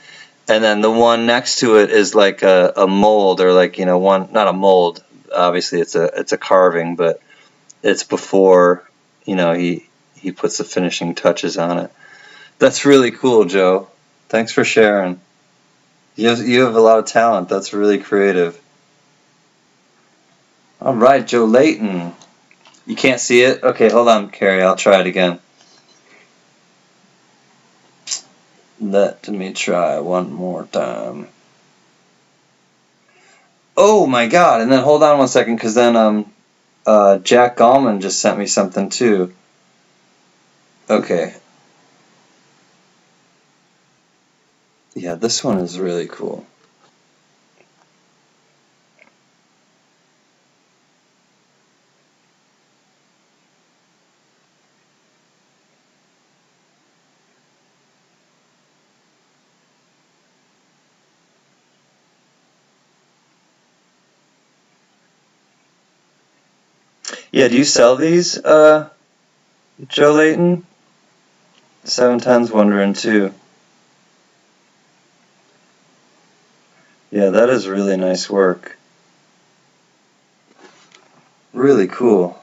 And then the one next to it is like a mold, or like, not a mold. Obviously, it's a carving, but it's before, he puts the finishing touches on it. That's really cool, Joe. Thanks for sharing. You have a lot of talent. That's really creative. All right, Joe Layton. You can't see it? Okay, hold on, Carrie. I'll try it again. Let me try one more time. Oh my god, and then hold on one second, because then Jack Gallman just sent me something too. Okay. Yeah, this one is really cool. Yeah, do you sell these, Joe Layton? 710's wondering too. Yeah, that is really nice work. Really cool.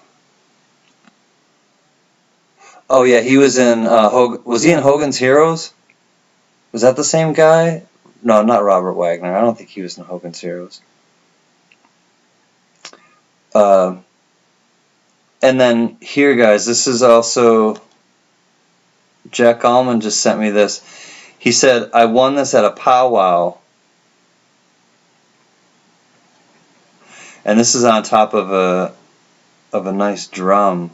Oh yeah, he was in was he in Hogan's Heroes? Was that the same guy? No, not Robert Wagner. I don't think he was in Hogan's Heroes. And then here, guys, this is also Jack Allman just sent me this. He said, I won this at a powwow. And this is on top of a nice drum.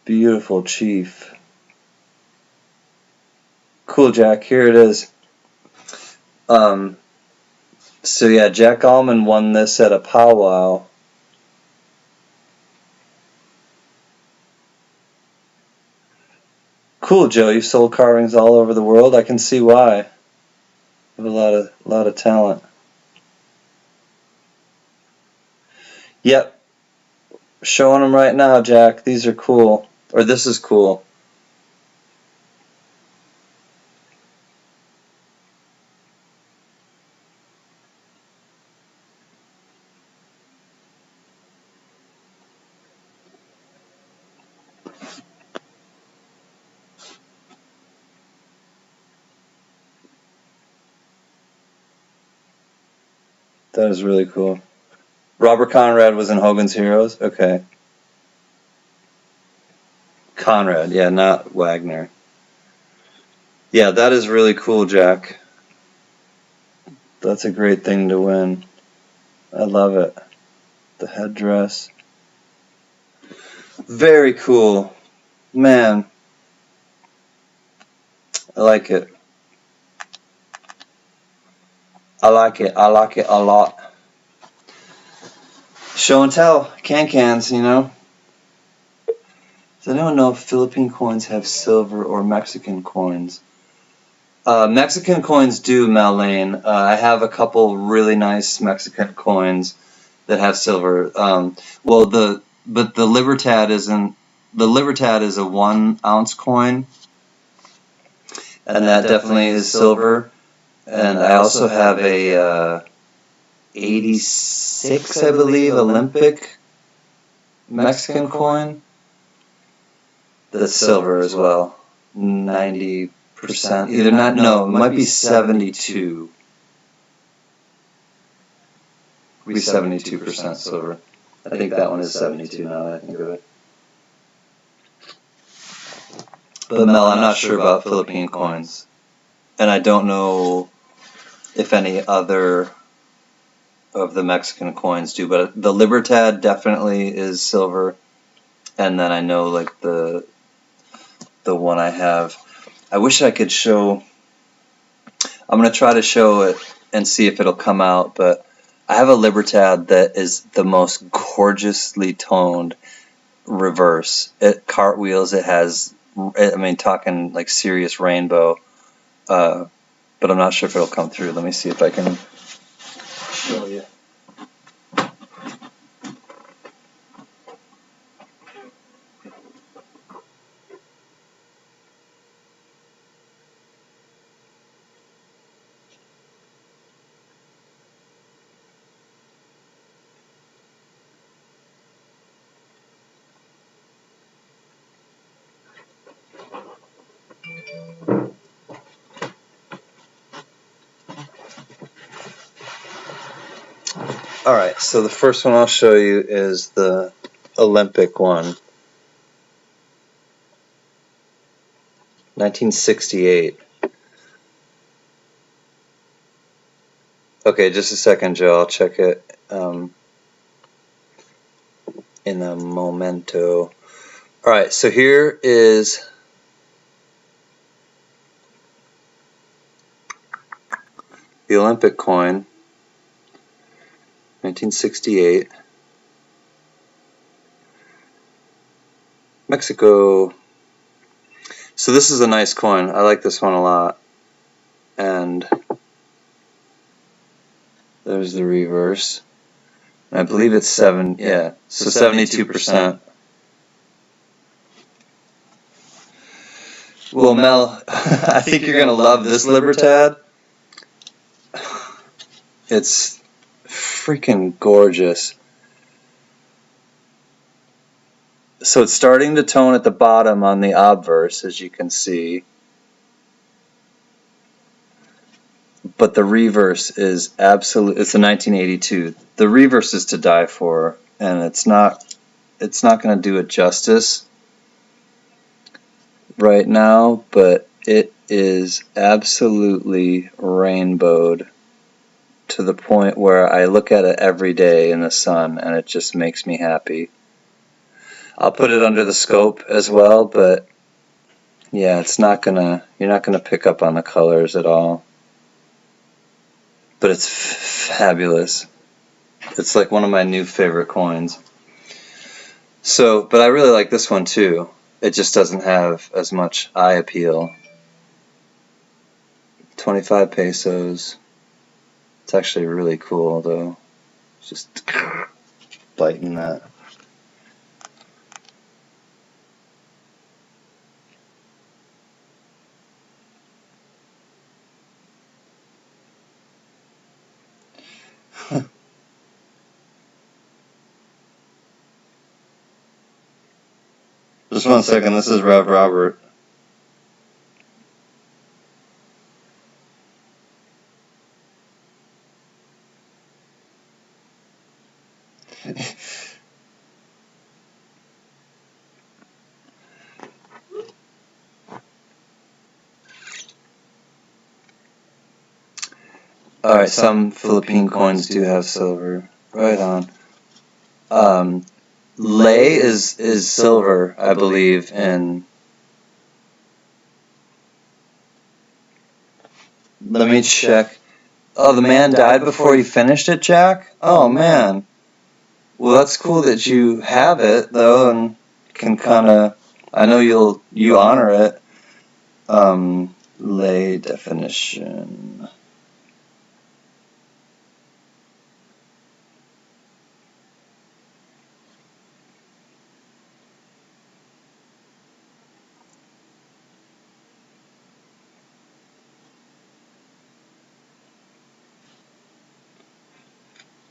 Beautiful chief. Cool, Jack. Here it is. So yeah, Jack Allman won this at a powwow. Cool, Joe. You've sold carvings all over the world. I can see why. You have a lot of talent. Yep. Showing them right now, Jack. These are cool. Or this is cool. That is really cool. Robert Conrad was in Hogan's Heroes? Okay. Conrad, yeah, not Wagner. Yeah, that is really cool, Jack. That's a great thing to win. I love it. The headdress. Very cool. Man. I like it. I like it. I like it a lot. Show and tell. Can-cans, Does anyone know if Philippine coins have silver or Mexican coins? Mexican coins do, Malane. I have a couple really nice Mexican coins that have silver. But the Libertad isn't. The Libertad is a 1 ounce coin, and that definitely is silver. And I also have a 86, I believe, Olympic Mexican coin that's silver as well. 90%. Either not, no, it might be 72. It would be 72% silver. I think that one is 72 now that I think of it. But Mel, I'm not sure about Philippine coins. And I don't know if any other of the Mexican coins do, but the Libertad definitely is silver. And then I know like the one I have. I wish I could show. I'm going to try to show it and see if it'll come out, but I have a Libertad that is the most gorgeously toned reverse. It cartwheels, it has, I mean, talking like serious rainbow, but I'm not sure if it'll come through. Let me see if I can show you. Alright, so the first one I'll show you is the Olympic one. 1968. Okay, just a second, Joe. I'll check it in a momento. Alright, so here is the Olympic coin. 1968. Mexico. So this is a nice coin. I like this one a lot. And there's the reverse. And I believe it's 7, yeah, so 72%. Well, Mel, I think you're going to love this Libertad. It's freaking gorgeous. So it's starting to tone at the bottom on the obverse, as you can see. But the reverse is absolute. It's a 1982. The reverse is to die for, and it's not going to do it justice right now, but it is absolutely rainbowed to the point where I look at it every day in the sun, and it just makes me happy. I'll put it under the scope as well, but yeah, you're not gonna pick up on the colors at all. But it's fabulous. It's like one of my new favorite coins. So, but I really like this one too. It just doesn't have as much eye appeal. 25 pesos. It's actually really cool though. Just biting that. Just 1 second, this is Rev Robert. Alright, some Philippine coins do have silver. Right on. Lei is silver, I believe, and let me check. Oh, the man died before he finished it, Jack? Oh, man. Well, that's cool that you have it, though, and can kind of, I know you honor it. Lei definition.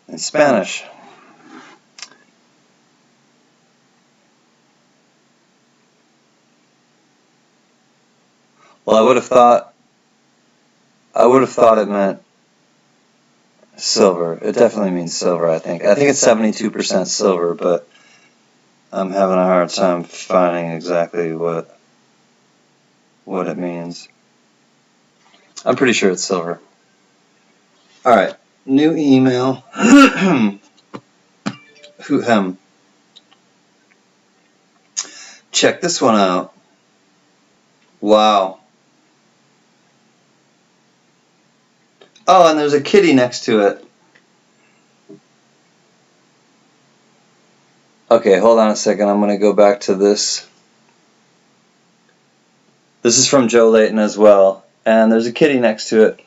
In Spanish. Well, I would have thought it meant silver. It definitely means silver, I think. I think it's 72% silver, but I'm having a hard time finding exactly what it means. I'm pretty sure it's silver. Alright, new email. Check this one out. Wow. Oh, and there's a kitty next to it. Okay, hold on a second. I'm going to go back to this. This is from Joe Layton as well. And there's a kitty next to it.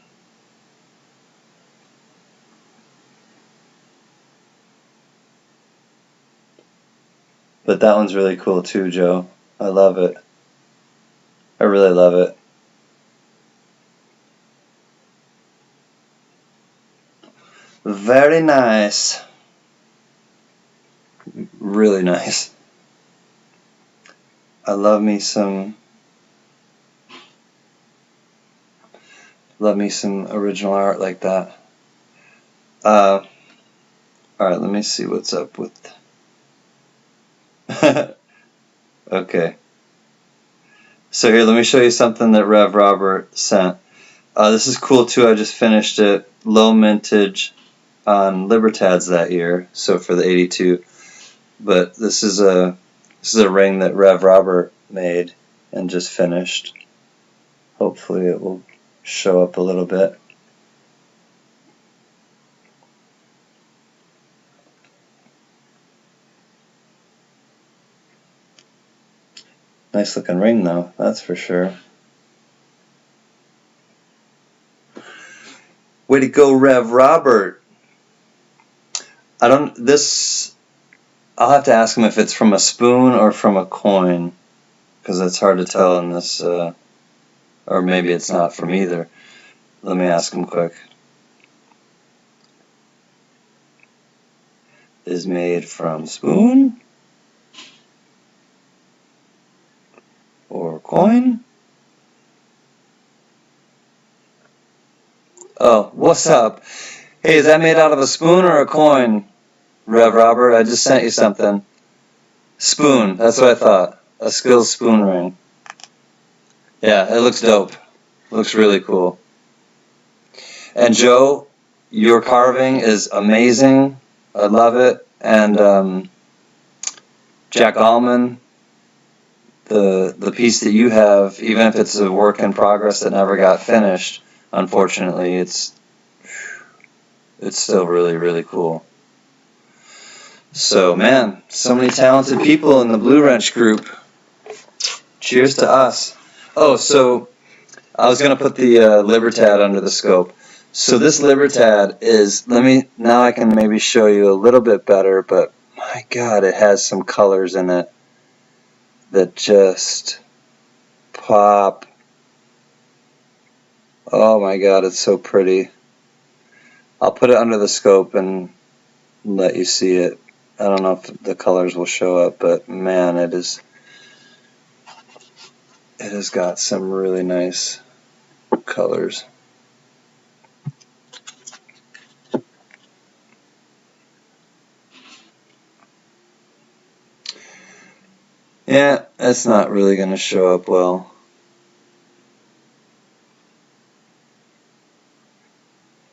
But that one's really cool too, Joe. I love it. I really love it. Very nice. Really nice. I love me some original art like that. Alright, let me see what's up with okay. So here, let me show you something that Rev Robert sent. This is cool too. I just finished it. Low mintage on Libertads that year, so for the 82. But this is a ring that Rev Robert made and just finished. Hopefully it will show up a little bit. Nice looking ring though, that's for sure. Way to go, Rev Robert. I'll have to ask him if it's from a spoon or from a coin, because it's hard to tell in this, or maybe it's not from either. Let me ask him quick. Is made from spoon or coin? Oh, what's up? Hey, is that made out of a spoon or a coin, Rev Robert? I just sent you something. Spoon, that's what I thought. A Skills spoon ring. Yeah, it looks dope. Looks really cool. And Joe, your carving is amazing. I love it. And Jack Allman, the piece that you have, even if it's a work in progress that never got finished, unfortunately, it's still really, really cool. So, man, so many talented people in the Blue Wrench group. Cheers to us. Oh, so I was going to put the Libertad under the scope. So this Libertad is, now I can maybe show you a little bit better, but my God, it has some colors in it that just pop. Oh my God, it's so pretty. I'll put it under the scope and let you see it. I don't know if the colors will show up, but man, it has got some really nice colors. Yeah, it's not really going to show up well.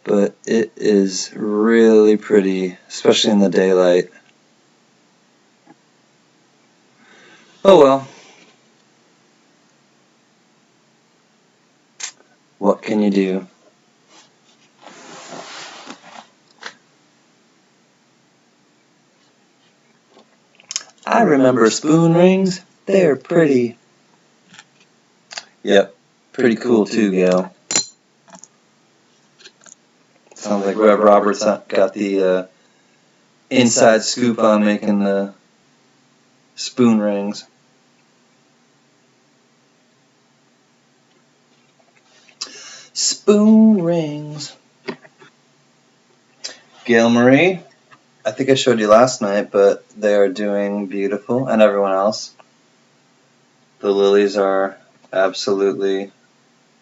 But it is really pretty, especially in the daylight. Oh well. What can you do? I remember spoon rings. They're pretty. Yep, pretty cool too, Gail. Sounds like Rev Roberts got the inside scoop on making the spoon rings. Spoon rings. Gail Marie, I think I showed you last night, but they are doing beautiful, and everyone else. The lilies are absolutely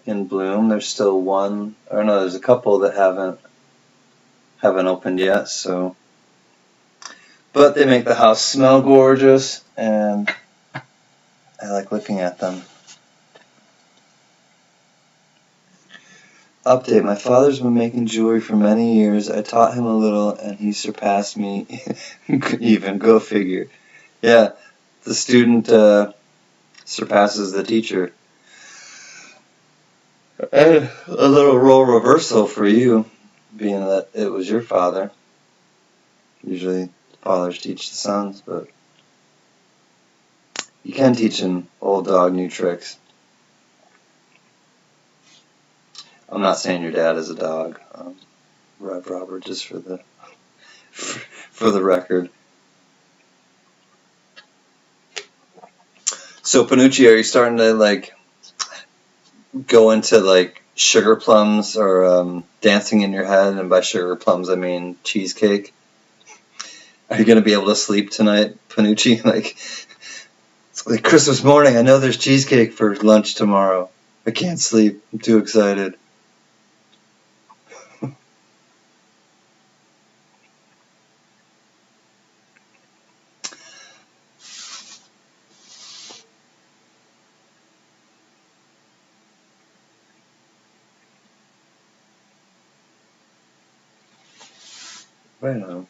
in bloom. There's still one, or no, there's a couple that haven't opened yet. So, but they make the house smell gorgeous, and I like looking at them. Update, my father's been making jewelry for many years. I taught him a little and he surpassed me even. Go figure. Yeah, the student surpasses the teacher. A little role reversal for you, being that it was your father. Usually fathers teach the sons, but you can teach an old dog new tricks. I'm not saying your dad is a dog, Rev Robert, just for the record. So Panucci, are you starting to like go into like sugar plums or dancing in your head? And by sugar plums, I mean cheesecake. Are you gonna be able to sleep tonight, Panucci? Like it's like Christmas morning. I know there's cheesecake for lunch tomorrow. I can't sleep. I'm too excited. Right on.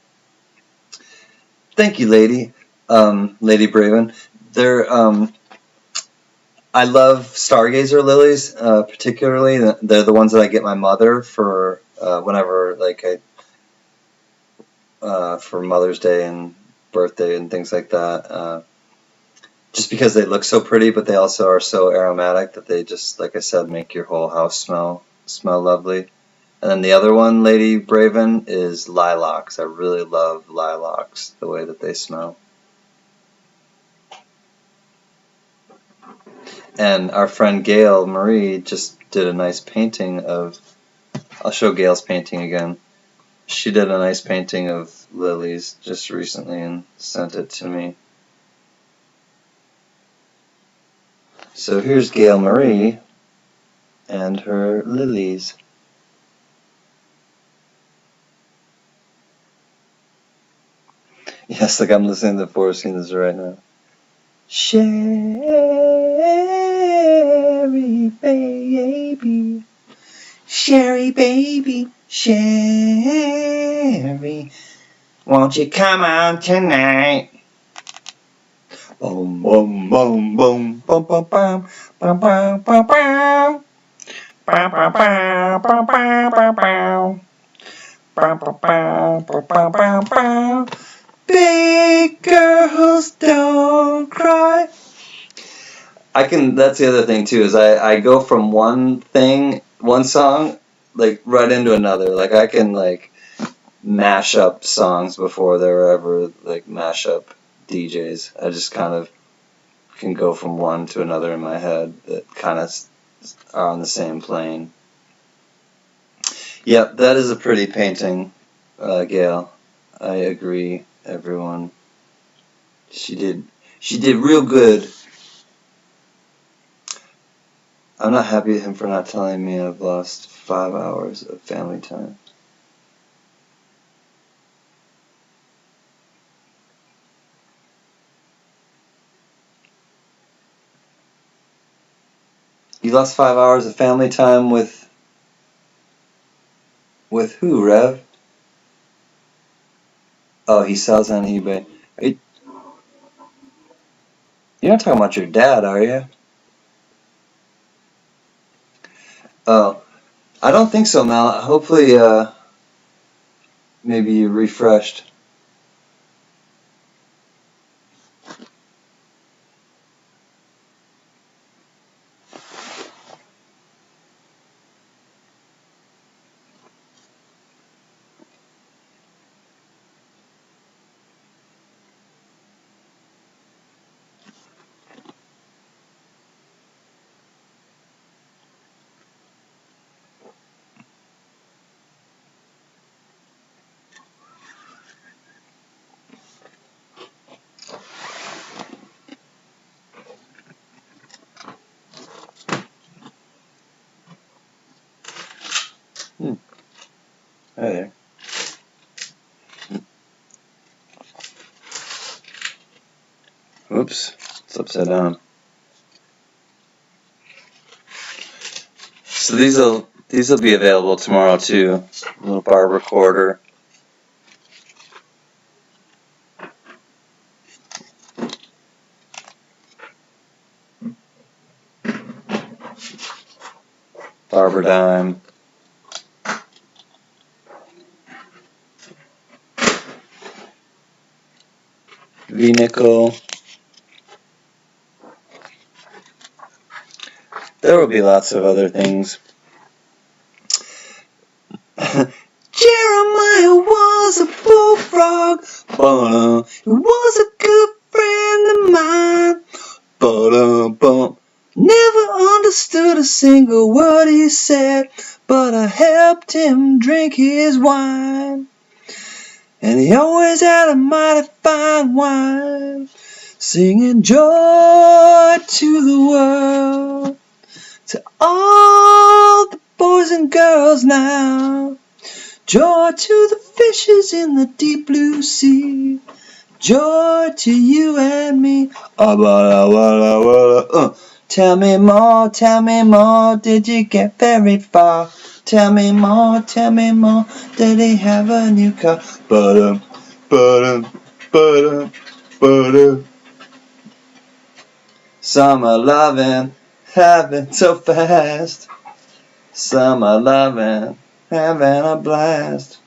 Thank you, Lady Braven. I love stargazer lilies, particularly. They're the ones that I get my mother for whenever, like, for Mother's Day and birthday and things like that. Just because they look so pretty, but they also are so aromatic that they just, like I said, make your whole house smell lovely. And then the other one, Lady Braven, is lilacs. I really love lilacs, the way that they smell. And our friend Gail Marie just did a nice painting of, I'll show Gail's painting again. She did a nice painting of lilies just recently and sent it to me. So here's Gail Marie and her lilies. Yes, like I'm listening to the Four Seasons right now. Sherry baby, Sherry baby, Sherry, won't you come out tonight? Boom, boom, boom, boom, boom, boom, boom, boom, boom, boom, boom. Bow, bow, bow, bow, bow, bow, bow. Bow, bow, bow, bow, bow, bow, bow. Big girls don't cry. That's the other thing too, is I go from one song, like right into another. Like I can like mash up songs before there were ever like mash up DJs. I just kind of can go from one to another in my head that kind of are on the same plane. Yep, that is a pretty painting, Gail. I agree, everyone. She did real good. I'm not happy at him for not telling me I've lost 5 hours of family time. You lost 5 hours of family time with who, Rev? Oh, he sells on eBay. You're not talking about your dad, are you? Oh, I don't think so, Mal. Hopefully, maybe you refreshed. Hi there. Oops, it's upside down. So these will be available tomorrow too. A little bar recorder. Barber dime. V-nickel. There will be lots of other things. Jeremiah was a bullfrog. He was a good friend of mine. Never understood a single word he said, but I helped him drink his wine. And he always had a mighty fine wine, singing joy to the world, to all the boys and girls now. Joy to the fishes in the deep blue sea. Joy to you and me. Tell me more, did you get very far? Tell me more, did he have a new car? Summer loving, having so fast. Summer loving, having a blast.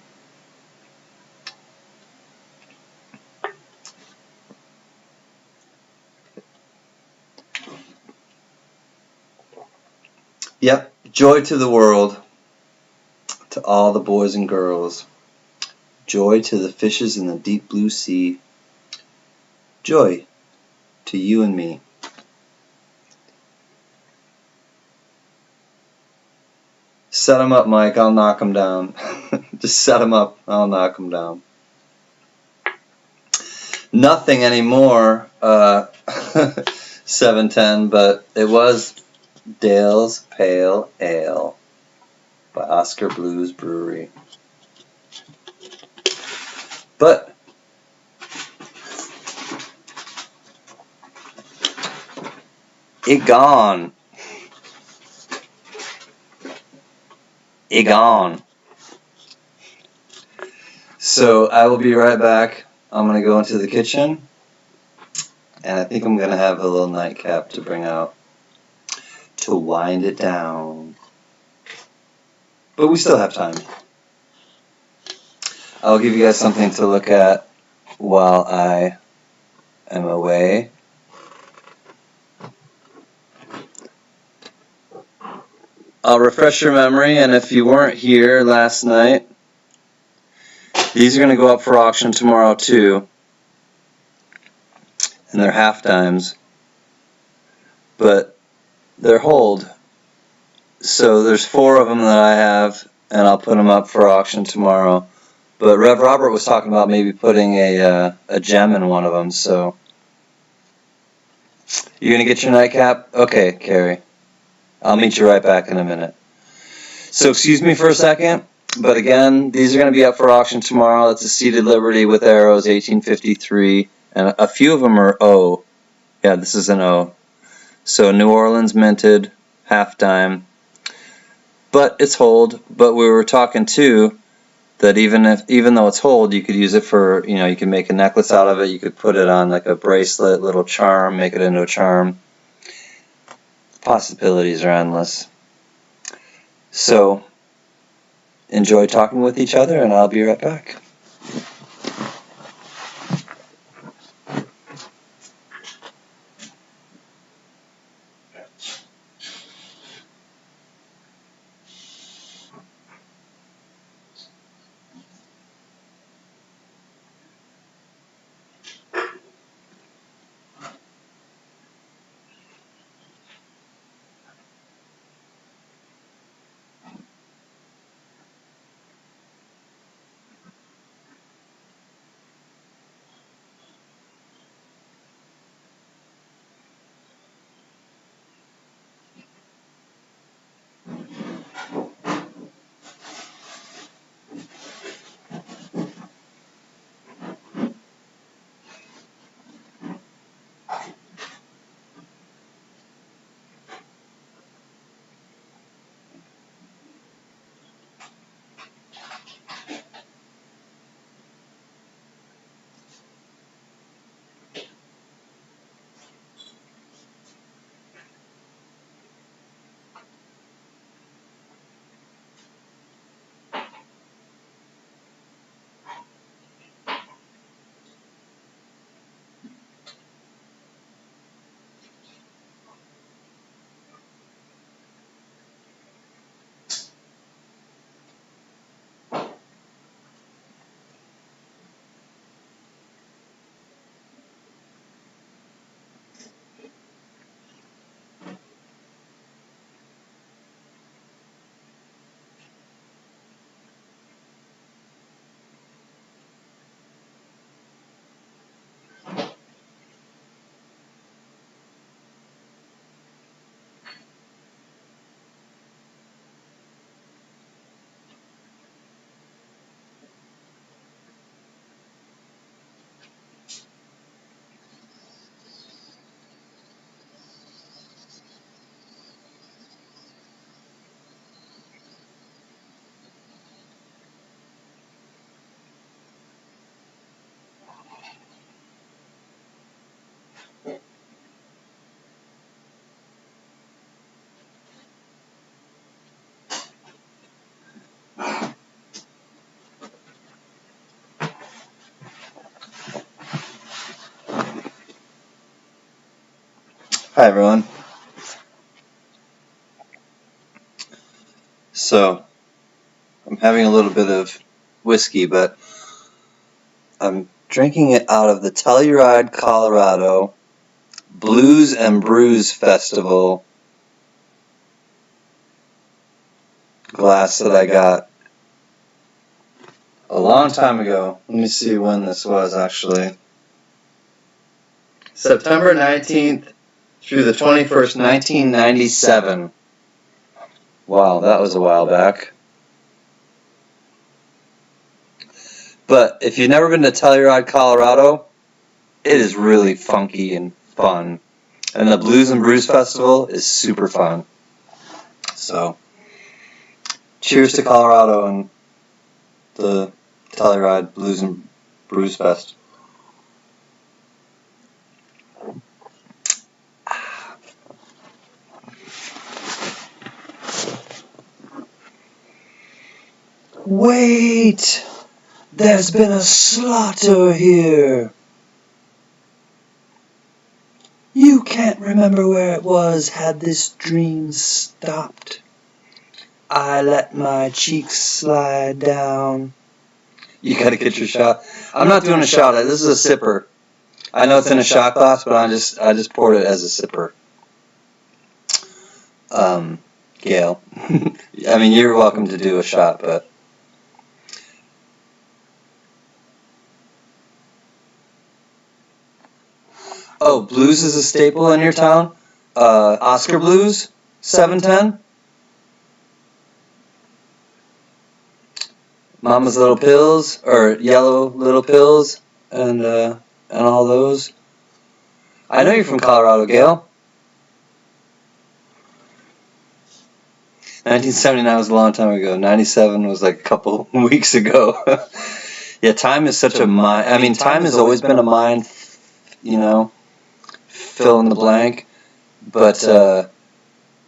Yep, joy to the world, to all the boys and girls. Joy to the fishes in the deep blue sea. Joy to you and me. Set 'em up, Mike. I'll knock 'em down. Just set 'em up. I'll knock 'em down. Nothing anymore, 710, but it was Dale's Pale Ale by Oscar Blues Brewery. But it gone. It gone. So I will be right back. I'm going to go into the kitchen, and I think I'm going to have a little nightcap to bring out to wind it down. But we still have time. I'll give you guys something to look at while I am away. I'll refresh your memory, and if you weren't here last night, these are going to go up for auction tomorrow too. And they're half dimes. But they're hold. So there's 4 of them that I have, and I'll put them up for auction tomorrow. But Rev Robert was talking about maybe putting a gem in one of them, so. You gonna get your nightcap? Okay, Carrie. I'll meet you right back in a minute. So excuse me for a second, but again, these are going to be up for auction tomorrow. It's a Seated Liberty with arrows, 1853, and a few of them are O. Yeah, this is an O. So New Orleans minted, half dime. But it's hold. But we were talking too that even though it's hold, you could use it for, you can make a necklace out of it. You could put it on like a bracelet, little charm, make it into a charm. Possibilities are endless. So enjoy talking with each other, and I'll be right back. Hi everyone. So, I'm having a little bit of whiskey, but I'm drinking it out of the Telluride, Colorado Blues and Brews Festival glass that I got a long time ago. Let me see when this was actually. September 19th through the 21st, 1997. Wow, that was a while back. But if you've never been to Telluride, Colorado, it is really funky and fun. And the Blues and Brews Festival is super fun. So, cheers to Colorado and the Telluride Blues and Brews Fest. Wait! There's been a slaughter here! You can't remember where it was had this dream stopped. I let my cheeks slide down. You gotta get your shot. I'm not doing a shot. This is a sipper. I know it's in a shot glass, but I just poured it as a sipper. Gail. I mean, you're welcome to do a shot, but... Oh, blues is a staple in your town? Oscar Blues? 710? Mama's Little Pills, or Yellow Little Pills, and all those. I know you're from Colorado, Gail. 1979 was a long time ago. 97 was like a couple weeks ago. Yeah, time is such a mind. I mean, time has always been a mind, you know, fill in the blank. But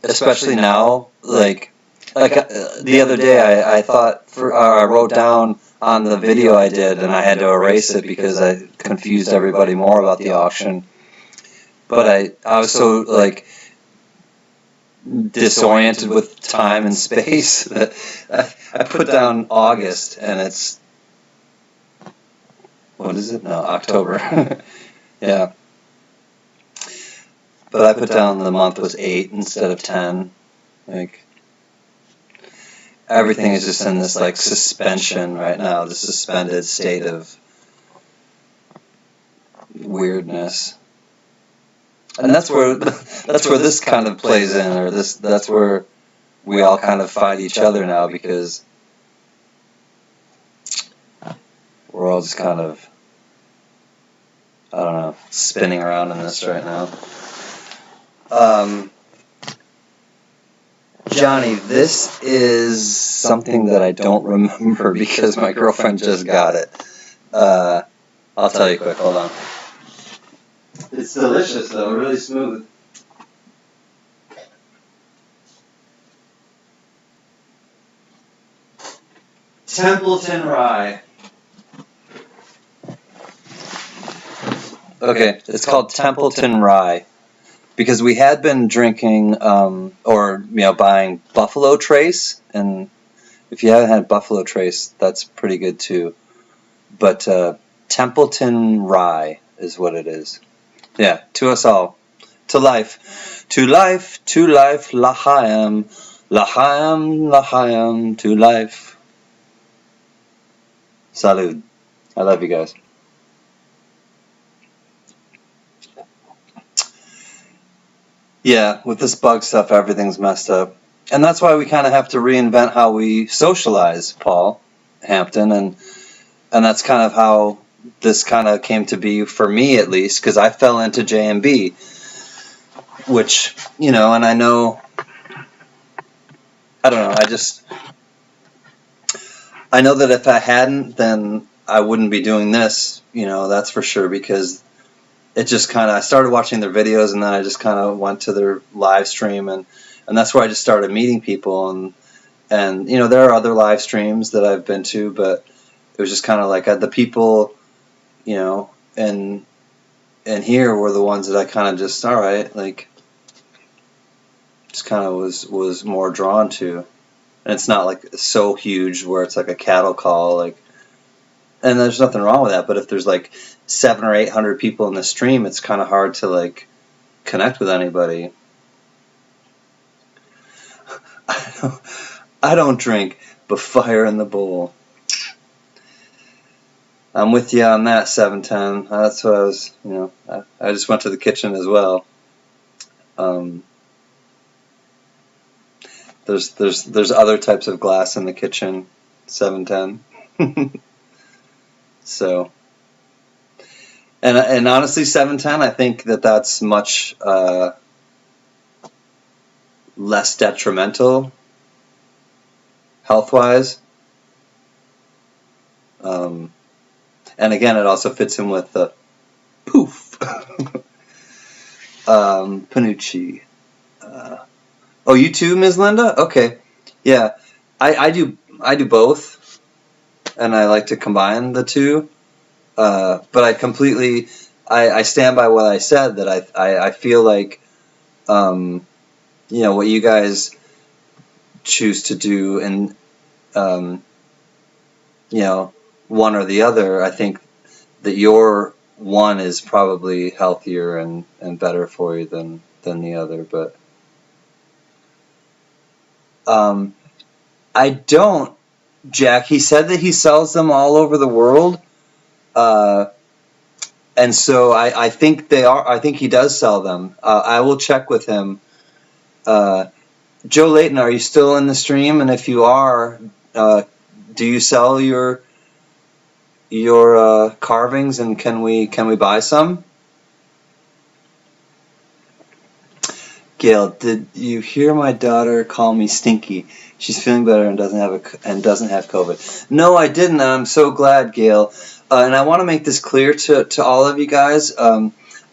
especially now, like the other day, I thought I wrote down on the video I did, and I had to erase it because I confused everybody more about the auction. But I was so like disoriented with time and space that I put down August, and it's, what is it? No, October. Yeah. But I put down the month was 8 instead of 10. Like, everything is just in this like suspension right now, the suspended state of weirdness. And that's where this kind of plays in, or that's where we all kind of fight each other now, because we're all just kind of, I don't know, spinning around in this right now. Johnny, this is something that I don't remember because my girlfriend just got it. I'll tell you quick, hold on. It's delicious though, really smooth. Templeton Rye. Okay, it's called Templeton Rye because we had been drinking buying Buffalo Trace, and if you haven't had Buffalo Trace, that's pretty good too. But Templeton Rye is what it is. Yeah, to us all. To life. To life, to life, L'chaim. L'chaim, L'chaim, to life. Salud. I love you guys. Yeah, with this bug stuff, everything's messed up. And that's why we kind of have to reinvent how we socialize, Paul Hampton. And that's kind of how this kind of came to be for me, at least, because I fell into JMB, which, and I know, I don't know, I know that if I hadn't, then I wouldn't be doing this, that's for sure, because it just kind of, I started watching their videos, and then I just kind of went to their live stream, and that's where I just started meeting people, and there are other live streams that I've been to, but it was just kind of like the people, and here were the ones that I kind of just, all right, like, just kind of was more drawn to. And it's not like so huge where it's like a cattle call, like, and there's nothing wrong with that. But if there's like 700 or 800 people in the stream, it's kind of hard to like connect with anybody. I don't drink, but fire in the bowl. I'm with you on that, 710. That's what I was, I just went to the kitchen as well. There's other types of glass in the kitchen, 710. So, and honestly, 710, I think that's much less detrimental health-wise. And again, it also fits in with the poof. Panucci. Oh, you too, Ms. Linda? Okay. Yeah. I do both, and I like to combine the two. But I stand by what I said, that I feel like, what you guys choose to do, and, one or the other, I think that your one is probably healthier and better for you than the other. But I don't, Jack. He said that he sells them all over the world, and so I think they are. I think he does sell them. I will check with him. Joe Layton, are you still in the stream? And if you are, do you sell your carvings, and can we buy some? Gail, did you hear my daughter call me stinky? She's feeling better and doesn't have COVID. No, I didn't. I'm so glad, Gail. And I want to make this clear to all of you guys.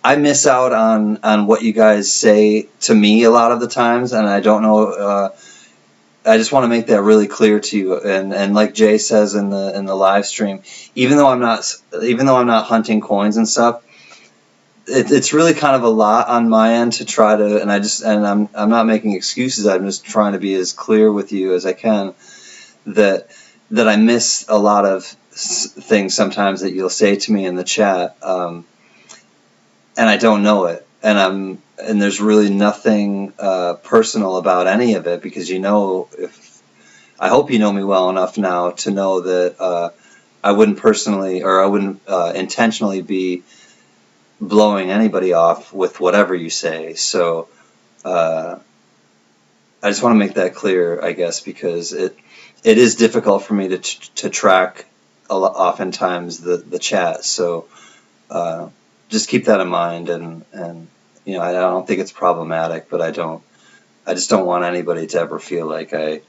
I miss out on what you guys say to me a lot of the times, and I don't know. I just want to make that really clear to you. And like Jay says in the live stream, even though I'm not hunting coins and stuff, it's really kind of a lot on my end to try to, and I'm not making excuses. I'm just trying to be as clear with you as I can, that I miss a lot of things sometimes that you'll say to me in the chat, and I don't know it, and there's really nothing personal about any of it, because I hope you know me well enough now to know that I wouldn't personally, or I wouldn't intentionally be blowing anybody off with whatever you say. So I just want to make that clear, I guess, because it is difficult for me to track oftentimes the chat. So just keep that in mind, and I don't think it's problematic, but I just don't want anybody to ever feel like I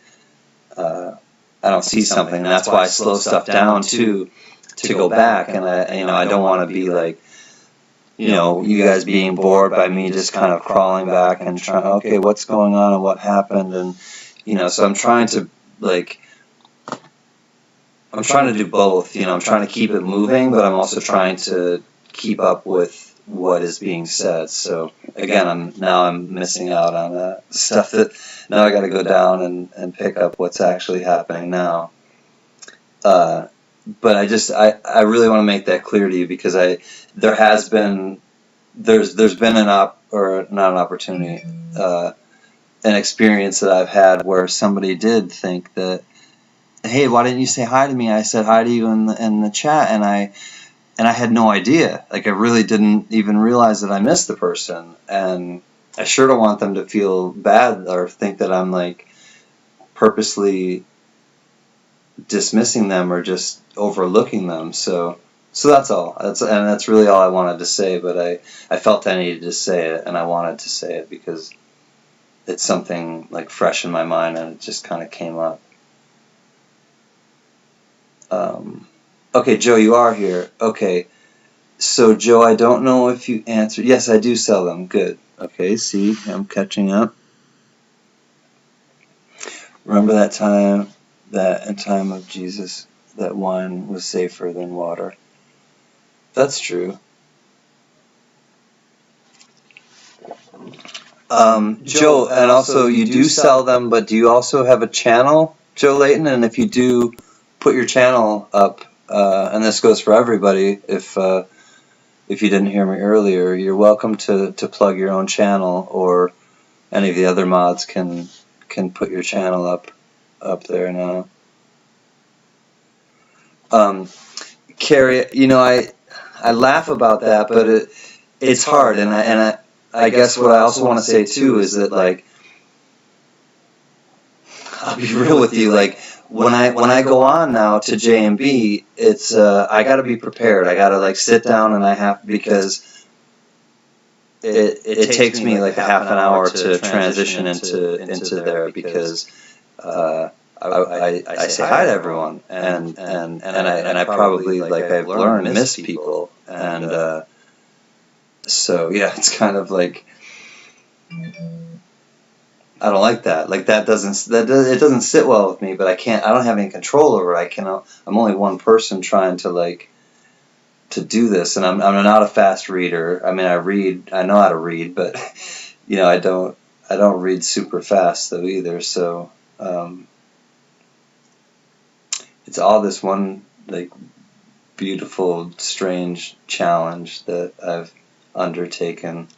don't see something, and that's why I slow stuff down too, to go back, and I don't want to be like, you guys being bored by me just kind of crawling back and trying, okay, what's going on and what happened, and so I'm trying to do both. I'm trying to keep it moving, but I'm also trying to keep up with what is being said. So again, I'm missing out on stuff that now I got to go down and pick up what's actually happening now. But I really want to make that clear to you, because there's been an experience that I've had where somebody did think that, hey, why didn't you say hi to me? I said hi to you in the chat, and I had no idea. Like, I really didn't even realize that I missed the person, and I sure don't want them to feel bad or think that I'm like purposely dismissing them or just overlooking them. So that's all. That's really all I wanted to say. But I felt I needed to say it, and I wanted to say it because it's something like fresh in my mind, and it just kind of came up. Okay, Joe, you are here. Okay, so Joe, I don't know if you answered. Yes, I do sell them. Good. Okay, see, I'm catching up. Remember that time, that in time of Jesus, that wine was safer than water. That's true. Joe, and also you do sell them, but do you also have a channel, Joe Layton? And if you do, put your channel up. And this goes for everybody. If you didn't hear me earlier, you're welcome to plug your own channel, or any of the other mods can put your channel up there now. Carrie, I laugh about that, but it's hard, and I guess what I also want to say too is that, like, I'll be real with you, like, when I go on now to JMB, it's I got to be prepared. I got to, like, sit down, and because it takes me like a half an hour to transition into there, because I say hi to everyone, and I probably, like, I've learned, miss people, and so yeah, it's kind of like, I don't like that. Like, it doesn't sit well with me. But I don't have any control over it. I'm only one person trying to do this, and I'm not a fast reader. I mean, I know how to read, but I don't read super fast though either. So it's all this one, like, beautiful, strange challenge that I've undertaken.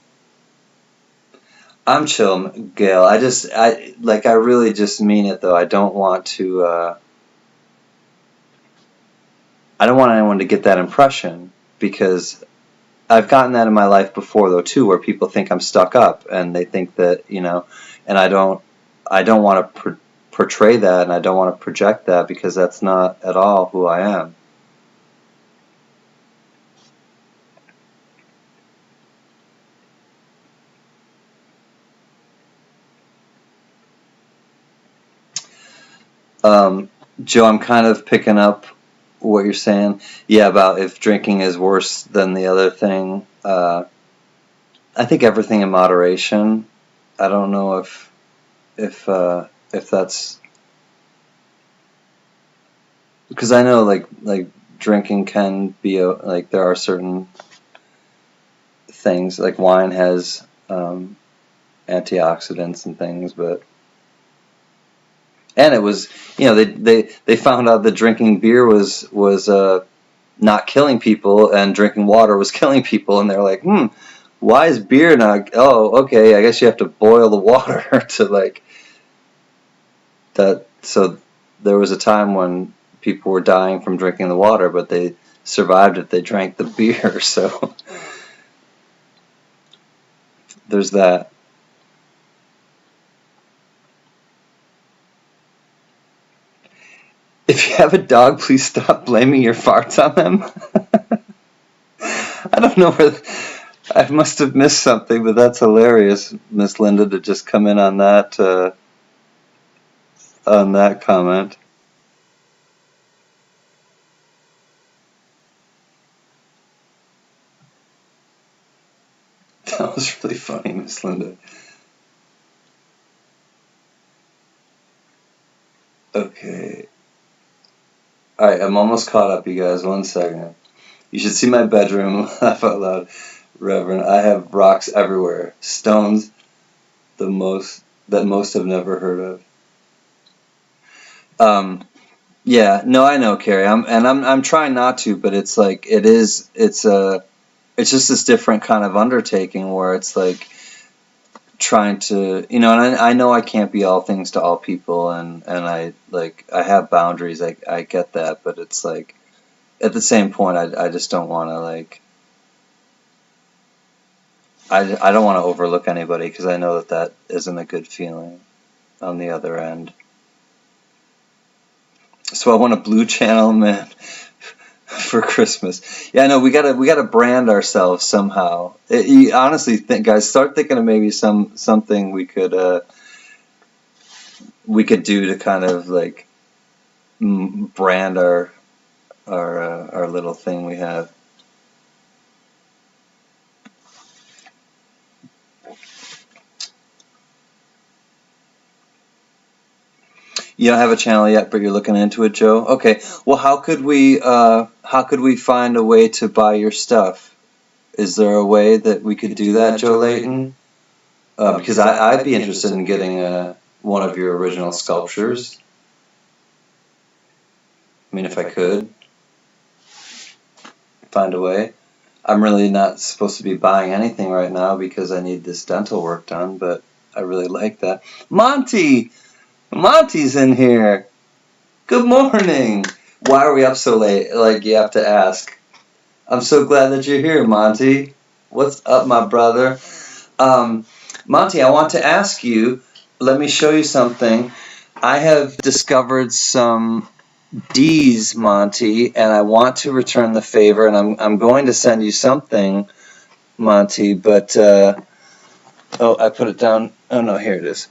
I'm chill, Gail. I really just mean it though. I don't want anyone to get that impression, because I've gotten that in my life before though too, where people think I'm stuck up, and they think that, and I don't want to portray that, and I don't want to project that, because that's not at all who I am. Joe, I'm kind of picking up what you're saying. Yeah, about if drinking is worse than the other thing. I think everything in moderation. I don't know if that's, because I know like drinking can be like, there are certain things, like wine has antioxidants and things, and it was, they found out that drinking beer was not killing people, and drinking water was killing people, and they're like, why is beer not? Oh, okay, I guess you have to boil the water to, like, that. So there was a time when people were dying from drinking the water, but they survived if they drank the beer. So there's that. If you have a dog, please stop blaming your farts on them. I don't know where. I must have missed something, but that's hilarious, Miss Linda, to just come in on that comment. That was really funny, Miss Linda. Okay. Alright, I'm almost caught up, you guys. 1 second. You should see my bedroom. Laugh out loud, Reverend. I have rocks everywhere. Stones, that most have never heard of. Yeah, no, I know, Carrie. I'm trying not to, but it's like, it's just this different kind of undertaking, where it's like trying to, and I know I can't be all things to all people, and I have boundaries. I get that, but it's like, at the same point, I just don't want to, like, I don't want to overlook anybody, because I know that isn't a good feeling on the other end. So I want a blue channel, man, for Christmas. Yeah, no, we gotta brand ourselves somehow. You honestly guys, start thinking of maybe something we could do to kind of, like, brand our little thing we have. You don't have a channel yet, but you're looking into it, Joe? Okay. Well, how could we find a way to buy your stuff? Is there a way that we could do that, Joe Layton? because I'd be interested in getting one of your original sculptures. I mean, if I could find a way. I'm really not supposed to be buying anything right now because I need this dental work done, but I really like that. Monty! Monty's in here! Good morning! Why are we up so late? Like, you have to ask. I'm so glad that you're here, Monty. What's up, my brother? Monty, I want to ask you, let me show you something. I have discovered some D's, Monty, and I want to return the favor, and I'm going to send you something, Monty, but, oh, I put it down. Oh, no, here it is.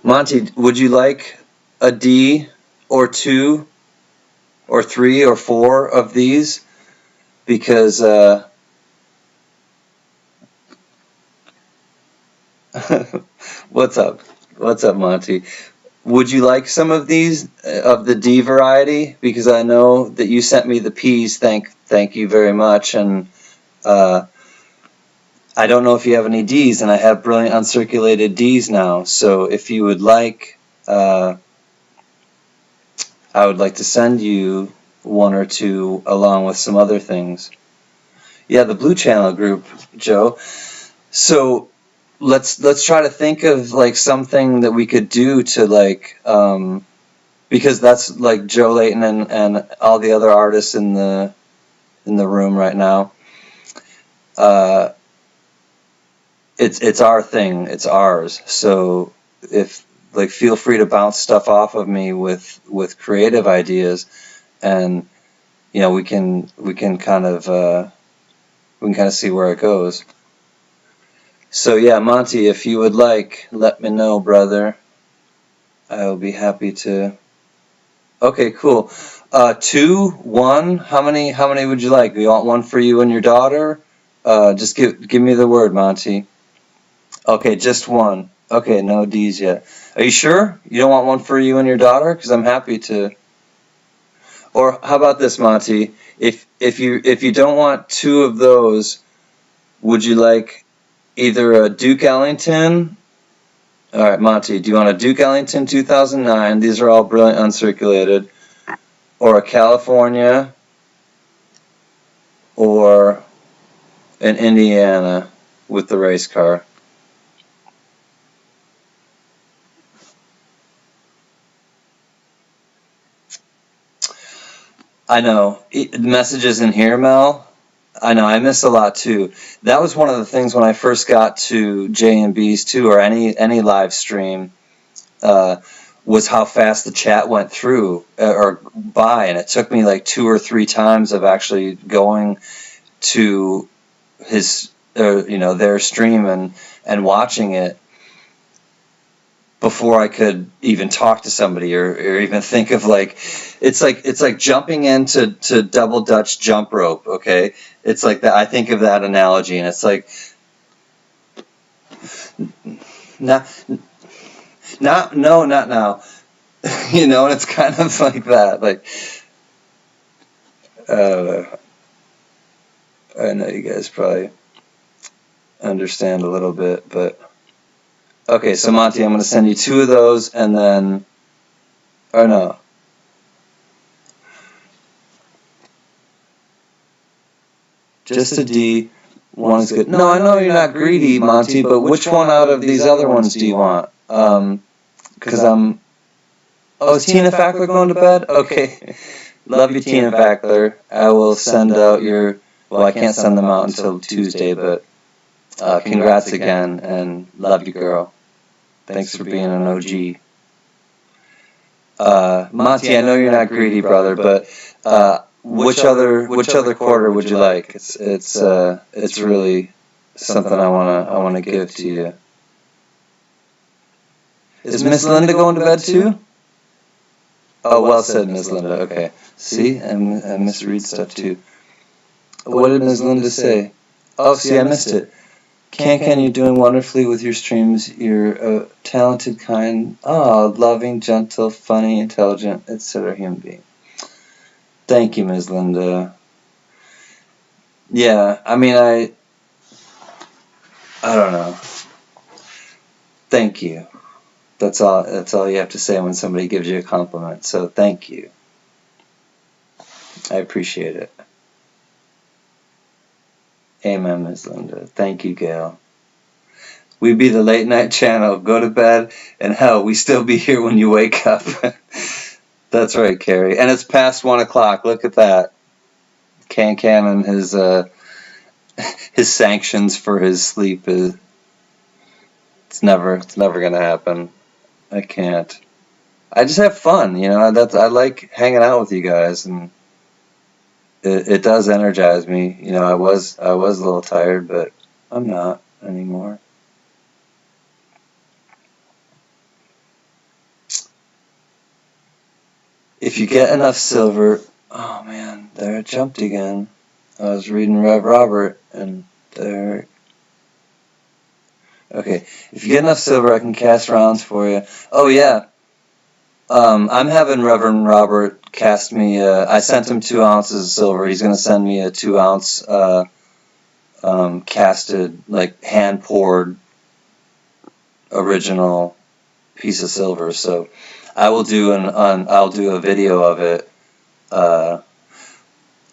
Monty, would you like a D or 2 or 3 or 4 of these? Because, what's up? What's up, Monty? Would you like some of these, of the D variety? Because I know that you sent me the P's. Thank you very much. And I don't know if you have any D's, and I have brilliant uncirculated D's now. So if you would like, I would like to send you 1 or 2 along with some other things. Yeah, the Blue Channel group, Joe. So let's try to think of like something that we could do to like because that's like Joe Layton and all the other artists in the room right now. It's our thing, it's ours. So if like feel free to bounce stuff off of me with creative ideas, and you know we can kind of see where it goes. So yeah, Monty, if you would like, let me know, brother. I will be happy to. Okay, cool. 2, 1. How many would you like? You want 1 for you and your daughter? Just give me the word, Monty. Okay, just 1. Okay, no D's yet. Are you sure? You don't want 1 for you and your daughter? Because I'm happy to. Or how about this, Monty? If you don't want 2 of those, would you like either a Duke Ellington? All right, Monty, do you want a Duke Ellington 2009? These are all brilliant uncirculated. Or a California, or an Indiana with the race car? I know. Messages in here, Mel. I know, I miss a lot too. That was one of the things when I first got to J&B's too, or any live stream, was how fast the chat went through or by, and it took me like 2 or 3 times of actually going to his, their stream and watching it before I could even talk to somebody or even think of like, it's like jumping into double Dutch jump rope. Okay, it's like that. I think of that analogy, and it's like not now. You know, and it's kind of like that. Like, I know you guys probably understand a little bit, but okay. So Monty, I'm going to send you 2 of those, and then, or no. Just a D. 1 is good. No, I know you're not greedy, Monty, but which one out of these other ones do you want? Because I'm. Oh, is Tina Fackler going to bed? Okay. Love you, Tina Fackler. I will send out your. Well, I can't send them out until Tuesday, but congrats again, and love you, girl. Thanks for being an OG. Monty, I know you're not greedy, brother, but which other quarter would you like? It's really something I wanna give to you. Is Miss Linda going to bed too? Oh, well said, Miss Linda. Okay. See, I misread stuff too. What did Miss Linda say? Oh, see, I missed it. Can, you're doing wonderfully with your streams. You're a talented, kind, loving, gentle, funny, intelligent, etc. human being. Thank you, Ms. Linda. Yeah, I mean, I don't know. Thank you. That's all you have to say when somebody gives you a compliment. So thank you. I appreciate it. Amen, Ms. Linda. Thank you, Gail. We be the late night channel. Go to bed, and hell, we still be here when you wake up. That's right, Carrie. And it's past 1 o'clock. Look at that. Can and his sanctions for his sleep is it's never gonna happen. I can't. I just have fun, you know. I like hanging out with you guys, and it does energize me. You know, I was a little tired, but I'm not anymore. If you get enough silver, oh man, there it jumped again. I was reading Rev Robert, and there. Okay, if you get enough silver, I can cast rounds for you. Oh yeah, I'm having Reverend Robert cast me. I sent him 2 ounces of silver. He's gonna send me a 2 ounce casted, like hand poured, original piece of silver. So I will do I'll do a video of it.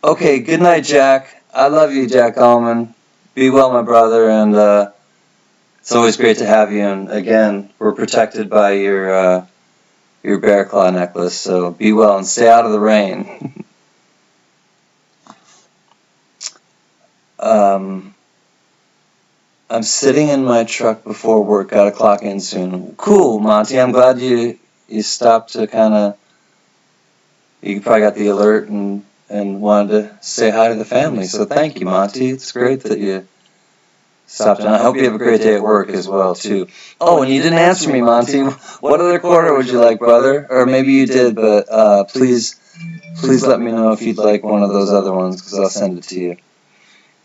Okay, good night, Jack. I love you, Jack Allman. Be well, my brother, and it's always great to have you. And again, we're protected by your bear claw necklace. So be well and stay out of the rain. I'm sitting in my truck before work. Gotta clock in soon. Cool, Monty. I'm glad you stopped to kind of. You probably got the alert and wanted to say hi to the family. So thank you, Monty. It's great that you stopped. And I hope you have a great day at work as well, too. Oh, and you didn't answer me, Monty. What other quarter would you like, brother? Or maybe you did, but please let me know if you'd like one of those other ones, because I'll send it to you.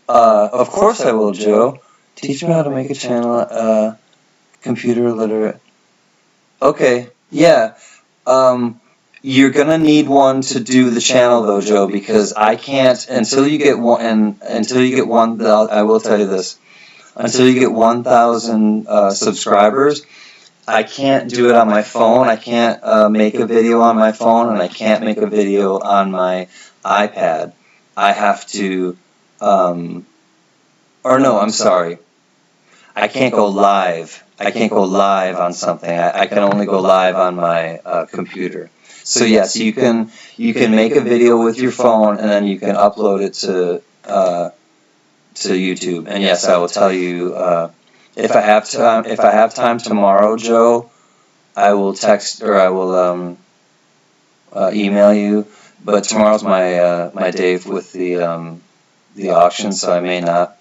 Of course I will, Joe. Teach me how to make a channel, computer literate. Okay, yeah. You're gonna need one to do the channel though, Joe, because I can't until you get one. I will tell you this: until you get 1,000 subscribers, I can't do it on my phone. I can't make a video on my phone, and I can't make a video on my iPad. I have to. Or no, I'm sorry. I can't go live. I can't go live on something. I can only go live on my computer. So yes, you can make a video with your phone, and then you can upload it to YouTube. And yes, I will tell you if I have time. If I have time tomorrow, Joe, I will text or I will email you. But tomorrow's my day with the auction, so I may not.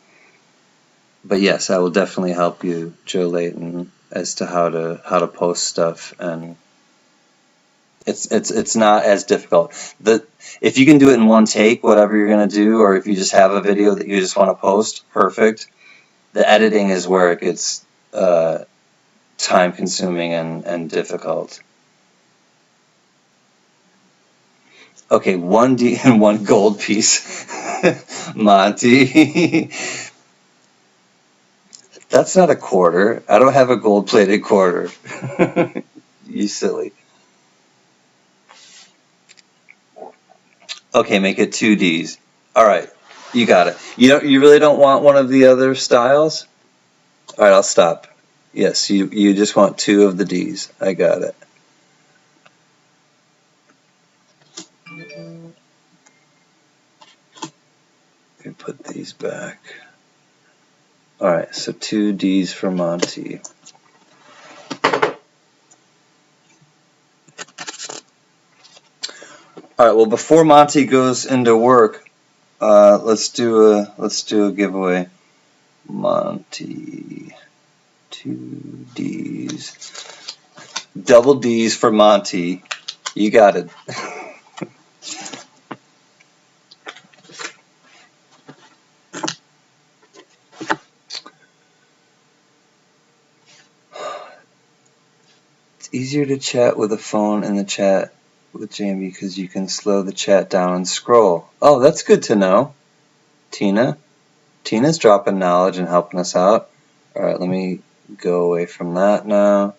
But yes, I will definitely help you, Joe Layton, as to how to post stuff, and it's not as difficult. If you can do it in one take, whatever you're gonna do, or if you just have a video that you just want to post, perfect. The editing is where it gets time consuming and difficult. Okay, 1D and 1 gold piece, Monty. That's not a quarter. I don't have a gold-plated quarter. You silly. Okay, make it 2 Ds. All right, you got it. You really don't want one of the other styles? All right, I'll stop. Yes, you just want 2 of the Ds. I got it. Let me put these back. All right, so 2 Ds for Monty. All right. Well, before Monty goes into work, let's do a giveaway. Monty, 2 Ds, double Ds for Monty. You got it. It's easier to chat with a phone in the chat with Jamie because you can slow the chat down and scroll. Oh, that's good to know. Tina's dropping knowledge and helping us out. Alright, let me go away from that now.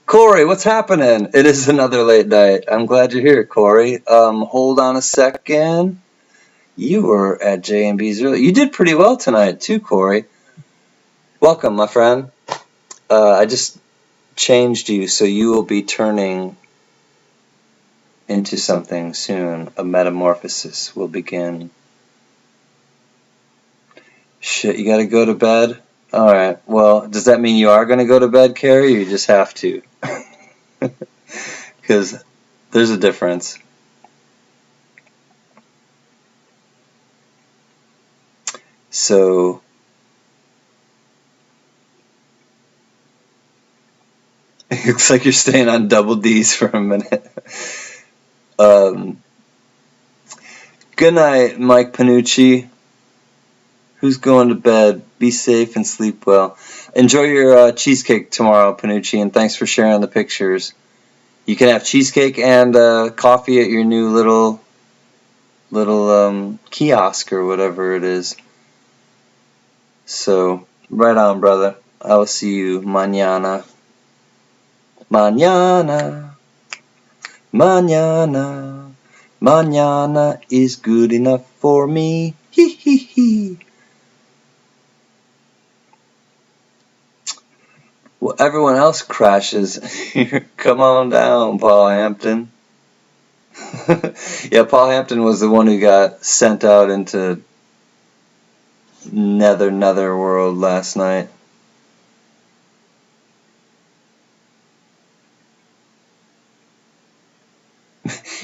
Corey, what's happening? It is another late night. I'm glad you're here, Corey. Hold on a second. You were at J&B's earlier. You did pretty well tonight, too, Corey. Welcome, my friend. I just changed you, so you will be turning into something soon. A metamorphosis will begin. Shit, you gotta go to bed? Alright, well, does that mean you are gonna go to bed, Carrie, or you just have to? Because there's a difference. So, it looks like you're staying on double D's for a minute. Good night, Mike Panucci. Who's going to bed? Be safe and sleep well. Enjoy your cheesecake tomorrow, Panucci, and thanks for sharing the pictures. You can have cheesecake and coffee at your new little kiosk or whatever it is. So, right on, brother. I will see you mañana. Mañana. Mañana. Mañana is good enough for me. Hee hee hee. Well, everyone else crashes. Come on down, Paul Hampton. Yeah, Paul Hampton was the one who got sent out into nether world last night.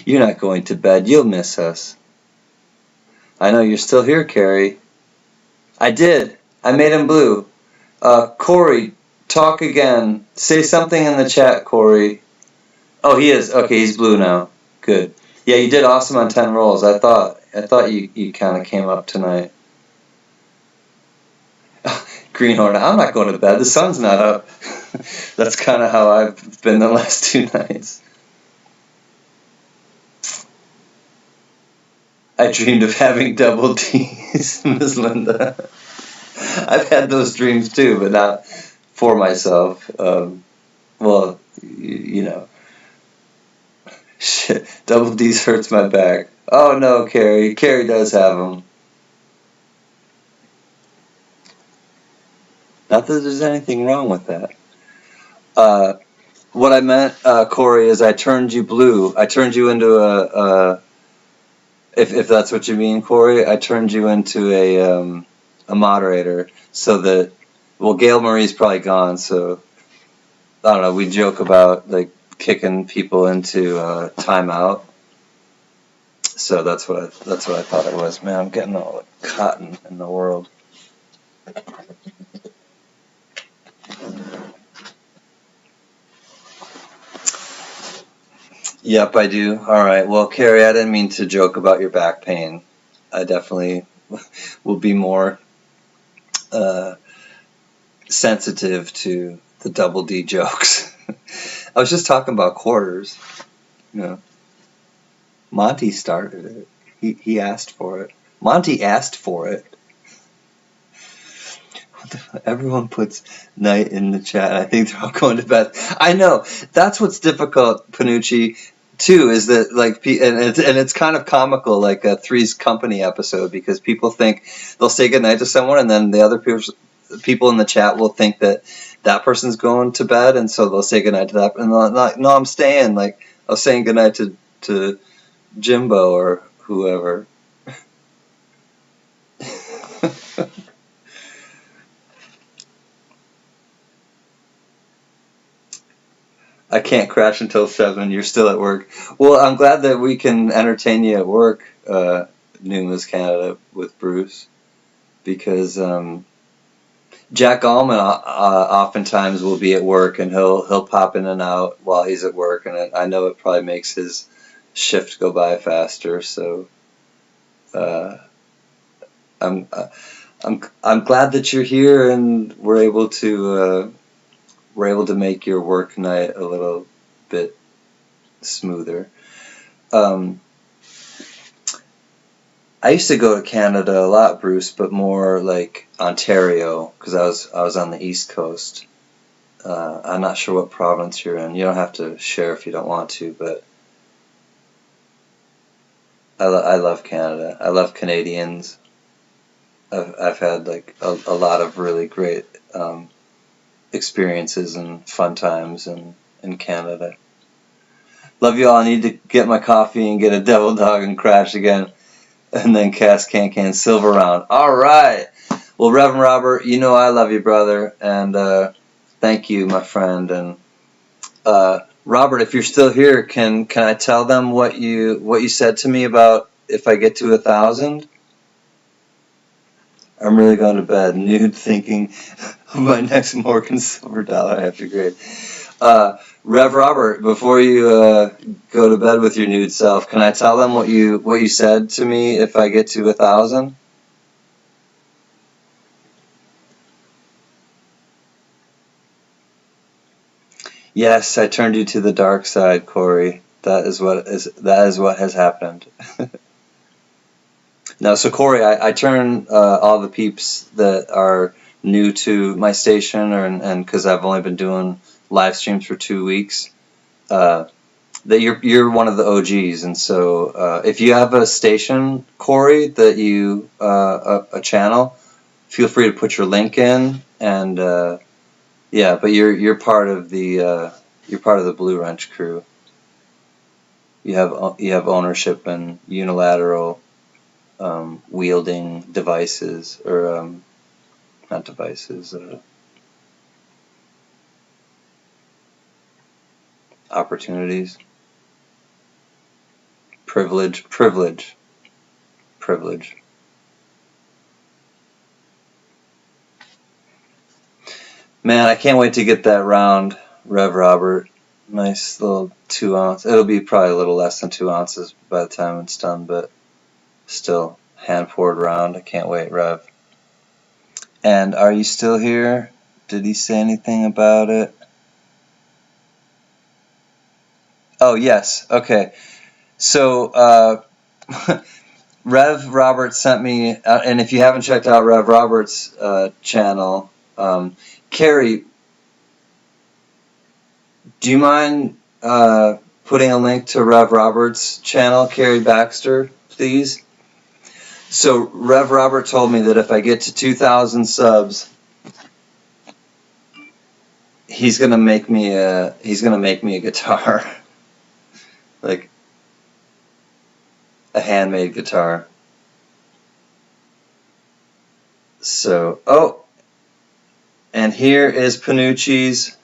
You're not going to bed. You'll miss us. I know you're still here, Carrie. I did. I made him blue. Corey, talk again. Say something in the chat, Corey. Oh, he is. Okay, he's blue now. Good. Yeah, you did awesome on 10 rolls. I thought you kind of came up tonight. Greenhorn, I'm not going to bed. The sun's not up. That's kind of how I've been the last 2 nights. I dreamed of having double D's, Ms. Linda. I've had those dreams too, but not for myself. Well, you know. Shit, double D's hurts my back. Oh no, Carrie. Carrie does have them. Not that there's anything wrong with that. What I meant, Corey, is I turned you blue. I turned you into if that's what you mean, Corey, I turned you into a moderator so that, well, Gail Marie's probably gone, so I don't know. We joke about like kicking people into timeout. So that's what I thought it was. Man, I'm getting all the cotton in the world. Yep, I do. All right. Well, Carrie, I didn't mean to joke about your back pain. I definitely will be more sensitive to the double D jokes. I was just talking about quarters. You know, Monty started it. He asked for it. Monty asked for it. Everyone puts night in the chat. I think they're all going to bed. I know. That's what's difficult, Panucci, too, is that, like, and it's kind of comical, like a Three's Company episode, because people think they'll say goodnight to someone, and then the other people in the chat will think that that person's going to bed, and so they'll say goodnight to that. And they're like, no, I'm staying. Like, I was saying goodnight to Jimbo or whoever. I can't crash until 7. You're still at work. Well, I'm glad that we can entertain you at work, Numa's Canada, with Bruce, because Jack Allman oftentimes will be at work, and he'll pop in and out while he's at work, and I know it probably makes his shift go by faster. So I'm glad that you're here, and we're able to make your work night a little bit smoother. I used to go to Canada a lot, Bruce, but more like Ontario, because I was on the East Coast. I'm not sure what province you're in. You don't have to share if you don't want to, but I love Canada. I love Canadians. I've had like a lot of really great experiences and fun times in Canada. Love you all. I need to get my coffee and get a devil dog and crash again. And then cast Can Silver Round. All right. Well, Reverend Robert, you know I love you, brother. And thank you, my friend. And Robert, if you're still here, can I tell them what you said to me about if I get to 1,000? I'm really going to bed, nude, thinking of my next Morgan silver dollar after grade. Rev Robert, before you go to bed with your nude self, can I tell them what you said to me if I get to 1,000? Yes, I turned you to the dark side, Corey. That is what has happened. No, so Corey, I turn all the peeps that are new to my station, and because I've only been doing live streams for 2 weeks, that you're one of the OGs, and so if you have a station, Corey, that you a channel, feel free to put your link in, and yeah, but you're part of the Blue Wrench crew. You have ownership and unilateral wielding devices, or not devices, opportunities, privilege. Man, I can't wait to get that round, Rev Robert. Nice little 2 ounce. It'll be probably a little less than 2 ounces by the time it's done, but still, hand poured round. I can't wait, Rev. And are you still here? Did he say anything about it? Oh, yes. Okay. So, Rev Robert sent me, and if you haven't checked out Rev Robert's channel, Carrie, do you mind putting a link to Rev Robert's channel, Carrie Baxter, please? So Rev Robert told me that if I get to 2,000 subs, he's gonna make me a guitar, like a handmade guitar. So, oh, and here is Panucci's.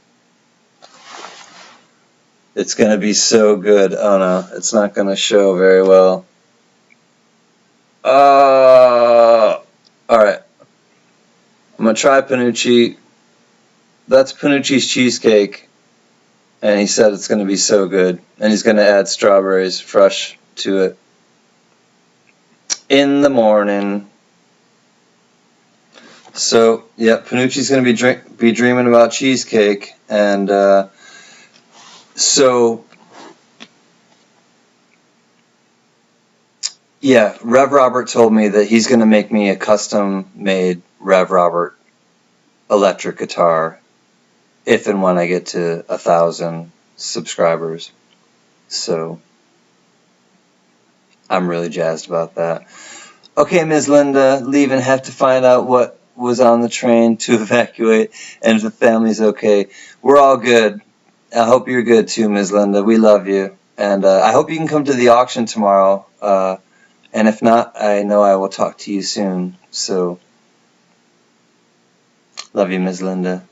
It's going to be so good. Oh no, it's not going to show very well. Alright. I'm going to try Panucci. That's Panucci's cheesecake. And he said it's going to be so good. And he's going to add strawberries fresh to it. In the morning. So, yeah, Panucci's going to be dreaming about cheesecake. And, so, yeah, Rev Robert told me that he's going to make me a custom-made Rev Robert electric guitar if and when I get to 1,000 subscribers. So, I'm really jazzed about that. Okay, Ms. Linda, leave and have to find out what was on the train to evacuate and if the family's okay. We're all good. I hope you're good too, Ms. Linda. We love you. And I hope you can come to the auction tomorrow. And if not, I know I will talk to you soon. So, love you, Ms. Linda.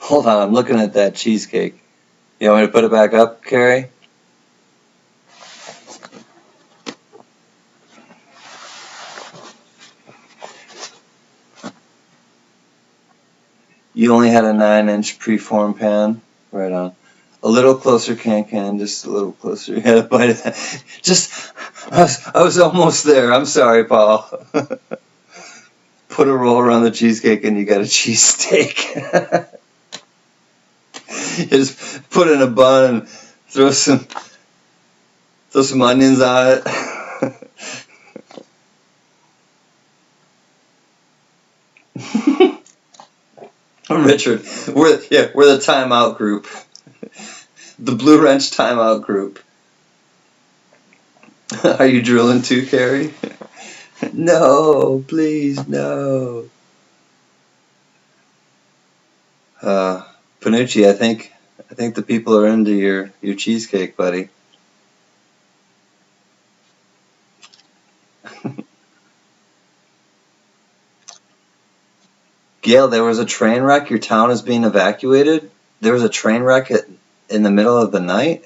Hold on, I'm looking at that cheesecake. You want me to put it back up, Carrie? You only had a 9-inch preform pan? Right on. A little closer, Can, just a little closer. You had a bite of that. Just, I was almost there. I'm sorry, Paul. Put a roll around the cheesecake and you got a cheesesteak. You just put in a bun and throw some Throw some onions on it. Richard, we're the timeout group. The Blue Wrench timeout group. Are you drilling too, Carrie? No, please, no. Panucci, I think the people are into your cheesecake, buddy. Gail, there was a train wreck. Your town is being evacuated. There was a train wreck in the middle of the night?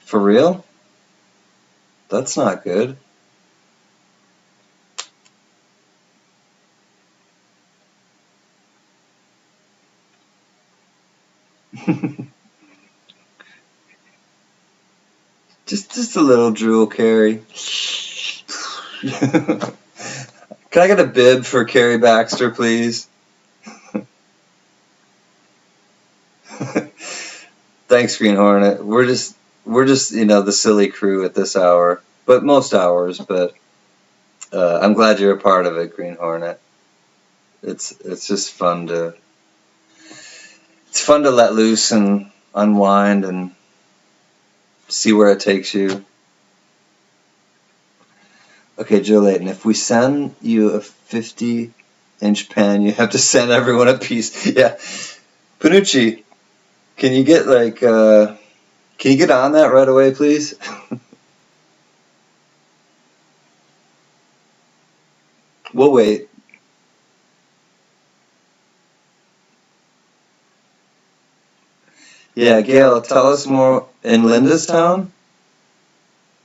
For real? That's not good. just a little drool, Carrie. Can I get a bib for Carrie Baxter, please? Thanks, Green Hornet. We're just the silly crew at this hour, but most hours. But I'm glad you're a part of it, Green Hornet. It's just fun to let loose and unwind and see where it takes you. Okay, Joe Layton, if we send you a 50-inch pen, you have to send everyone a piece. Yeah, Panucci, can you get on that right away, please? We'll wait. Yeah, Gail, tell us more. In Linda's town?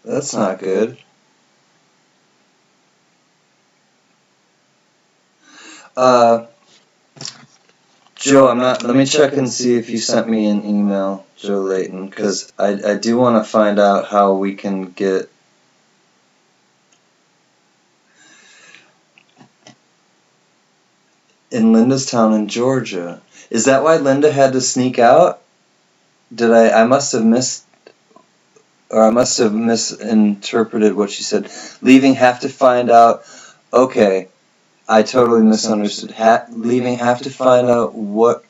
That's not good. Joe, let me check and see if you sent me an email, Joe Layton, because I do want to find out how we can get. In Linda's town in Georgia. Is that why Linda had to sneak out? I must have misinterpreted what she said. Leaving, have to find out. Okay, I totally misunderstood. Leaving, have to find out what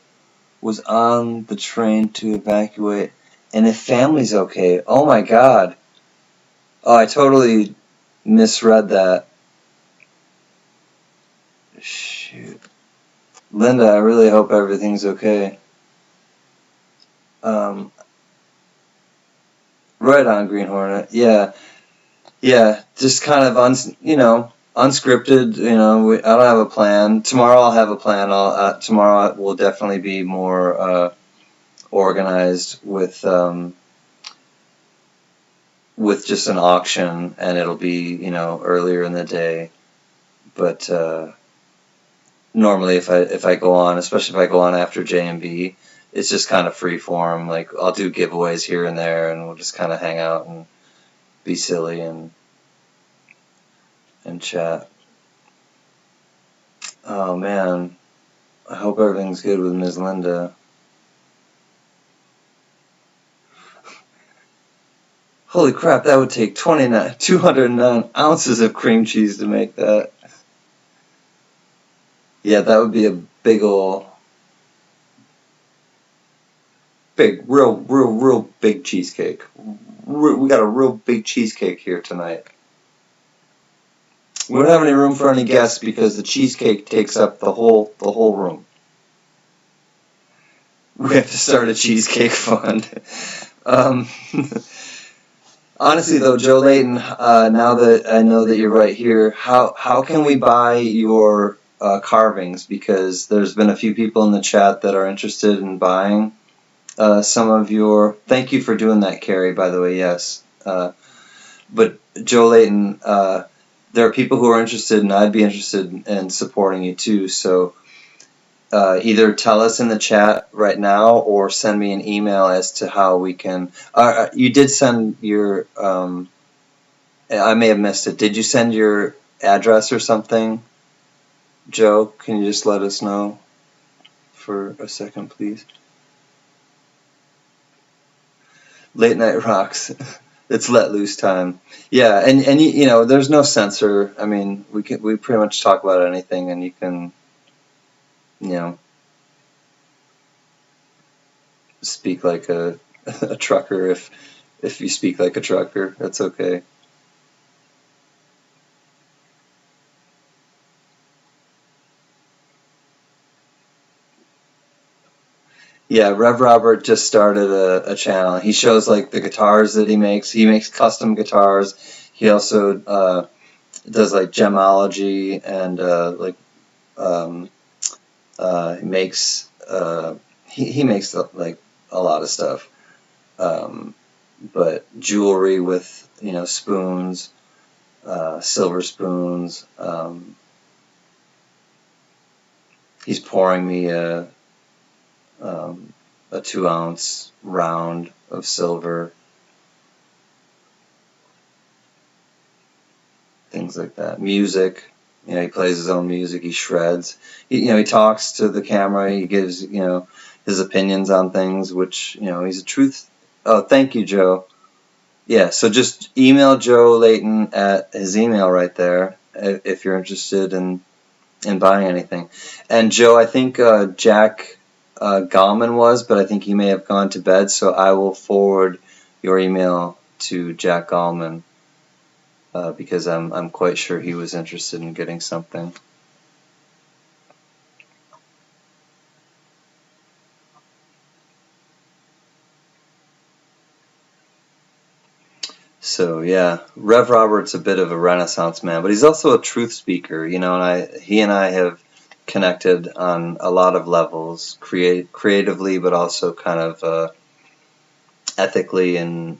was on the train to evacuate, and if family's okay. Oh my God. Oh, I totally misread that. Shoot. Linda, I really hope everything's okay. Right on, Green Hornet. Yeah, just kind of unscripted. I don't have a plan. Tomorrow I'll have a plan. Tomorrow will definitely be more organized with just an auction, and it'll be earlier in the day. But normally, if I go on, especially if I go on after J&B, it's just kind of free form. Like I'll do giveaways here and there, and we'll just kind of hang out and be silly and chat. Oh man, I hope everything's good with Ms. Linda. Holy crap, that would take 209 ounces of cream cheese to make that. Yeah, that would be a big real big cheesecake. We got a real big cheesecake here tonight. We don't have any room for any guests because the cheesecake takes up the whole room. We have to start a cheesecake fund. Honestly, though, Joe Layton, now that I know that you're right here, how can we buy your carvings? Because there's been a few people in the chat that are interested in buying some of your. Thank you for doing that, Carrie. By the way, yes. But Joe Layton, there are people who are interested, and I'd be interested in supporting you too. So either tell us in the chat right now or send me an email as to how we can. You did send your. I may have missed it. Did you send your address or something, Joe? Can you just let us know for a second, please? Late night rocks. It's let loose time. Yeah, and you know, there's no censor. I mean, we pretty much talk about anything, and you can, you know, speak like a a trucker if you speak like a trucker. That's okay. Yeah, Rev Robert just started a channel. He shows like the guitars that he makes. He makes custom guitars. He also does like gemology and um, he makes he makes like a lot of stuff. But jewelry with, you know, spoons, silver spoons. He's pouring me a 2-ounce round of silver, things like that. Music, you know, he plays his own music. He shreds. You know, he talks to the camera. He gives, you know, his opinions on things, which, you know, he's a truth. Oh, thank you, Joe. Yeah, so just email Joe Layton at his email right there if you're interested in buying anything. And Joe, I think Jack Gallman was, but I think he may have gone to bed, so I will forward your email to Jack Gallman because I'm quite sure he was interested in getting something. So yeah, Rev Robert's a bit of a Renaissance man, but he's also a truth speaker, you know, and he and I have connected on a lot of levels, creatively, but also kind of ethically and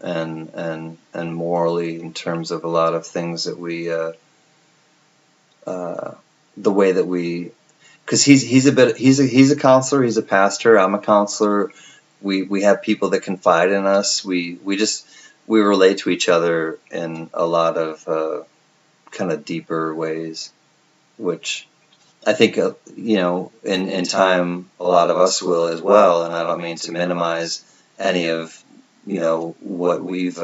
morally in terms of a lot of things that we the way that we, because he's a counselor, he's a pastor, I'm a counselor. We have people that confide in us. We relate to each other in a lot of kind of deeper ways, which I think you know, in time a lot of us will as well. And I don't mean to minimize any of, you know, what we've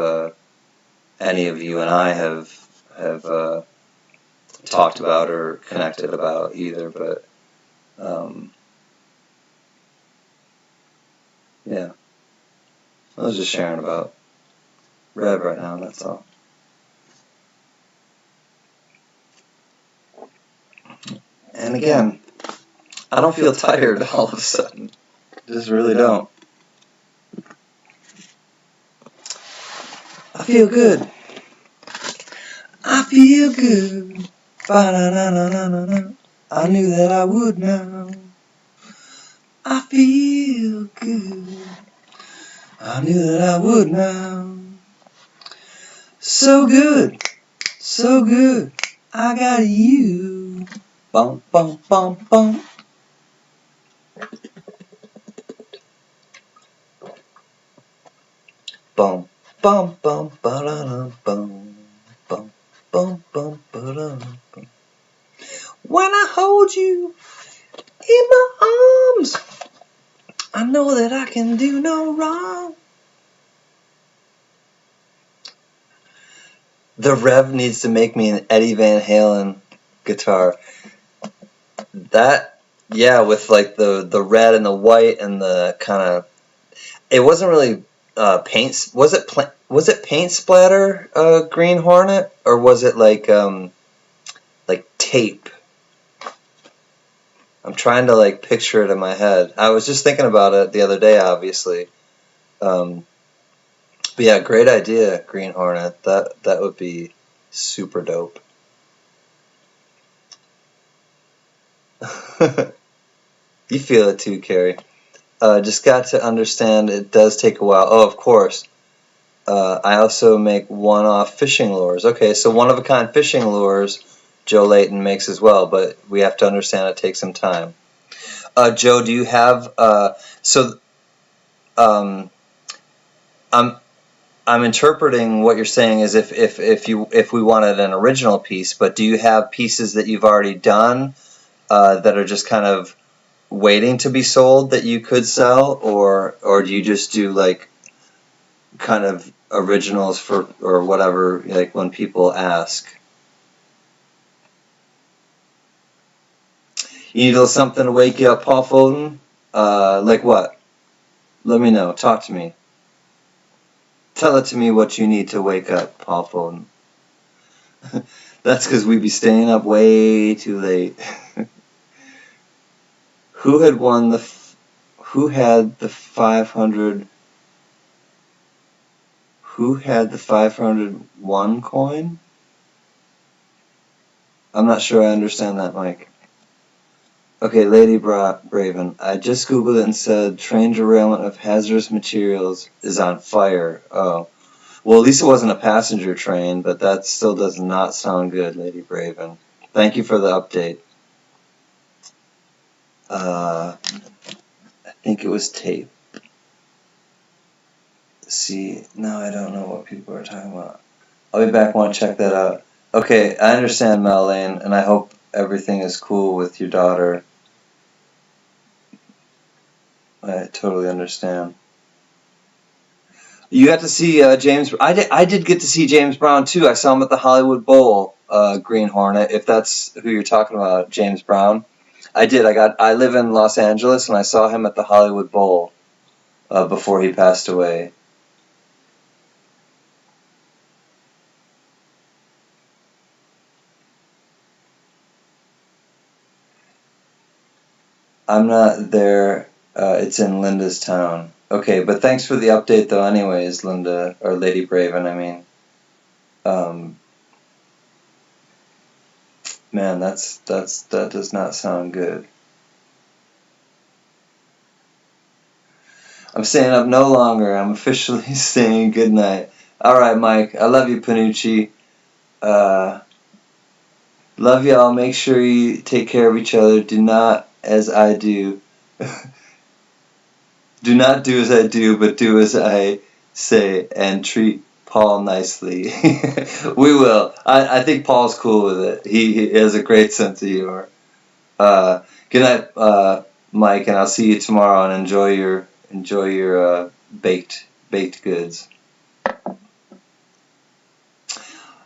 any of you and I have talked about or connected about either, but yeah, I was just sharing about Rev right now, that's all. And again, I don't feel tired all of a sudden. Just really don't. I feel good. I feel good. Ba-na-na-na-na-na. I knew that I would now. I feel good. I knew that I would now. So good. So good. I got you. Bum, bum, bum, bum. Bum, bum, bum, ba-da-dum, bum. Bum, bum, bum, ba-da-dum, bum. When I hold you in my arms, I know that I can do no wrong. The Rev needs to make me an Eddie Van Halen guitar. That, yeah, with like the red and the white and the kind of, it wasn't really paint. Was it paint splatter Green Hornet, or was it like tape? I'm trying to like picture it in my head. I was just thinking about it the other day, obviously. But yeah, great idea, Green Hornet. That would be super dope. You feel it too, Carrie. Just got to understand it does take a while. Oh, of course. I also make one-off fishing lures. Okay, so one-of-a-kind fishing lures Joe Layton makes as well, but we have to understand it takes some time. Joe, do you have I'm interpreting what you're saying as if we wanted an original piece, but do you have pieces that you've already done that are just kind of waiting to be sold that you could sell, or do you just do like kind of originals for, or whatever, like when people ask. You need a little something to wake you up, Paul Foden? Like what? Let me know. Talk to me. Tell it to me what you need to wake up, Paul Foden. That's because we be staying up way too late. Who had the 500? Who had the 501 coin? I'm not sure I understand that, Mike. Okay, Lady Braven. I just googled it and said train derailment of hazardous materials is on fire. Oh. Well, at least it wasn't a passenger train, but that still does not sound good, Lady Braven. Thank you for the update. I think it was tape. See, now I don't know what people are talking about. I'll be back, want to check that out. Okay, I understand, Mellane, and I hope everything is cool with your daughter. I totally understand. You got to see James. I did get to see James Brown too. I saw him at the Hollywood Bowl, Green Hornet. If that's who you're talking about, James Brown. I did. I live in Los Angeles, and I saw him at the Hollywood Bowl before he passed away. I'm not there. It's in Linda's town. Okay, but thanks for the update, though. Anyways, Linda or Lady Braven. I mean, man, that does not sound good. I'm staying up no longer. I'm officially saying good night. All right, Mike. I love you, Panucci. Love y'all. Make sure you take care of each other. Do not, as I do. Do not do as I do, but do as I say, and treat Paul nicely. We will. I think Paul's cool with it. He has a great sense of humor. Good night, Mike, and I'll see you tomorrow. And enjoy your baked goods.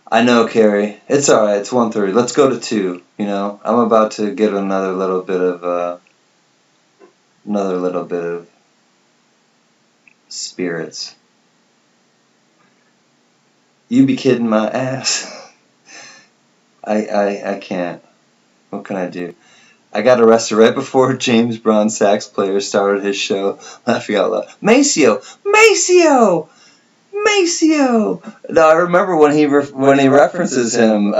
I know, Carrie. It's all right. It's 1:30. Let's go to 2. You know, I'm about to get another little bit of spirits. You be kidding my ass. I can't. What can I do? I got arrested right before James Brown sax player started his show. Laughing out loud. Maceo! No, I remember when he references him,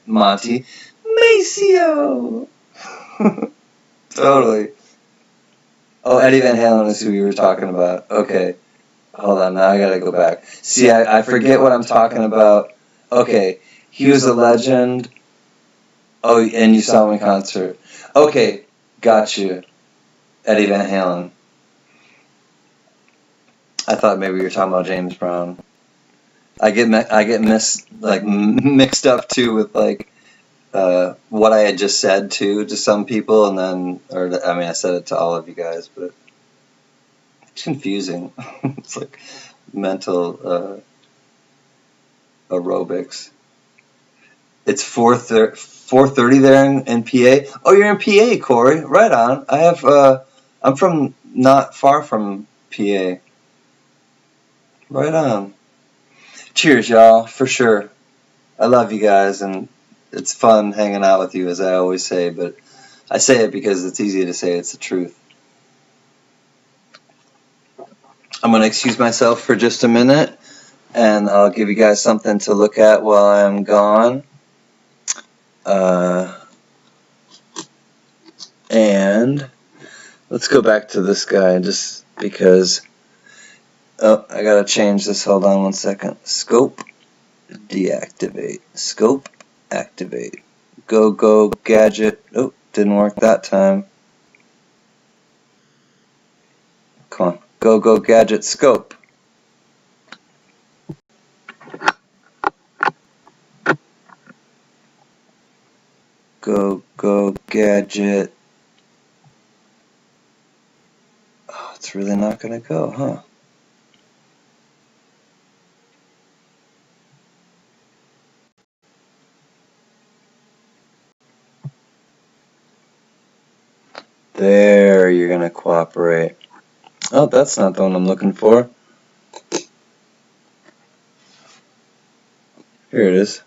Monty. Maceo! Totally. Oh, Eddie Van Halen is who you were talking about. Okay. Hold on, now I gotta go back. See, I forget what I'm talking about. Okay, he was a legend. Oh, and you saw him in concert. Okay, got you. Eddie Van Halen. I thought maybe you were talking about James Brown. I get mixed up too with like what I had just said to some people, and then I said it to all of you guys, but it's confusing. It's like mental aerobics. It's 4:30 there in PA. Oh, you're in PA, Corey. Right on. I'm from not far from PA. Right on. Cheers, y'all, for sure. I love you guys, and it's fun hanging out with you, as I always say, but I say it because it's easy to say. It's the truth. I'm going to excuse myself for just a minute, and I'll give you guys something to look at while I'm gone. And let's go back to this guy just because. Oh, I gotta change this. Hold on 1 second. Scope, deactivate. Scope, activate. Go, gadget. Oh, didn't work that time. Come on. Go, gadget, scope. Go, gadget. Oh, it's really not gonna go, huh? going to cooperate. Oh, that's not the one I'm looking for. Here it is.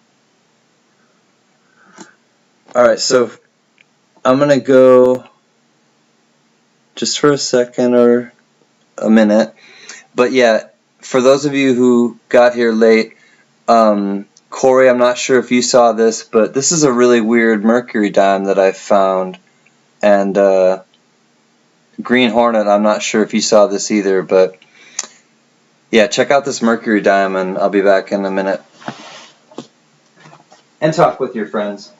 Alright, so I'm going to go just for a second or a minute. But yeah, for those of you who got here late, Corey, I'm not sure if you saw this, but this is a really weird mercury dime that I found. And Green Hornet, I'm not sure if you saw this either, but yeah, check out this mercury dime, and I'll be back in a minute. And talk with your friends.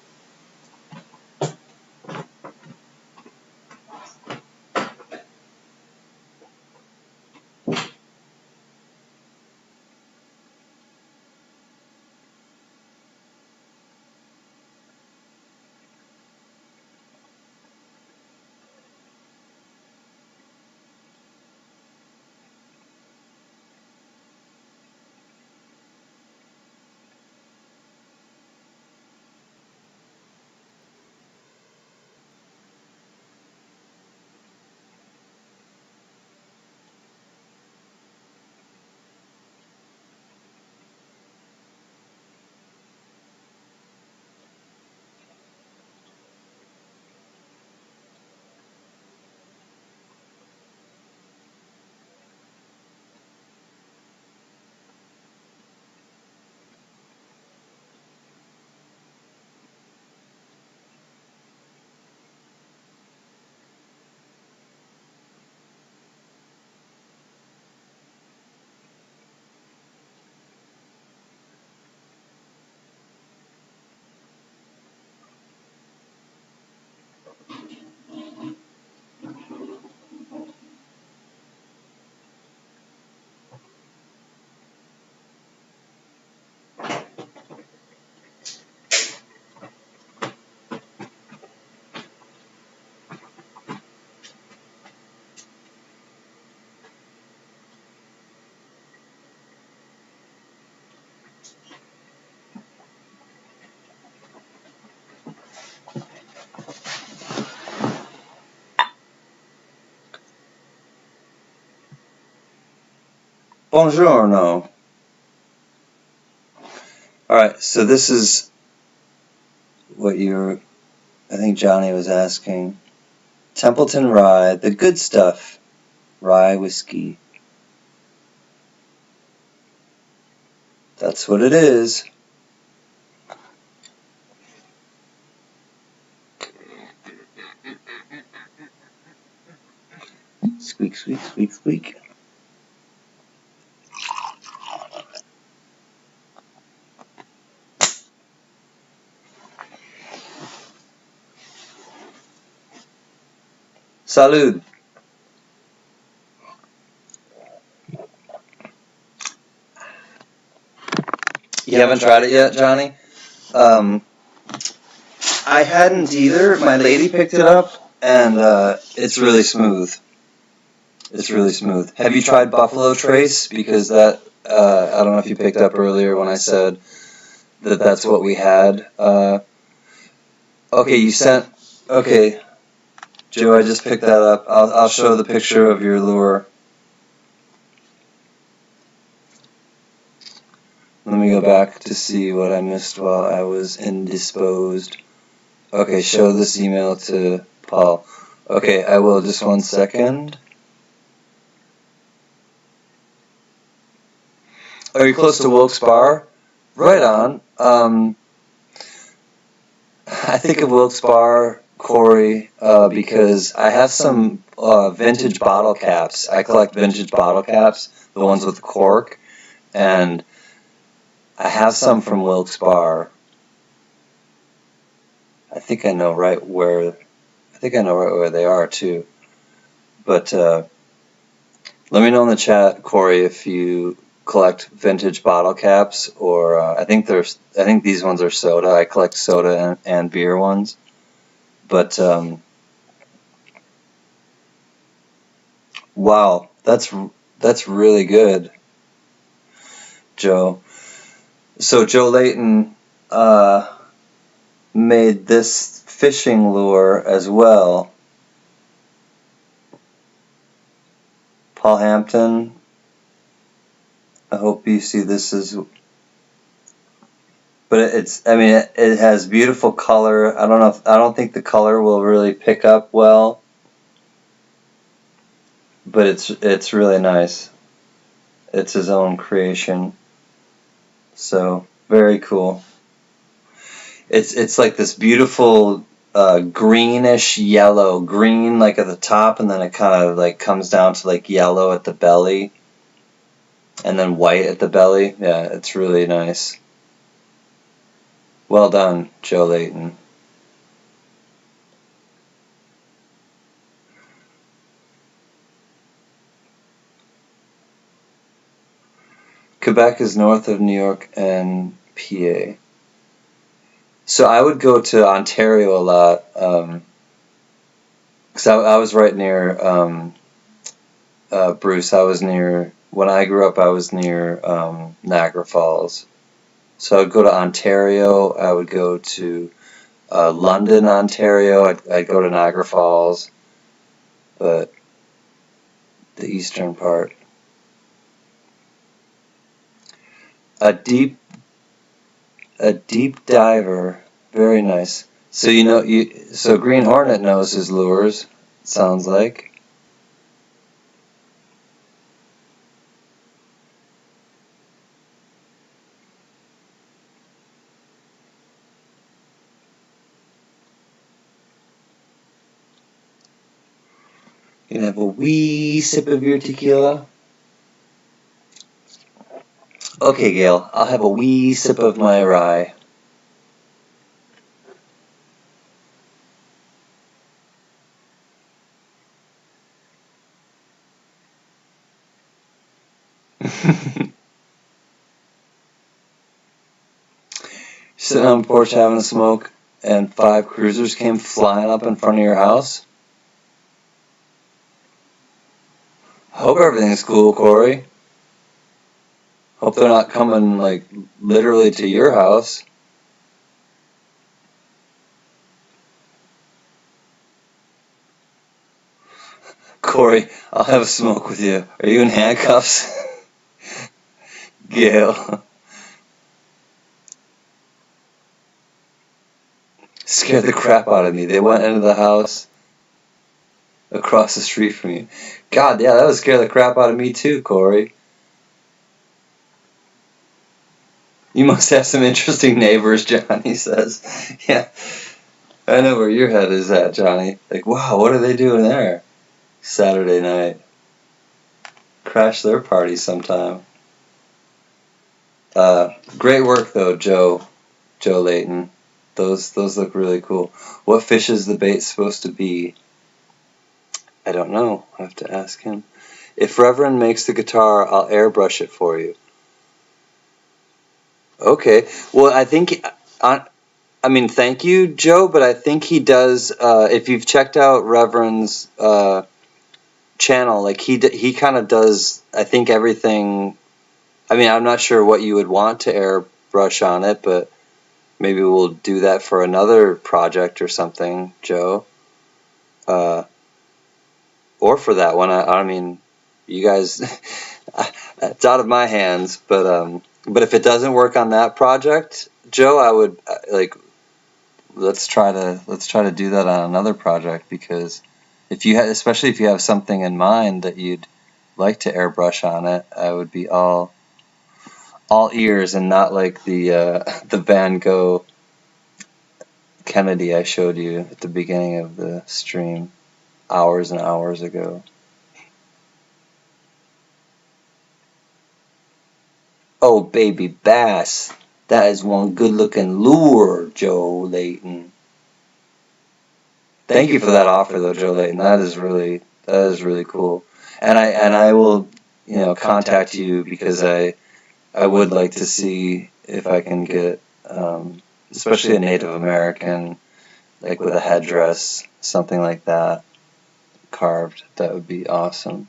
Buongiorno. Alright, so this is what I think Johnny was asking. Templeton Rye, the good stuff. Rye whiskey. That's what it is. Squeak, squeak, squeak, squeak. Salud. You haven't tried it yet, Johnny? I hadn't either. My lady picked it up, and it's really smooth. It's really smooth. Have you tried Buffalo Trace? Because that, I don't know if you picked up earlier when I said that that's what we had. Okay, you sent, okay, Joe, I just picked that up. I'll show the picture of your lure. Let me go back to see what I missed while I was indisposed. Okay, show this email to Paul. Okay, I will. Just 1 second. Are you close to Wilkes Barre? Right on. I think of Wilkes Barre, Corey, because I have some vintage bottle caps. I collect vintage bottle caps, the ones with the cork, and I have some from Wilkes Barre. I think I know right where they are too. But let me know in the chat, Corey, if you collect vintage bottle caps, or I think these ones are soda. I collect soda and beer ones. But wow, that's really good, Joe. So Joe Layton made this fishing lure as well. Paul Hampton. I hope you see this as, but I mean, it has beautiful color. I don't think the color will really pick up well, but it's really nice. It's his own creation, so very cool. It's like this beautiful greenish yellow, green like at the top, and then it kind of like comes down to like yellow at the belly, and then white at the belly. Yeah, it's really nice. Well done, Joe Layton. Quebec is north of New York and PA. So I would go to Ontario a lot, because I was right near Bruce. I was near, when I grew up, I was near Niagara Falls. So I'd go to Ontario. I would go to London, Ontario. I'd go to Niagara Falls, but the eastern part. A deep diver, very nice. So so Green Hornet knows his lures. Sounds like. You can have a wee sip of your tequila. Okay, Gail, I'll have a wee sip of my rye. Sitting on the porch having a smoke, and 5 cruisers came flying up in front of your house. Hope everything's cool, Corey. Hope they're not coming, like, literally to your house. Corey, I'll have a smoke with you. Are you in handcuffs? Gail. Scared the crap out of me. They went into the house across the street from you. God, yeah, that would scare the crap out of me too, Corey. You must have some interesting neighbors, Johnny says. Yeah, I know where your head is at, Johnny. Like, wow, what are they doing there? Saturday night. Crash their party sometime. Great work though, Joe Layton. Those look really cool. What fish is the bait supposed to be? I don't know. I have to ask him. If Reverend makes the guitar, I'll airbrush it for you. Okay. Well, I think I mean, thank you, Joe, but I think he does. If you've checked out Reverend's channel, like he kind of does. I think everything. I mean, I'm not sure what you would want to airbrush on it, but maybe we'll do that for another project or something, Joe. Or for that one. I mean, you guys, it's out of my hands. But if it doesn't work on that project, Joe, I would like let's try to do that on another project, because if you especially if you have something in mind that you'd like to airbrush on it, I would be all ears, and not like the the Van Gogh Kennedy I showed you at the beginning of the stream hours and hours ago. Oh, baby bass, that is one good looking lure, Joe Layton. Thank you for that offer though, Joe Layton. That is really cool. And I will, contact you, because I would like to see if I can get especially a Native American, like with a headdress, something like that, carved. That would be awesome.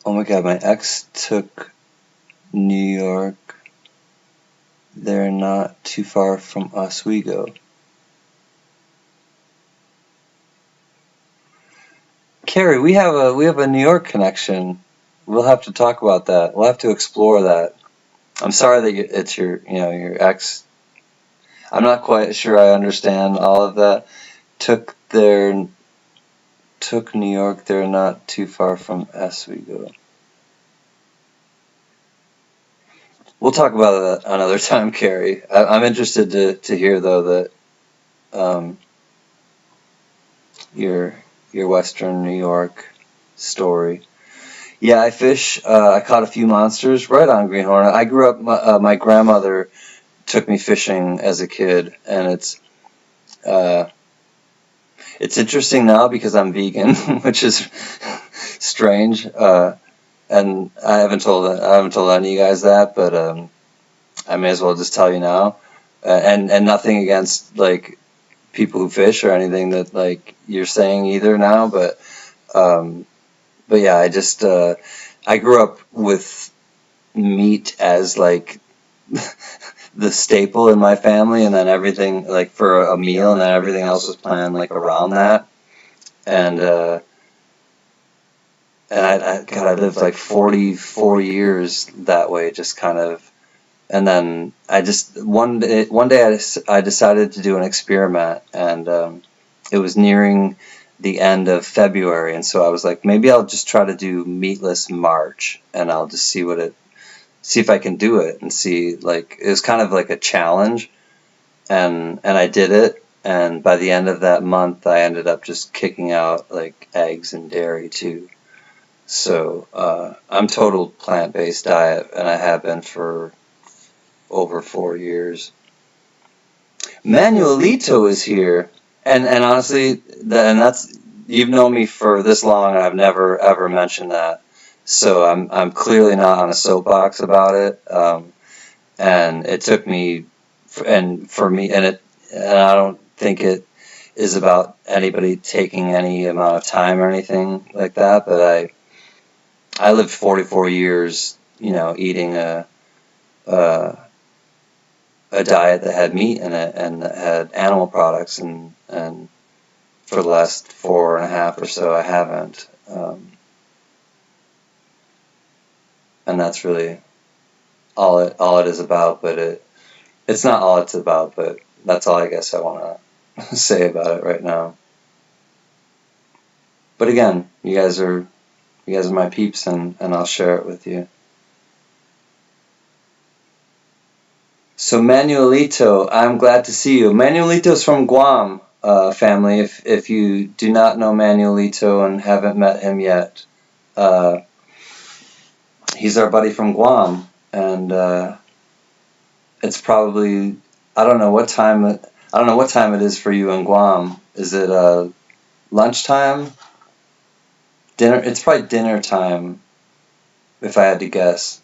Oh my god, my ex took New York they're not too far from Oswego. Carrie, we have a New York connection. We'll have to talk about that. We'll have to explore that. I'm sorry that it's your ex. I'm not quite sure I understand all of that. Took New York. They're not too far from Oswego. We'll talk about that another time, Carrie. I'm interested to hear though that your Western New York story. Yeah, I fish. I caught a few monsters right on Greenhorn. I grew up. My grandmother took me fishing as a kid, and it's interesting now because I'm vegan, which is strange. And I haven't told any of you guys that, but I may as well just tell you now. And nothing against like people who fish or anything that like you're saying either now, but yeah, I grew up with meat as like the staple in my family, and then everything like for a meal, and then everything else was planned like around that. And I lived like 44 years that way, just kind of. And then one day I decided to do an experiment, and it was nearing the end of February, and so I was like, maybe I'll just try to do meatless March, and I'll just see if I can do it, and see, like, it was kind of like a challenge, and I did it, and by the end of that month I ended up just kicking out like eggs and dairy too. So I'm total plant-based diet, and I have been for over 4 years. Manuelito is here, and honestly, that's, you've known me for this long, and I've never ever mentioned that. So I'm clearly not on a soapbox about it, and it took me, and for me, and I don't think it is about anybody taking any amount of time or anything like that. But I lived 44 years, eating a diet that had meat in it and that had animal products, and for the last 4.5 or so I haven't, and that's really all it is about. But it's not all it's about, but that's all I guess I want to say about it right now. But again, you guys are my peeps, and I'll share it with you. So Manuelito, I'm glad to see you. Manuelito's from Guam, family. If you do not know Manuelito and haven't met him yet, he's our buddy from Guam, and it's probably, I don't know what time it is for you in Guam. Is it lunchtime? Dinner? It's probably dinner time, if I had to guess.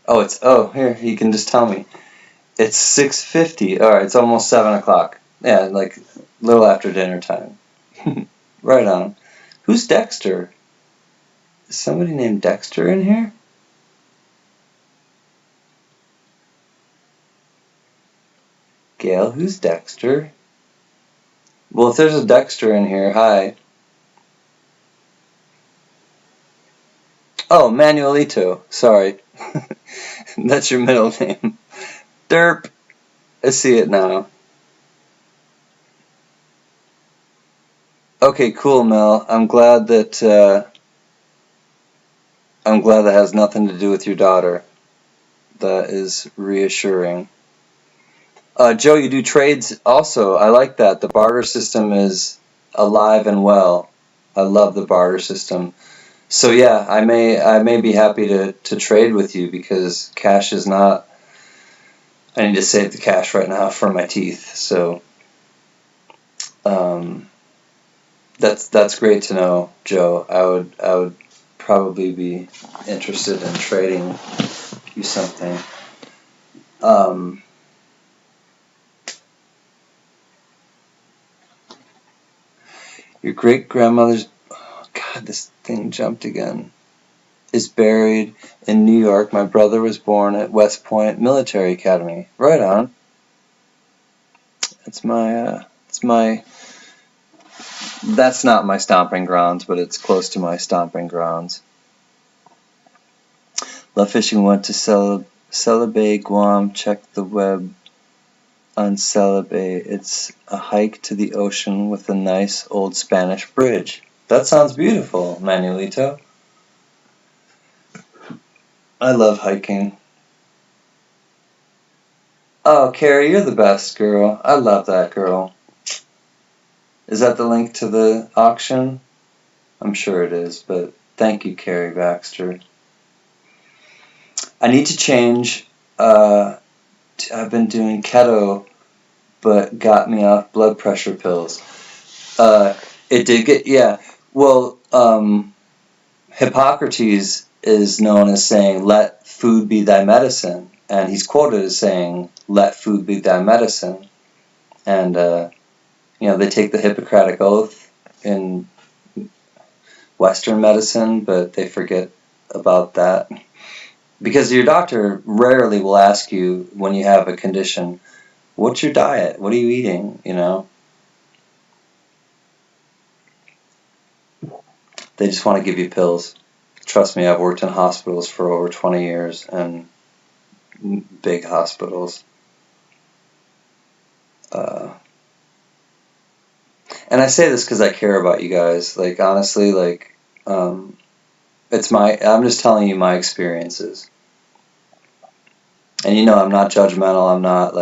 Here, you can just tell me. It's 6:50. All right, it's almost 7 o'clock. Yeah, like a little after dinner time. Right on. Who's Dexter? Is somebody named Dexter in here? Gail, who's Dexter? Well, if there's a Dexter in here, hi. Oh, Manuelito. Sorry. That's your middle name. Derp. I see it now. Okay, cool, Mel. I'm glad that has nothing to do with your daughter. That is reassuring. Joe, you do trades also. I like that. The barter system is alive and well. I love the barter system. So yeah, I may be happy to trade with you, because cash is not. I need to save the cash right now for my teeth. So that's great to know, Joe. I would probably be interested in trading you something. Your great grandmother's. Oh God, this thing jumped again. is buried in New York. My brother was born at West Point Military Academy. Right on. It's my that's not my stomping grounds, but it's close to my stomping grounds. Love fishing. Went to Celebay, Guam. Check the web on Celebay. It's a hike to the ocean with a nice old Spanish bridge. That sounds beautiful, Manuelito. I love hiking. Oh, Carrie, you're the best, girl. I love that, girl. Is that the link to the auction? I'm sure it is, but thank you, Carrie Baxter. I need to change. I've been doing keto, but got me off blood pressure pills. It did get, yeah. Well, Hippocrates is known as saying, let food be thy medicine. And he's quoted as saying, let food be thy medicine. And, they take the Hippocratic Oath in Western medicine, but they forget about that. Because your doctor rarely will ask you when you have a condition, what's your diet? What are you eating? They just want to give you pills. Trust me, I've worked in hospitals for over 20 years, and big hospitals. And I say this because I care about you guys. Like, honestly, I'm just telling you my experiences. And I'm not judgmental. I'm not,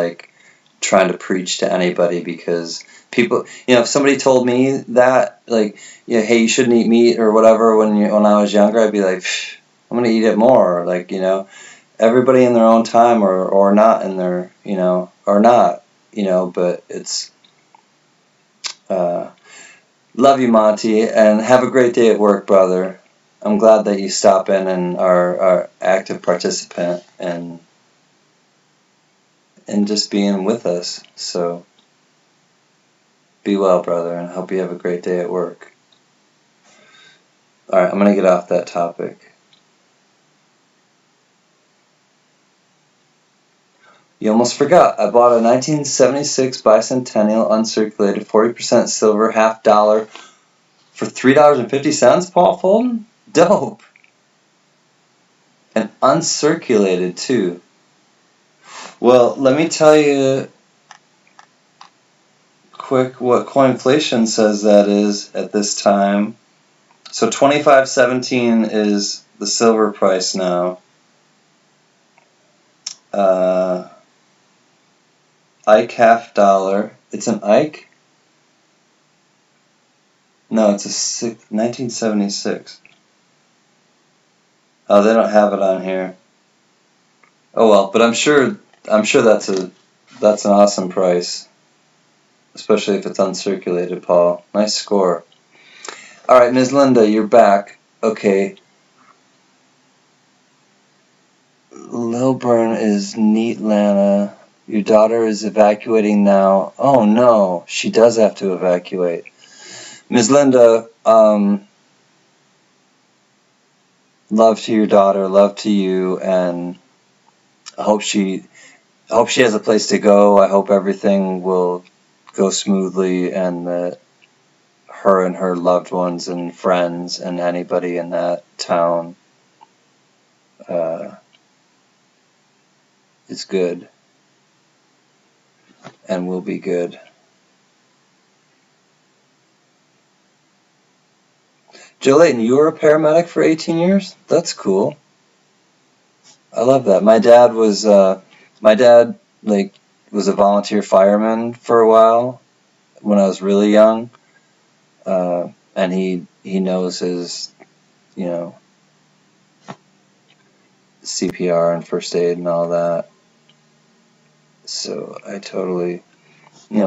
trying to preach to anybody, because people, if somebody told me that, hey, you shouldn't eat meat or whatever when I was younger, I'd be like, I'm going to eat it more. Everybody in their own time, or not in their, or not, but it's, love you, Monty, and have a great day at work, brother. I'm glad that you stop in and are active participant and just being with us. So be well, brother, and hope you have a great day at work. Alright, I'm going to get off that topic. You almost forgot. I bought a 1976 Bicentennial uncirculated 40% silver $half for $3.50, Paul Fulton? Dope. And uncirculated, too. Well, let me tell you quick what Coinflation says that is at this time. So 25.17 is the silver price now. Ike $half. It's an Ike? No, it's a 1976. Oh, they don't have it on here. Oh well, but I'm sure that's an awesome price, especially if it's uncirculated, Paul. Nice score. All right, Ms. Linda, you're back. Okay. Lilburn is neat, Lana. Your daughter is evacuating now. Oh no, she does have to evacuate. Ms. Linda, love to your daughter, love to you, and I hope she has a place to go. I hope everything will go smoothly, and that her and her loved ones and friends and anybody in that town is good and will be good. Joe Layton, you were a paramedic for 18 years? That's cool. I love that. My dad was a volunteer fireman for a while when I was really young, and he knows his, CPR and first aid and all that. So I totally,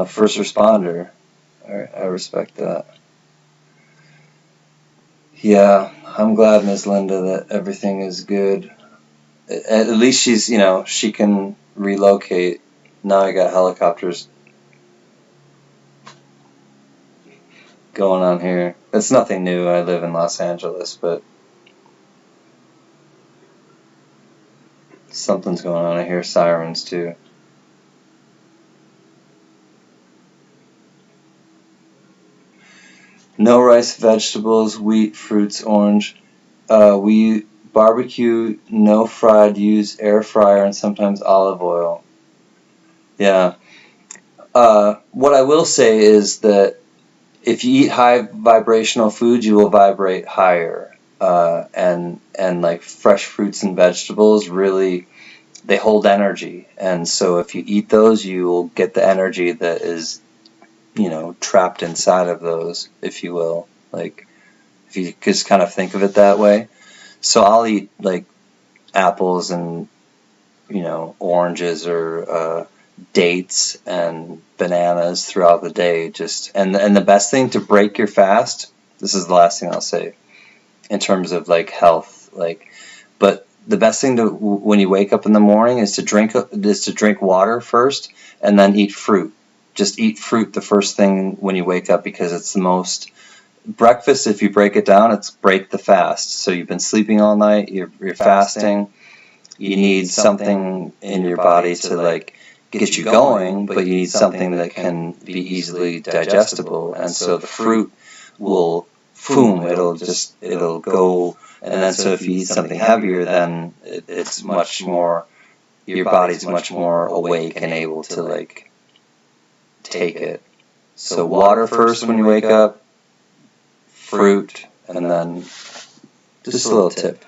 first responder. I respect that. Yeah, I'm glad, Ms. Linda, that everything is good. At least she's, she can relocate. Now I got helicopters going on here. It's nothing new. I live in Los Angeles, but Something's going on. I hear sirens too. No rice, vegetables, wheat, fruits, orange. We barbecue, no fried, use air fryer and sometimes olive oil. Yeah. What I will say is that if you eat high vibrational foods, you will vibrate higher. And like fresh fruits and vegetables really, they hold energy. And so if you eat those, you will get the energy that is, trapped inside of those, if you will. Like, if you just kind of think of it that way. So I'll eat like apples and, oranges or dates and bananas throughout the day. And the best thing to break your fast, this is the last thing I'll say in terms of like health, but the best thing to when you wake up in the morning is to drink water first and then eat fruit. Just eat fruit the first thing when you wake up, because it's the most breakfast. If you break it down, it's break the fast. So you've been sleeping all night, you're fasting, you need something in your body to get you going, but you need something that can be easily digestible. And so the fruit will it'll go. And then so if you eat something heavier, then it's much more, your body's much more awake and able to take it. So water first when you wake up, fruit, and then just a little tip.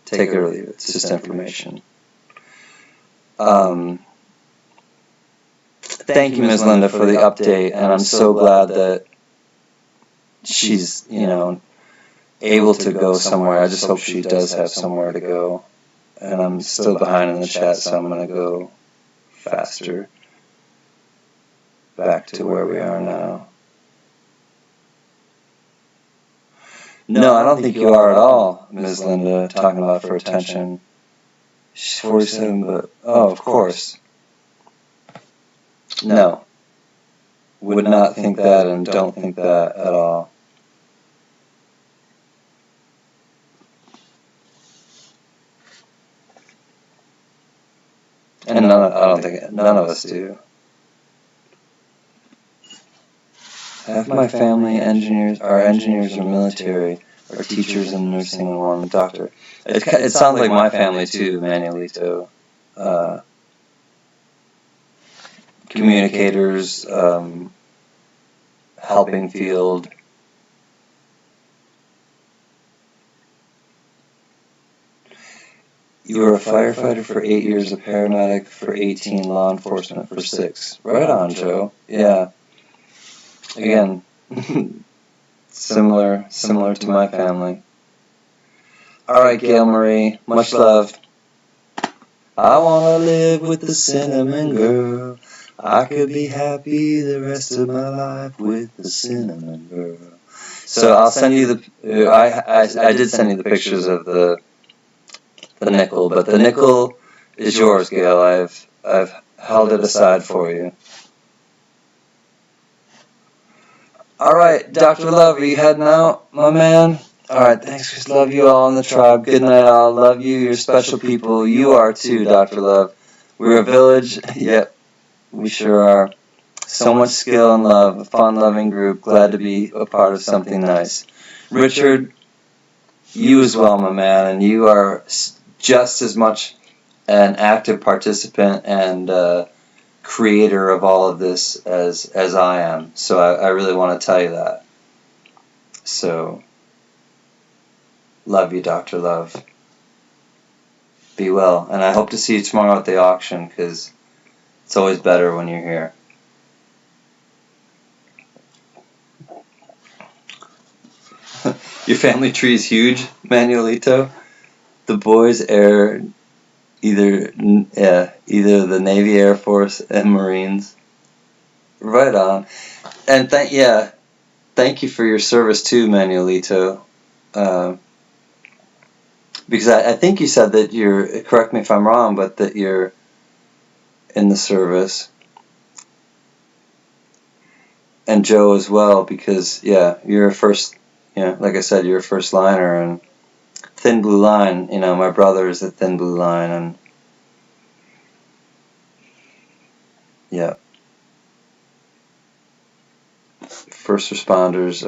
Take it or leave it. It's just information. Thank you, Ms. Linda, for the update, and I'm so glad that she's, able to go somewhere. I just hope she does have somewhere to go. And I'm still behind in the chat, so I'm going to go faster back to where we are now. No, I don't think you are at all, Ms. Linda, talking about for attention. She's 47, but, oh, of course. No. Would not think that and don't think that at all. And I don't think none of us do. Half my family are engineers or military, or teachers and nursing and one doctor. It sounds like my family too, Manuelito. Communicators, helping field. You were a firefighter for 8 years, a paramedic for 18, law enforcement for 6. Right on, Joe. Yeah. Again, similar to my family. All right, Gail Marie, much love. I wanna live with the cinnamon girl. I could be happy the rest of my life with the cinnamon girl. So I'll send you I did send you the pictures of the nickel, but the nickel is yours, Gail. I've held it aside for you. All right, Dr. Love, are you heading out, my man? All right, thanks, Chris. Love you all in the tribe. Good night, all. Love you. You're special people. You are too, Dr. Love. We're a village. Yep, we sure are. So much skill and love. A fun, loving group. Glad to be a part of something nice. Richard, you as well, my man, and you are just as much an active participant and creator of all of this as I am. So I really want to tell you that. So, love you, Dr. Love. Be well. And I hope to see you tomorrow at the auction, because it's always better when you're here. Your family tree is huge, Manuelito. The boys are either the Navy, Air Force, and Marines. Right on. And thank you for your service too, Manuelito. Because I think you said that you're, correct me if I'm wrong, but that you're in the service. And Joe as well, because you're a first, like I said, you're a first liner, and Thin Blue Line, my brother is a Thin Blue Line, and Yeah. First responders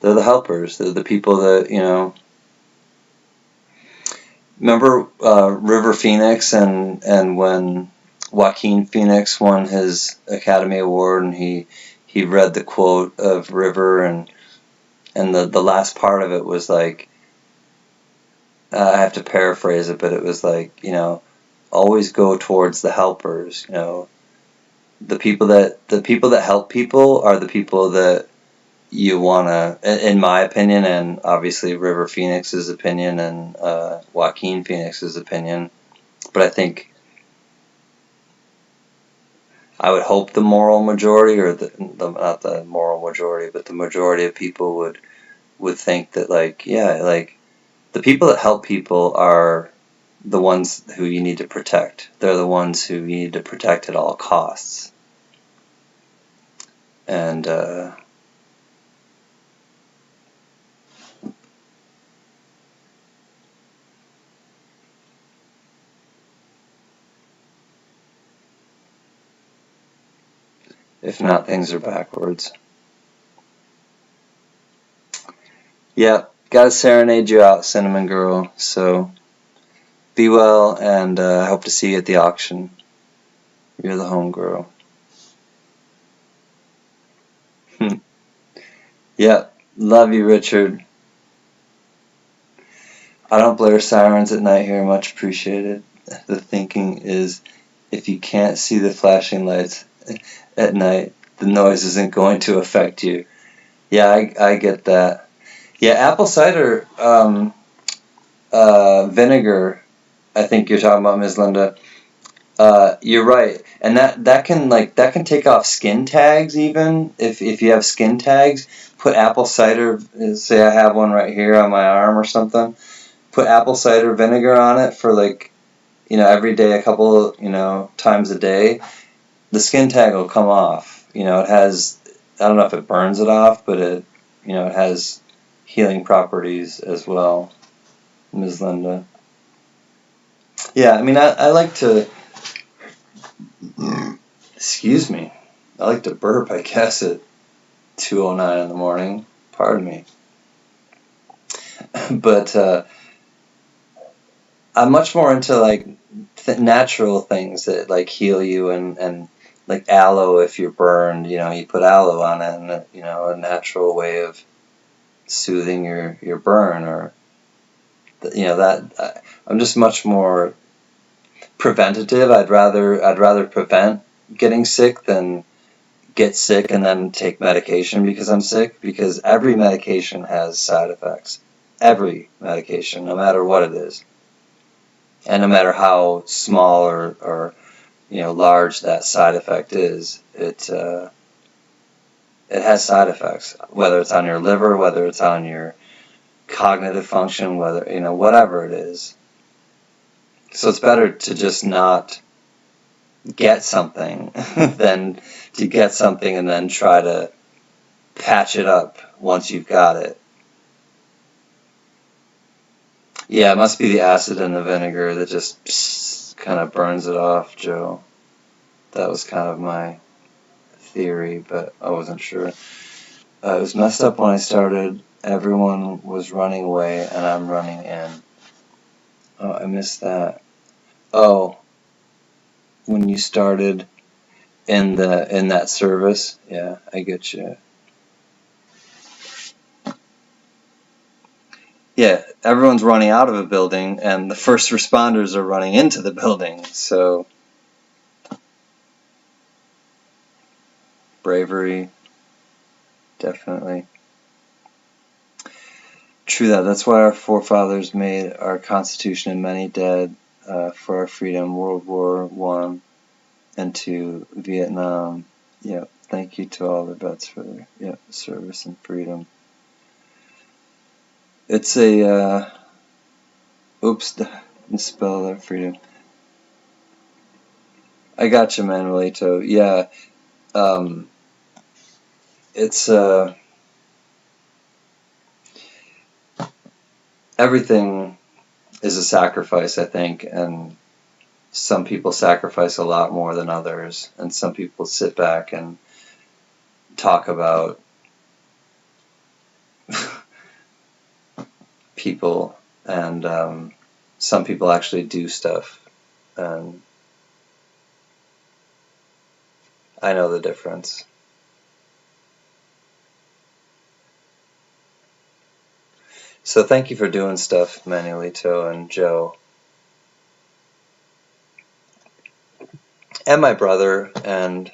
they're the helpers. They're the people that, remember River Phoenix and when Joaquin Phoenix won his Academy Award and he read the quote of River and the last part of it was like, I have to paraphrase it, but it was like, always go towards the helpers. The people that help people are the people that you wanna, in my opinion, and obviously River Phoenix's opinion and Joaquin Phoenix's opinion. But I think I would hope the moral majority, or not the moral majority, but the majority of people would think that, like, yeah, like the people that help people are the ones who you need to protect. They're the ones who you need to protect at all costs. And if not, things are backwards. Yeah, gotta serenade you out, Cinnamon Girl. So be well, and I hope to see you at the auction. You're the home girl. Yeah, love you, Richard. I don't blare sirens at night here, much appreciated. The thinking is, if you can't see the flashing lights at night, the noise isn't going to affect you. Yeah, I get that. Yeah, apple cider vinegar, I think you're talking about, Ms. Linda. You're right, and that can take off skin tags. Even if you have skin tags, put apple cider. Say I have one right here on my arm or something. Put apple cider vinegar on it for, like, every day, a couple times a day. The skin tag will come off. It has, I don't know if it burns it off, but it has healing properties as well, Ms. Linda. Yeah, I mean, I like to. Excuse me. I like to burp, I guess, at 2:09 in the morning. Pardon me. But I'm much more into, like, natural things that, like, heal you, and like aloe. If you're burned, you put aloe on it, and a natural way of soothing your burn, or that. I'm just much more preventative. I'd rather prevent getting sick than get sick and then take medication because I'm sick, because every medication has side effects. Every medication, no matter what it is. And no matter how small or large that side effect is, it has side effects. Whether it's on your liver, whether it's on your cognitive function, whether whatever it is. So it's better to just not get something than to get something and then try to patch it up once you've got it. Yeah, it must be the acid in the vinegar that just kind of burns it off, Joe. That was kind of my theory, but I wasn't sure. It was messed up when I started. Everyone was running away, and I'm running in. Oh, I missed that. Oh, when you started in that service, yeah, I get you. Yeah, everyone's running out of a building, and the first responders are running into the building. So, bravery, definitely. True that. That's why our forefathers made our Constitution and many dead for our freedom. World War I and II, Vietnam. Yeah, thank you to all the vets for their service and freedom. It's a oops, misspelled our freedom. I got you, Manuelito. Yeah, it's everything is a sacrifice, I think, and some people sacrifice a lot more than others, and some people sit back and talk about people, and some people actually do stuff, and I know the difference. So thank you for doing stuff, Manuelito and Joe. And my brother, and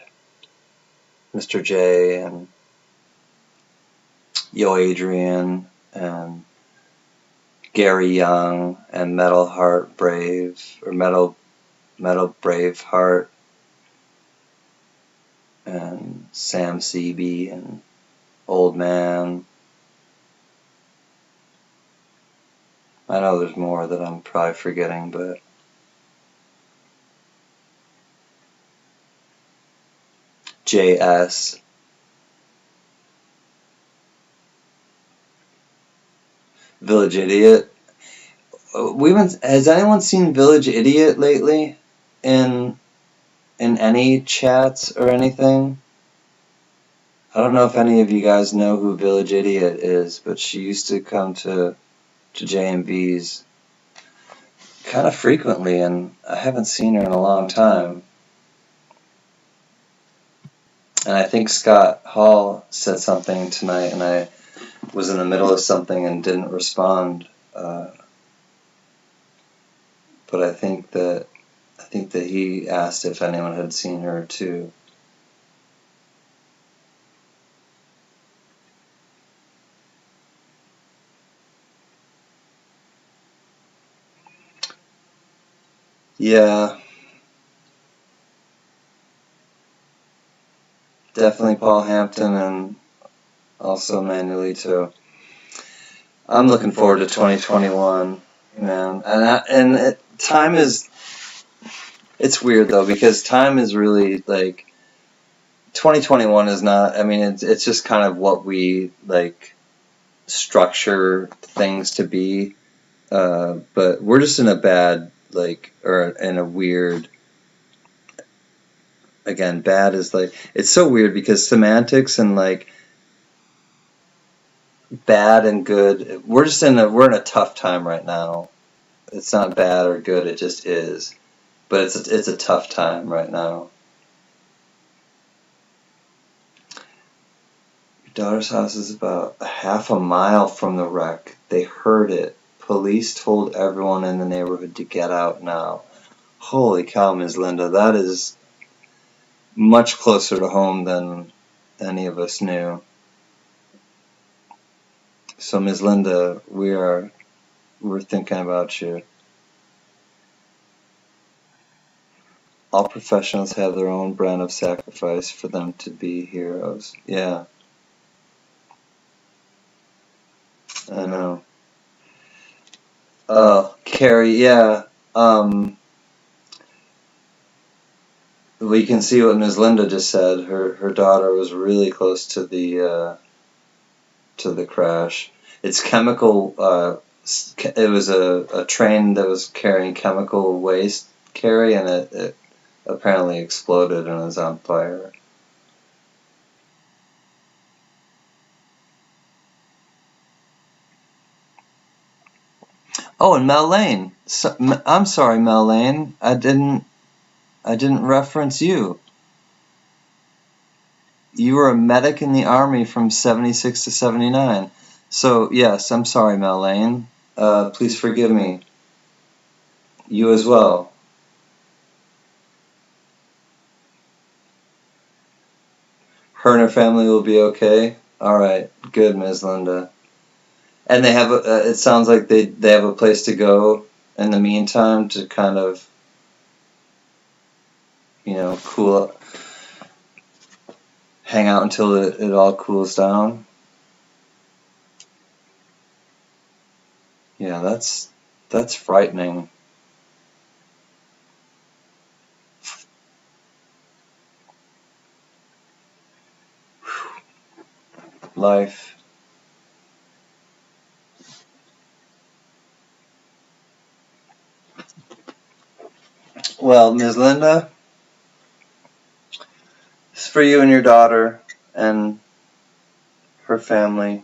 Mr. J, and Yo Adrian, and Gary Young, and Metal Heart Brave, or Metal Brave Heart, and Sam Seeby, and Old Man. I know there's more that I'm probably forgetting, but JS. Village Idiot. Has anyone seen Village Idiot lately in any chats or anything? I don't know if any of you guys know who Village Idiot is, but she used to come to JMV's kind of frequently, and I haven't seen her in a long time. And I think Scott Hall said something tonight, and I was in the middle of something and didn't respond. But I think that he asked if anyone had seen her too. Yeah, definitely Paul Hampton, and also Manuelito. I'm looking forward to 2021, man. And time is, it's weird though, because time is really like, 2021 is not, I mean, it's just kind of what we like structure things to be, but we're just in a bad, like, or in a weird, again, bad is like, it's so weird because semantics and like bad and good, we're in a tough time right now. It's not bad or good, it just is. But it's a tough time right now. Your daughter's house is about a half a mile from the wreck. They heard it. Police told everyone in the neighborhood to get out now. Holy cow, Ms. Linda, that is much closer to home than any of us knew. So, Ms. Linda, we're thinking about you. All professionals have their own brand of sacrifice for them to be heroes. Yeah, I know. Carrie, yeah. We can see what Ms. Linda just said. Her daughter was really close to the crash. It's chemical. It was a train that was carrying chemical waste, Carrie, and it apparently exploded and is on fire. Oh, and Mel Lane. So, I'm sorry, Mel Lane. I didn't reference you. You were a medic in the Army from 76 to 79. So, yes, I'm sorry, Mel Lane. Please forgive me. You as well. Her and her family will be okay? Alright, good, Ms. Linda. And they have it sounds like they have a place to go in the meantime to kind of, cool, hang out until it all cools down. Yeah, that's frightening. Life. Well, Ms. Linda, it's for you and your daughter and her family.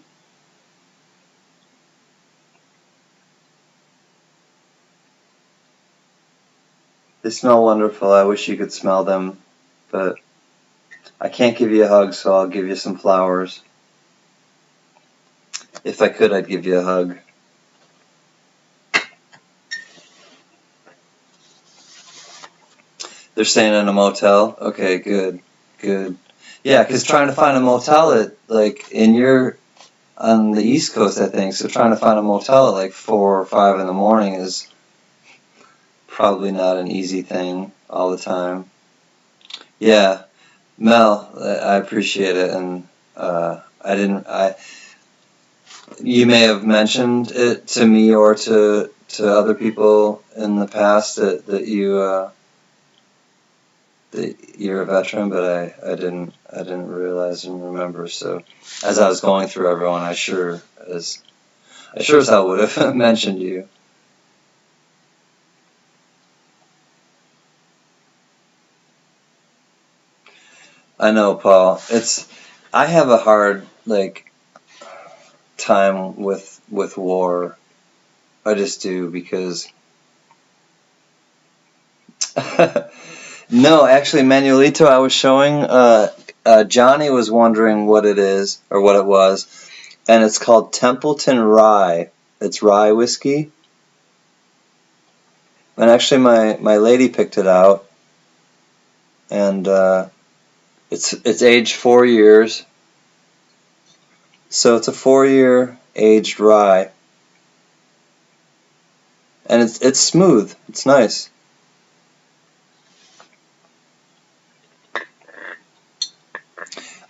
They smell wonderful. I wish you could smell them, but I can't give you a hug, so I'll give you some flowers. If I could, I'd give you a hug. They're staying in a motel? Okay, good, good. Yeah, because trying to find a motel at, like, on the East Coast, I think, so trying to find a motel at like 4 or 5 in the morning is probably not an easy thing all the time. Yeah, Mel, I appreciate it, and you may have mentioned it to me or to other people in the past that you're a veteran, but I didn't realize and remember. So as I was going through everyone, I sure as hell would have mentioned you. I know, Paul. I have a hard time with war. I just do because no, actually, Manuelito, I was showing Johnny was wondering what it is or what it was, and it's called Templeton Rye. It's rye whiskey, and actually, my lady picked it out, and it's aged 4 years, so it's a 4-year aged rye, and it's smooth. It's nice.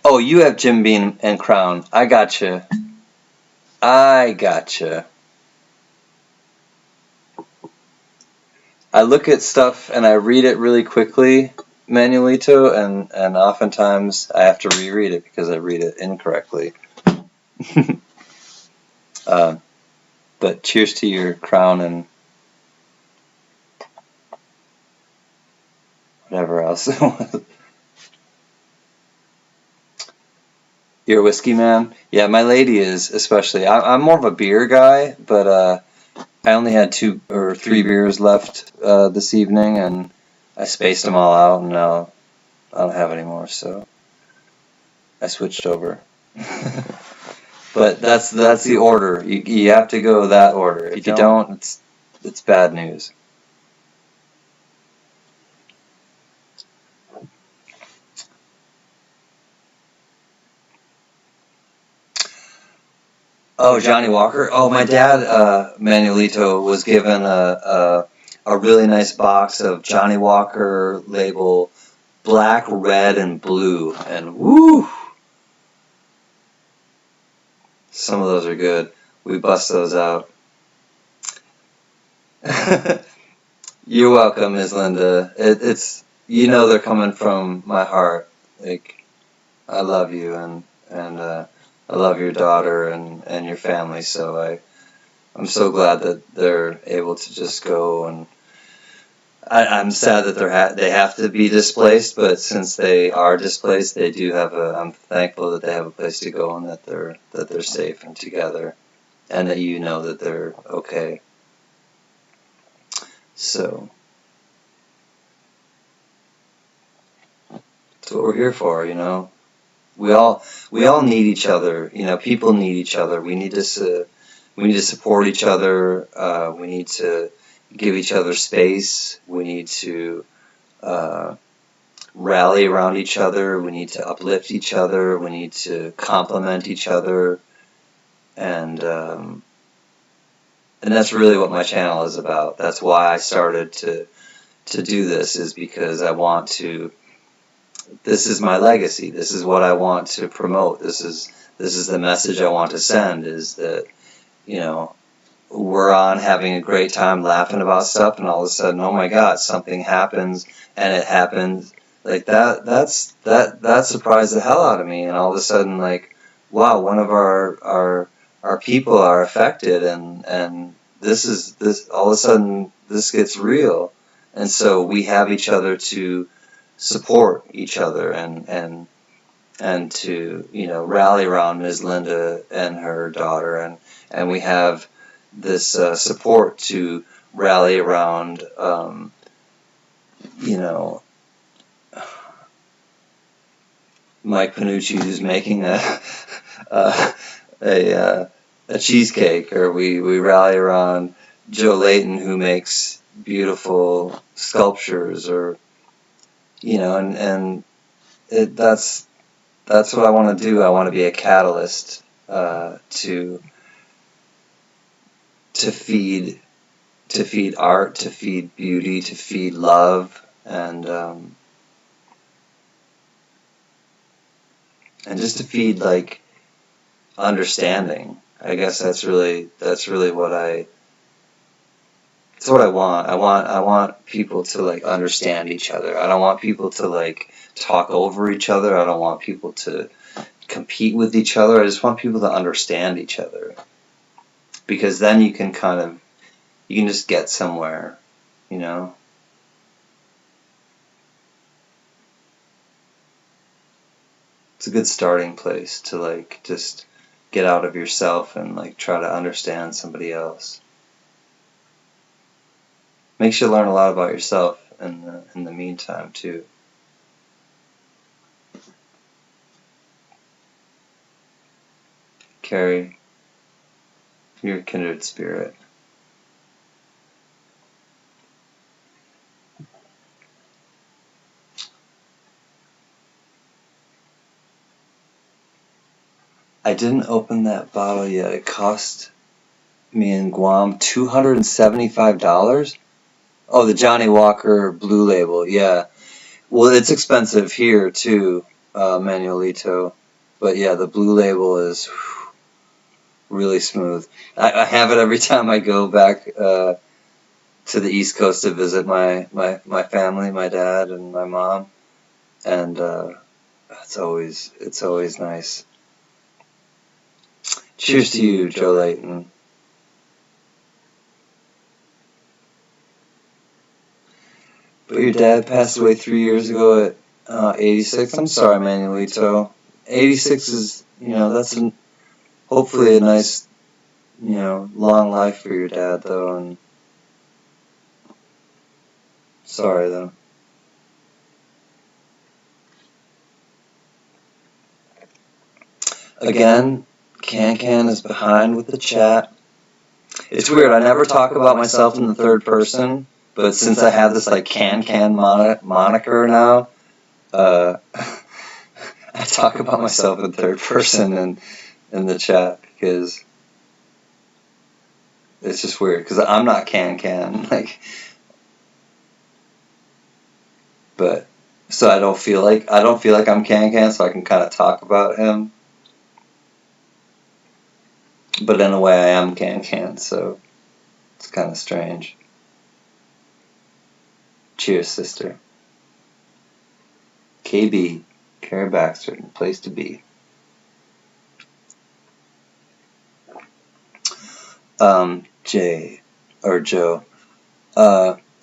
Oh, you have Jim Beam and Crown. I gotcha. I look at stuff and I read it really quickly, Manuelito, and oftentimes I have to reread it because I read it incorrectly. But cheers to your Crown and whatever else. You're a whiskey man? Yeah, my lady is, especially. I'm more of a beer guy, but I only had 2 or 3 beers left this evening, and I spaced them all out, and now I don't have any more, so I switched over. But that's the order. You have to go that order. If you don't, it's bad news. Oh, Johnny Walker. Oh, my dad, Manuelito, was given a really nice box of Johnny Walker label black, red, and blue, and woo! Some of those are good. We bust those out. You're welcome, Ms. Linda. It's they're coming from my heart. Like, I love you, and I love your daughter and your family. So I'm so glad that they're able to just go, and I'm sad that they have to be displaced. But since they are displaced, they do have I'm thankful that they have a place to go and that they're safe and together, and that that they're okay. So that's what we're here for, We all need each other. People need each other. We need to support each other. We need to give each other space. We need to rally around each other. We need to uplift each other. We need to compliment each other. And that's really what my channel is about. That's why I started to do this, is because I want to. This is my legacy. This is what I want to promote. This is the message I want to send, is that, we're on having a great time laughing about stuff, and all of a sudden, oh my God, something happens, and it happens like that. That surprised the hell out of me, and all of a sudden, like, wow, one of our people are affected, and this all of a sudden this gets real, and so we have each other to support each other and to, you know, rally around Ms. Linda and her daughter, and we have this support to rally around, you know, Mike Panucci, who's making a cheesecake, or we rally around Joe Layton, who makes beautiful sculptures, or, you know, and that's what I want to do. I want to be a catalyst to feed art, to feed beauty, to feed love, and just to feed, like, understanding. I guess that's really what it's what I want. I want people to, like, understand each other. I don't want people to, like, talk over each other. I don't want people to compete with each other. I just want people to understand each other, because then you can just get somewhere, you know. It's a good starting place to, like, just get out of yourself and, like, try to understand somebody else. Makes you learn a lot about yourself in the meantime too. Carrie, you're a kindred spirit. I didn't open that bottle yet. It cost me in Guam $275. Oh, the Johnny Walker Blue Label, yeah. Well, it's expensive here too, Manuelito. But yeah, the Blue Label is really smooth. I have it every time I go back to the East Coast to visit my family, my dad and my mom, and it's always nice. Cheers to you, Joe Layton. But your dad passed away 3 years ago at 86. I'm sorry, Manuelito. 86 is, you know, that's hopefully a nice, you know, long life for your dad, though. And sorry, though. Again, Can is behind with the chat. It's weird. I never talk about myself in the third person, but since I have this, like, Can moniker now, I talk about myself in third person in the chat, because it's just weird, because I'm not Can, like, but so I don't feel like I'm Can, so I can kind of talk about him, but in a way I am Can, so it's kind of strange. Cheers, sister. KB, Carrie Baxter, place to be. Joe,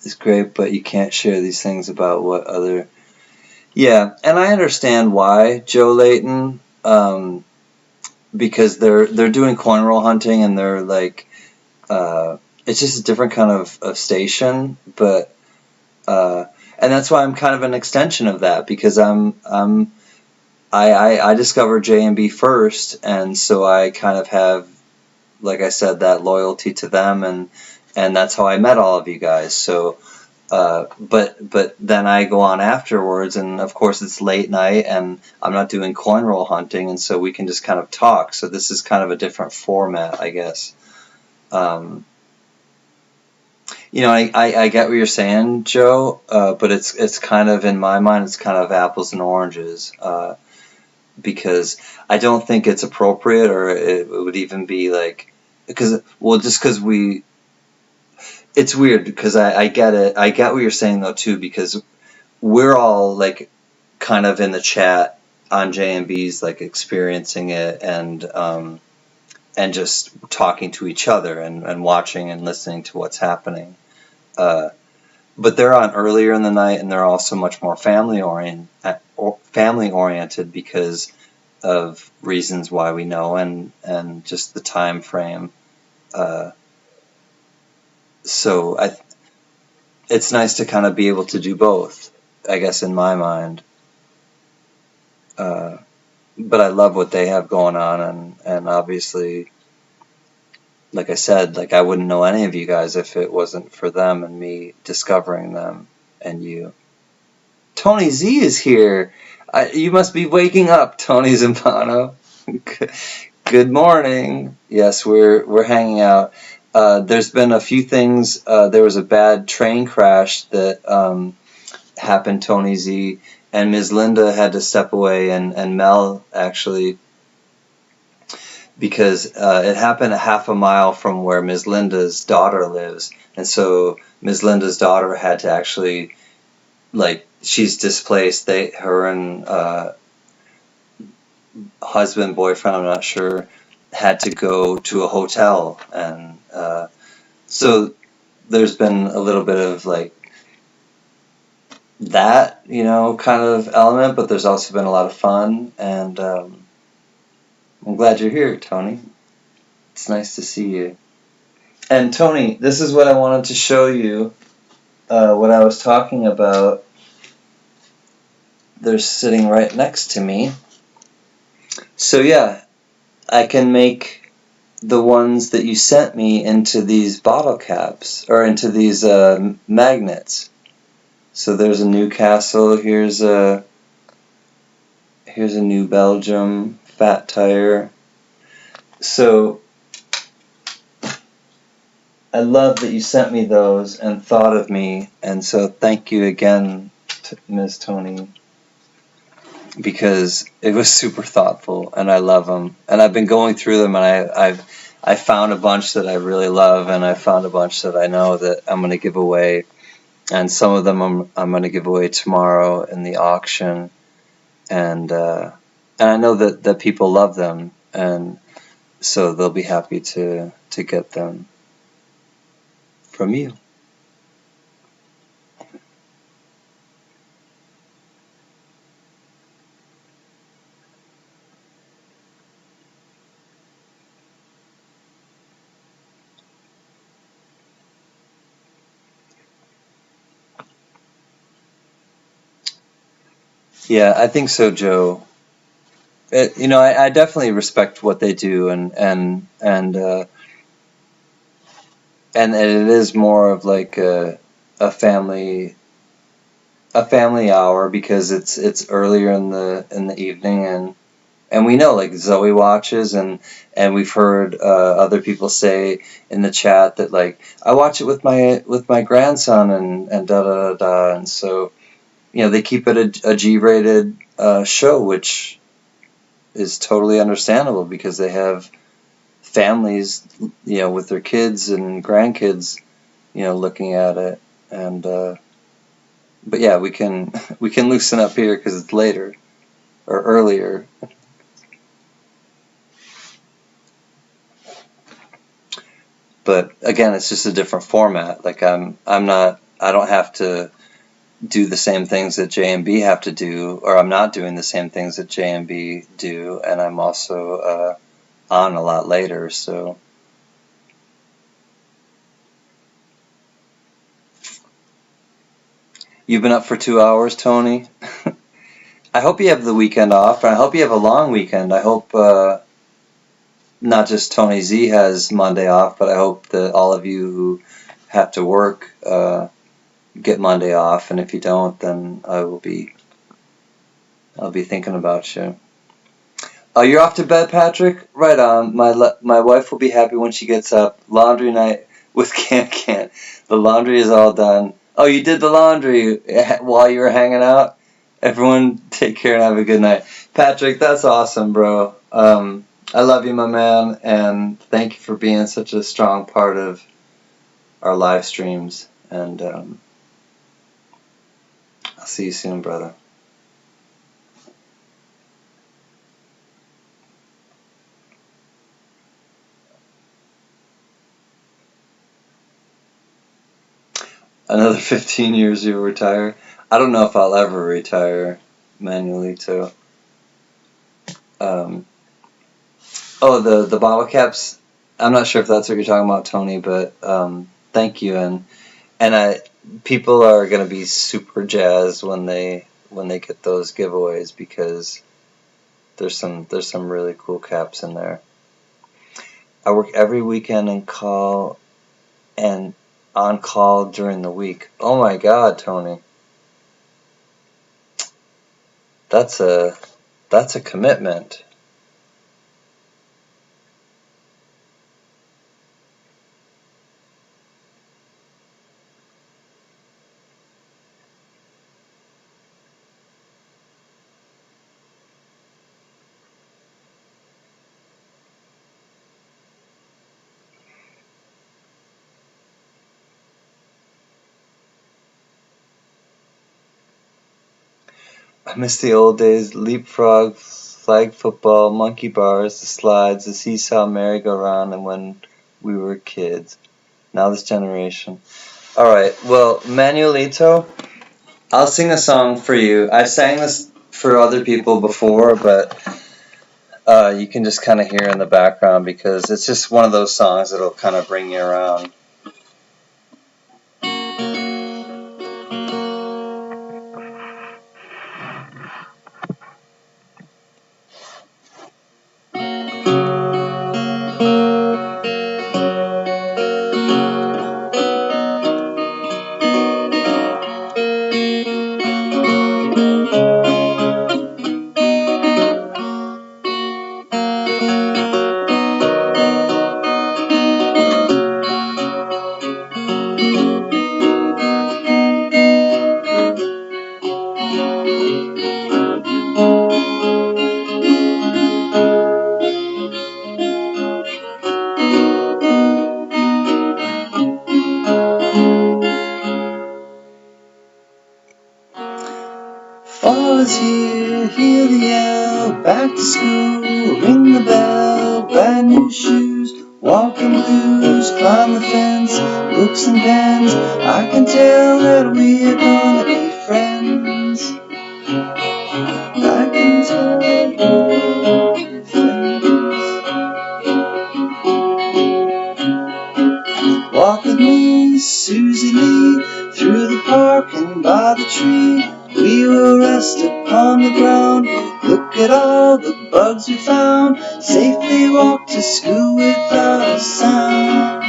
it's great, but you can't share these things about what other. Yeah, and I understand why, Joe Layton, because they're doing coin roll hunting, and they're like, it's just a different kind of station, but and that's why I'm kind of an extension of that, because I discovered JMB first, and so I kind of have, like I said, that loyalty to them, and that's how I met all of you guys. So, but then I go on afterwards, and of course it's late night, and I'm not doing coin roll hunting, and so we can just kind of talk. So this is kind of a different format, I guess. You know, I get what you're saying, Joe, but it's kind of, in my mind, it's kind of apples and oranges, because I don't think it's appropriate, or it would even be like, because it's weird, because I get it. I get what you're saying, though, too, because we're all, like, kind of in the chat on JMB's, like, experiencing it, and just talking to each other, and watching and listening to what's happening. but they're on earlier in the night, and they're also much more family oriented because of reasons why we know, and just the time frame. So it's nice to kind of be able to do both, I guess, in my mind. But I love what they have going on, and obviously, like I said, like I wouldn't know any of you guys if it wasn't for them and me discovering them and you. Tony Z is here. You must be waking up, Tony Zampano. Good morning. Yes, we're hanging out. There's been a few things. There was a bad train crash that happened, Tony Z, and Ms. Linda had to step away, and Mel actually, because it happened a half a mile from where Ms. Linda's daughter lives, and so Ms. Linda's daughter had to actually, like, she's displaced. Her and husband, boyfriend, I'm not sure, had to go to a hotel, and so there's been a little bit of like that, kind of element, but there's also been a lot of fun, and I'm glad you're here, Tony. It's nice to see you. And Tony, this is what I wanted to show you, what I was talking about. They're sitting right next to me. So yeah, I can make the ones that you sent me into these bottle caps, or into these magnets. So there's a Newcastle, here's a New Belgium, Fat Tire. So I love that you sent me those and thought of me, and so thank you again, Ms. Tony, because it was super thoughtful, and I love them. And I've been going through them, and I found a bunch that I really love, and I found a bunch that I know that I'm going to give away, and some of them I'm going to give away tomorrow in the auction, and I know that people love them, and so they'll be happy to get them from you. Yeah, I think so, Joe. I definitely respect what they do, and it is more of like a family hour, because it's earlier in the evening, and we know, like, Zoe watches, and we've heard other people say in the chat that, like, I watch it with my grandson, and da da da da, and so they keep it a G-rated show, which is totally understandable because they have families, with their kids and grandkids, looking at it, and but yeah, we can loosen up here because it's later or earlier. But again, it's just a different format. Like I don't have to do the same things that J and B have to do, or I'm not doing the same things that J and B do, and I'm also on a lot later, so. You've been up for 2 hours, Tony? I hope you have the weekend off, and I hope you have a long weekend. I hope not just Tony Z has Monday off, but I hope that all of you who have to work get Monday off, and if you don't, then I'll be thinking about you. Oh, you're off to bed, Patrick? Right on. My wife will be happy when she gets up. Laundry night with Can. The laundry is all done. Oh, you did the laundry while you were hanging out? Everyone take care and have a good night. Patrick, that's awesome, bro. I love you, my man, and thank you for being such a strong part of our live streams. And I'll see you soon, brother. Another 15 years you'll retire. I don't know if I'll ever retire, Manuelito. The bottle caps. I'm not sure if that's what you're talking about, Tony, but thank you. And people are gonna be super jazzed when they get those giveaways because there's some really cool caps in there. I work every weekend and on call during the week. Oh my God, Tony. That's a commitment. I miss the old days, leapfrog, flag football, monkey bars, the slides, the seesaw merry-go-round, and when we were kids. Now this generation. Alright, well, Manuelito, I'll sing a song for you. I sang this for other people before, but you can just kind of hear in the background because it's just one of those songs that'll kind of bring you around. Fall is here, hear the yell, back to school, ring the bell, brand new shoes, walking blues, climb the fence, books and pens, I can tell that we're gonna be friends. I can tell that we're gonna be friends. Walk with me, Susie Lee, through the park and by the tree. We will rest upon the ground, look at all the bugs we found, safely walk to school without a sound.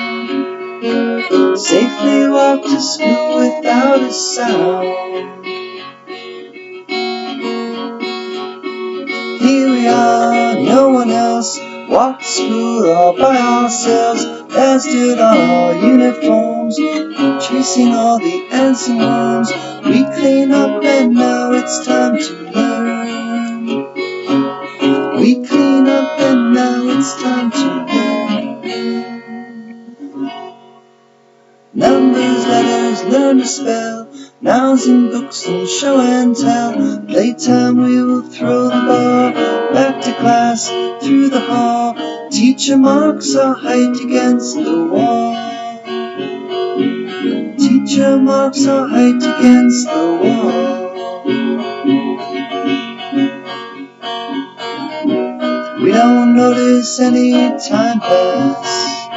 Safely walk to school without a sound. Here we are, no one else, walk to school all by ourselves, plastered on our uniforms, chasing all the ants and worms. We clean up and now it's time to learn. We clean up and now it's time to learn. Numbers, letters, learn to spell, nouns and books and show and tell. Playtime we will throw the ball back to class through the hall. Teacher marks our height against the wall. Teacher marks our height against the wall. We don't notice any time pass.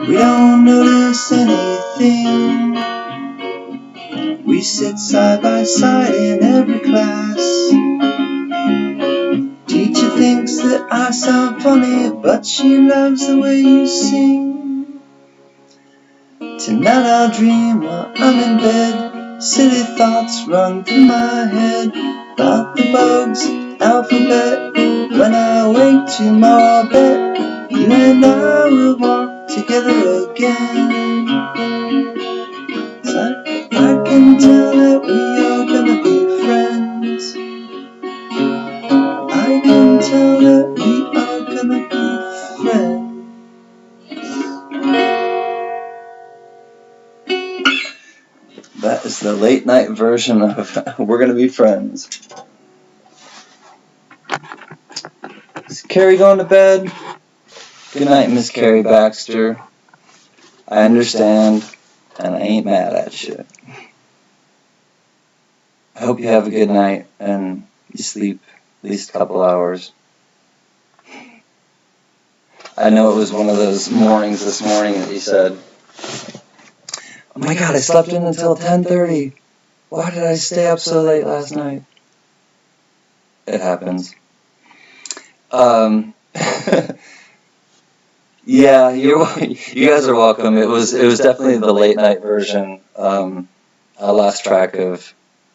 We don't notice anything. We sit side by side in every class. Teacher thinks that I sound funny, but she loves the way you sing. Tonight I'll dream while I'm in bed. Silly thoughts run through my head about the bugs, alphabet. When I wake tomorrow, I'll bet you and I will walk together again. So I can tell that we are gonna be friends. I can tell that we are gonna be friends. That is the late night version of We're Gonna Be Friends. Is Carrie going to bed? Good night, Miss Carrie Baxter. I understand. and I ain't mad at you. I hope you have a good night and you sleep at least a couple hours. I know it was one of those mornings this morning that you said, oh my God, I slept in until 10:30. Why did I stay up so late last night? It happens. Yeah, you guys are welcome. It was definitely the late night version. I lost track of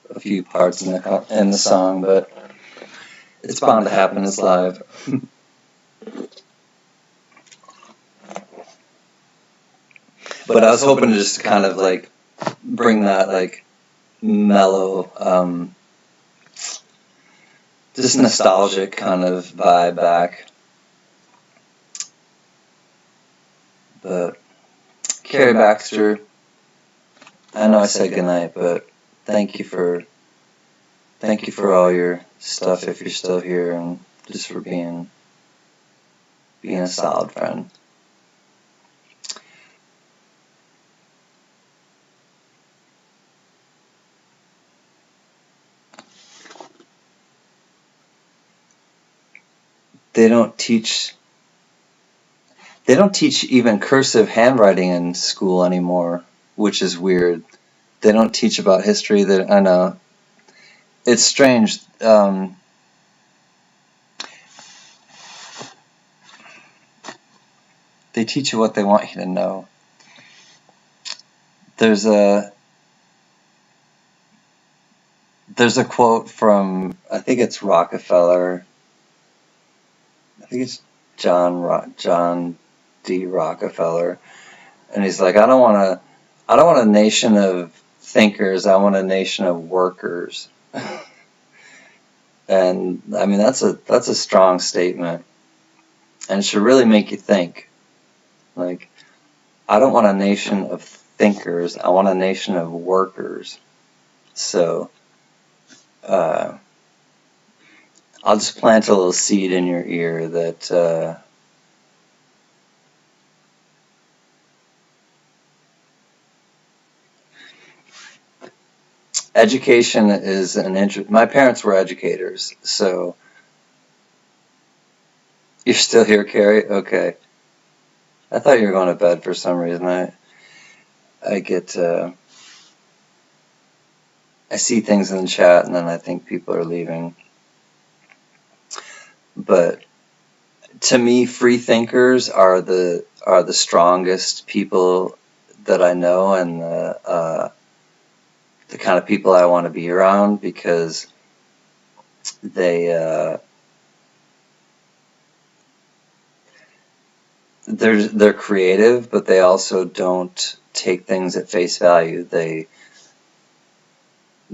a few parts in the song, but it's bound to happen. It's live. But I was hoping to just kind of like bring that like mellow, just nostalgic kind of vibe back. But Carrie Baxter, I know I said goodnight, but thank you for all your stuff if you're still here, and just for being a solid friend. They don't teach even cursive handwriting in school anymore, which is weird. They don't teach about history. I know. It's strange. They teach you what they want you to know. There's a quote from, I think it's Rockefeller. I think it's John D. Rockefeller, and he's like, I don't want a nation of thinkers. I want a nation of workers. And I mean, that's a strong statement, and it should really make you think. Like, I don't want a nation of thinkers. I want a nation of workers. So, I'll just plant a little seed in your ear that education is an interest. My parents were educators, so you're still here, Carrie? Okay. I thought you were going to bed for some reason. I get I see things in the chat and then I think people are leaving. But to me, free thinkers are the strongest people that I know, and the kind of people I want to be around, because they're creative, but they also don't take things at face value. They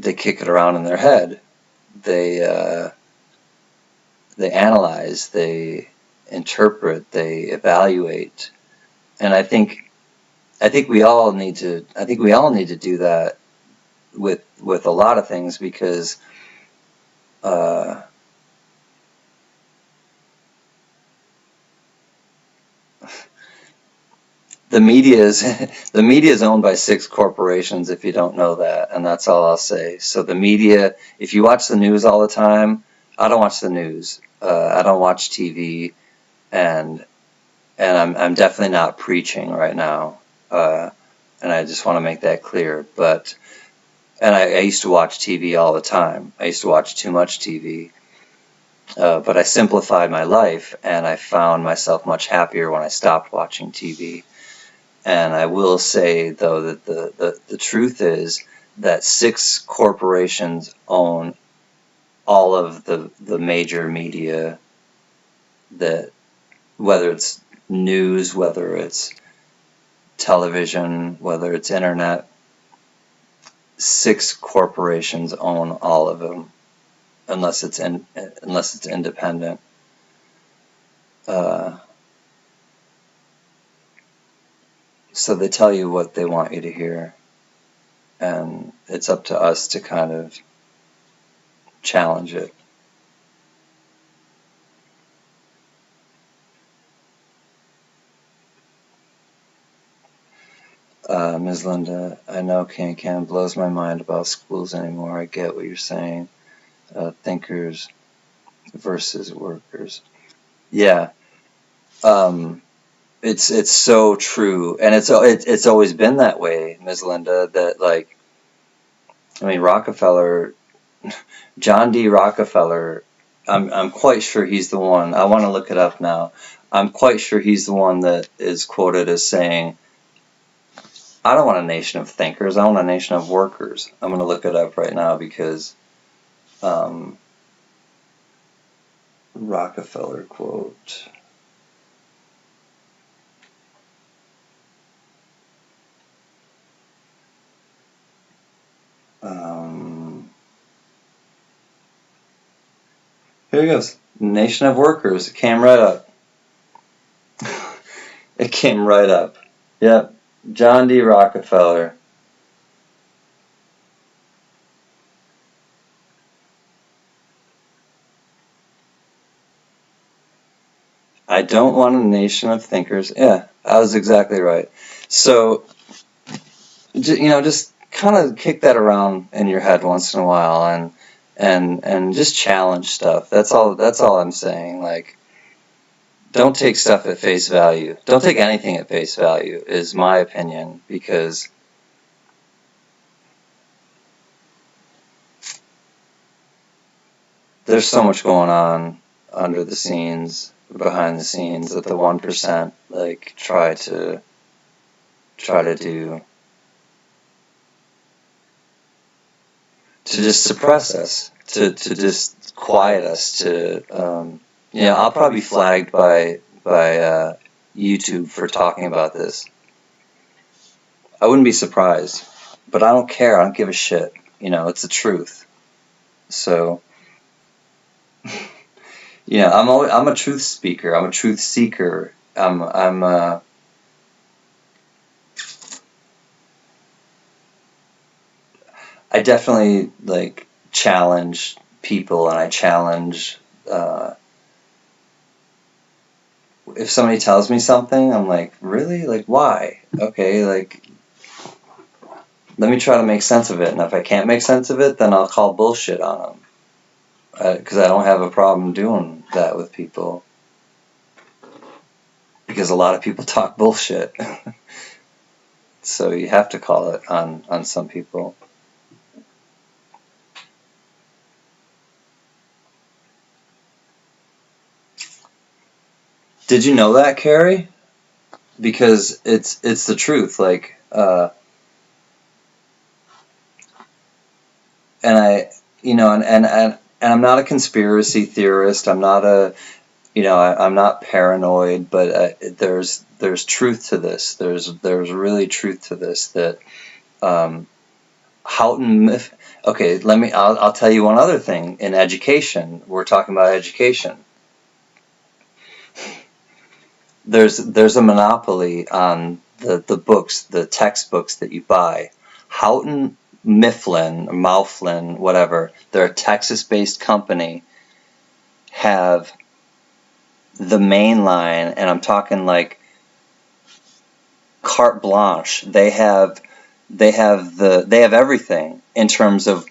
kick it around in their head. They analyze, they interpret, they evaluate, and I think we all need to do that with a lot of things, because the media is owned by 6 corporations, if you don't know that, and that's all I'll say. So the media, if you watch the news all the time, I don't watch the news. I don't watch TV, and I'm definitely not preaching right now, and I just want to make that clear. But I used to watch TV all the time. I used to watch too much TV. But I simplified my life, and I found myself much happier when I stopped watching TV. And I will say, though, that the truth is that 6 corporations own all of the major media, that whether it's news, whether it's television, whether it's internet, 6 corporations own all of them, unless it's independent. So they tell you what they want you to hear, and it's up to us to kind of challenge it. Ms. Linda, I know Can blows my mind about schools anymore. I get what you're saying. Thinkers versus workers. Yeah. It's so true, and it's always been that way, Ms. Linda. That like, I mean, Rockefeller, John D. Rockefeller. I'm quite sure he's the one. I want to look it up now. I'm quite sure he's the one that is quoted as saying, "I don't want a nation of thinkers. I want a nation of workers." I'm going to look it up right now because Rockefeller quote. Here he goes. Nation of workers. It came right up. It came right up. Yep. John D. Rockefeller. I don't want a nation of thinkers. Yeah, I was exactly right. So, just kind of kick that around in your head once in a while, and just challenge stuff. That's all. That's all I'm saying. Like, don't take stuff at face value. Don't take anything at face value, is my opinion, because there's so much going on under the scenes, behind the scenes, that the 1% like try to do to just suppress us, to just quiet us, to I'll probably be flagged by YouTube for talking about this. I wouldn't be surprised, but I don't care. I don't give a shit. It's the truth. So, I'm a truth speaker. I'm a truth seeker. I definitely like challenge people, and I challenge if somebody tells me something, I'm like, really? Like, why? Okay, like, let me try to make sense of it, and if I can't make sense of it, then I'll call bullshit on them, because I don't have a problem doing that with people, because a lot of people talk bullshit. So you have to call it on some people. Did you know that, Carrie? Because it's the truth. Like, and and I'm not a conspiracy theorist. I'm not I'm not paranoid, but there's truth to this. There's really truth to this, that Houghton. Okay, I'll tell you one other thing. In education, we're talking about education. There's a monopoly on the books, the textbooks that you buy. Houghton Mifflin, or Mifflin, whatever. They're a Texas-based company. Have the main line, and I'm talking like carte blanche. They have everything in terms of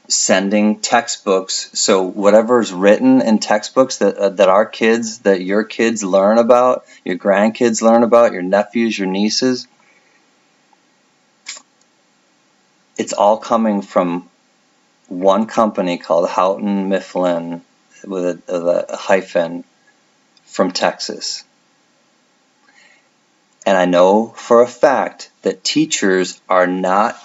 sending textbooks. So whatever's written in textbooks that our kids, that your kids learn about, your grandkids learn about, your nephews, your nieces, it's all coming from one company called Houghton Mifflin, with a hyphen, from Texas. And I know for a fact that teachers are not,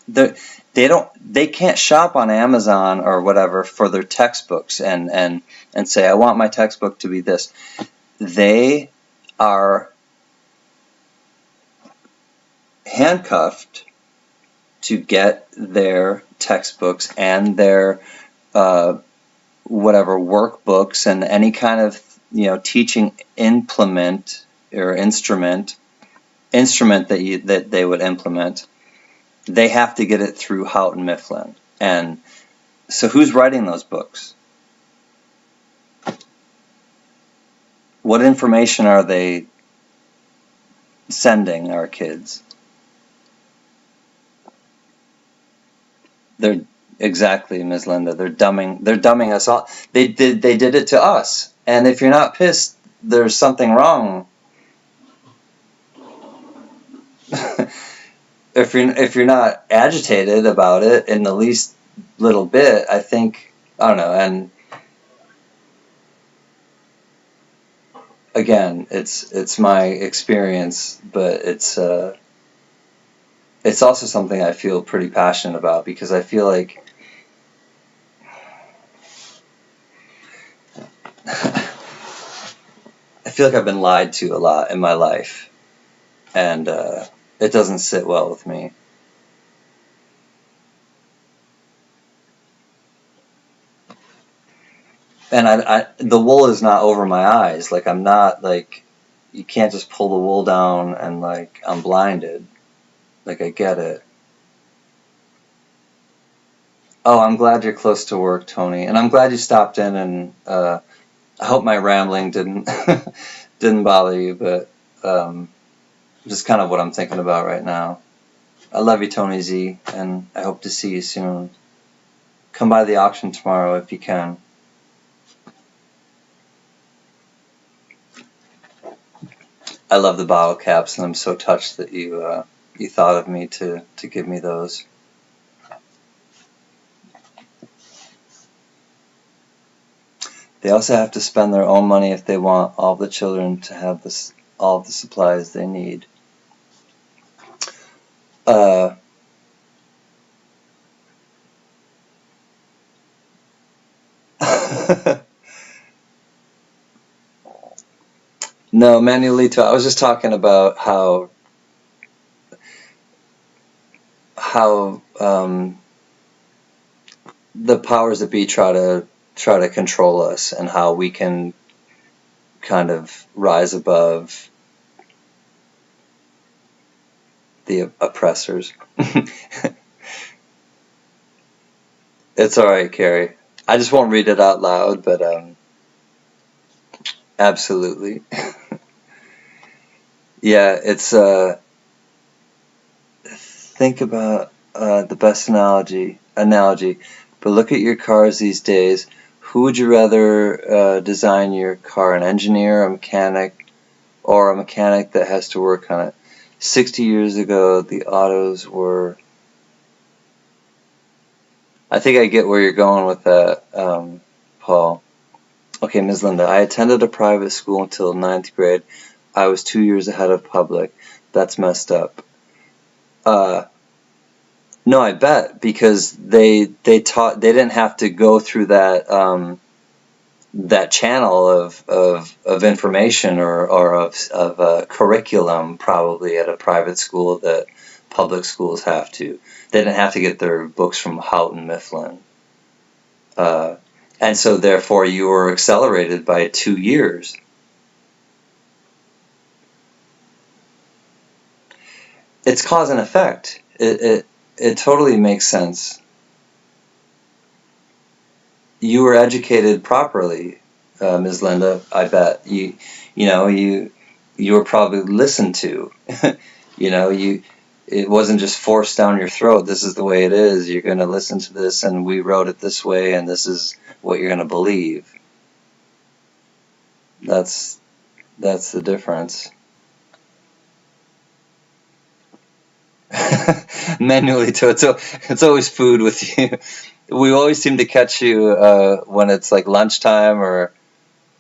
they can't shop on Amazon or whatever for their textbooks and say, I want my textbook to be this. They are handcuffed to get their textbooks and their whatever workbooks and any kind of teaching implement or instrument that they would implement. They have to get it through Houghton Mifflin. And so who's writing those books? What information are they sending our kids? They're exactly, Ms. Linda. They're dumbing us all. They did it to us. And if you're not pissed, there's something wrong. If you're not agitated about it in the least little bit, I don't know. And again, it's my experience, but it's also something I feel pretty passionate about, because I feel like I've been lied to a lot in my life, and it doesn't sit well with me. And the wool is not over my eyes. Like, I'm not, like, you can't just pull the wool down and, like, I'm blinded. Like, I get it. Oh, I'm glad you're close to work, Tony, and I'm glad you stopped in, and I hope my rambling didn't didn't bother you, but just kind of what I'm thinking about right now. I love you, Tony Z, and I hope to see you soon. Come by the auction tomorrow if you can. I love the bottle caps, and I'm so touched that you thought of me to give me those. They also have to spend their own money if they want all the children to have all of the supplies they need. No, Manuelito, I was just talking about how the powers that be try to control us, and how we can kind of rise above the oppressors. It's all right, Carrie. I just won't read it out loud, but absolutely. Yeah, it's think about the best analogy, but look at your cars these days. Who would you rather design your car, an engineer, a mechanic, or a mechanic that has to work on it? 60 years ago, the autos were... I think I get where you're going with that, Paul. Okay, Ms. Linda, I attended a private school until 9th grade. I was 2 years ahead of public. That's messed up. No, I bet, because they didn't have to go through that that channel of information or of curriculum, probably, at a private school that public schools have to. They didn't have to get their books from Houghton Mifflin. And so therefore you were accelerated by 2 years. It's cause and effect. It totally makes sense. You were educated properly, Ms. Linda. I bet you were probably listened to. It wasn't just forced down your throat. This is the way it is. You're going to listen to this, and we wrote it this way, and this is what you're going to believe. That's the difference. Manually, it's always food with you. We always seem to catch you when it's like lunchtime or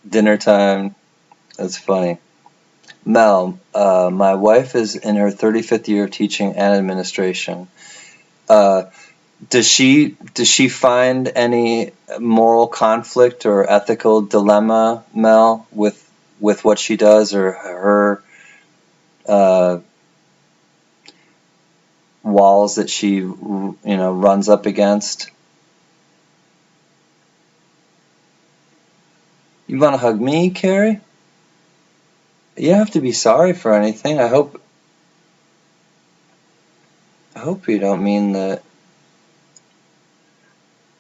dinner time. That's funny. Mel, my wife is in her 35th year of teaching and administration. Does she find any moral conflict or ethical dilemma, Mel, with what she does, or her walls that she runs up against? You want to hug me, Carrie? You don't have to be sorry for anything. I hope you don't mean that.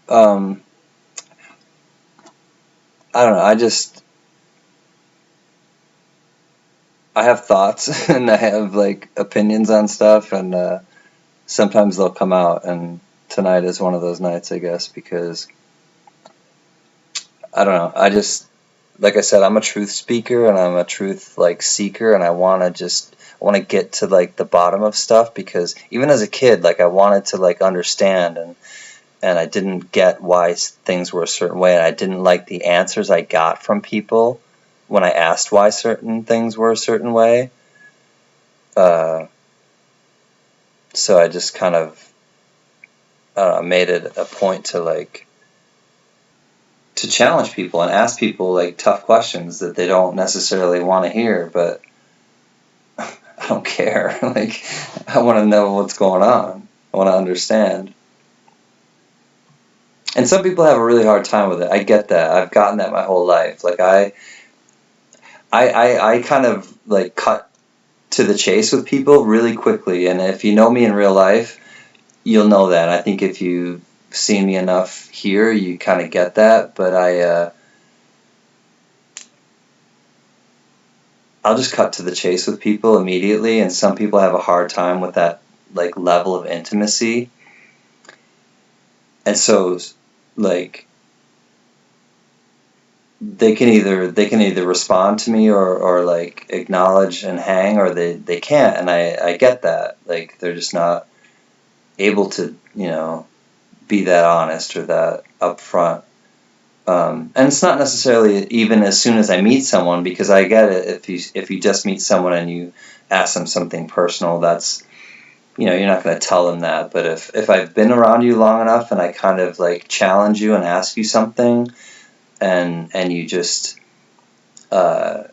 I don't know. I have thoughts and I have like opinions on stuff, and sometimes they'll come out, and tonight is one of those nights, I guess, because I don't know. I just, like I said, I'm a truth speaker and I'm a truth like seeker, and I want to get to like the bottom of stuff, because even as a kid, like I wanted to like understand, and I didn't get why things were a certain way, and I didn't like the answers I got from people when I asked why certain things were a certain way. So I just kind of made it a point to like to challenge people and ask people like tough questions that they don't necessarily want to hear, but I don't care. Like, I want to know what's going on. I want to understand. And some people have a really hard time with it. I get that. I've gotten that my whole life. Like I kind of like cut to the chase with people really quickly. And if you know me in real life, you'll know that. I think if you've seen me enough here, you kind of get that. But I'll just cut to the chase with people immediately. And some people have a hard time with that like level of intimacy. And so like they can either respond to me or like acknowledge and hang, or they can't, and I get that. Like they're just not able to, be that honest or that upfront. And it's not necessarily even as soon as I meet someone, because I get it. If you just meet someone and you ask them something personal, that's, you're not going to tell them that. But if I've been around you long enough and I kind of like challenge you and ask you something, and you just I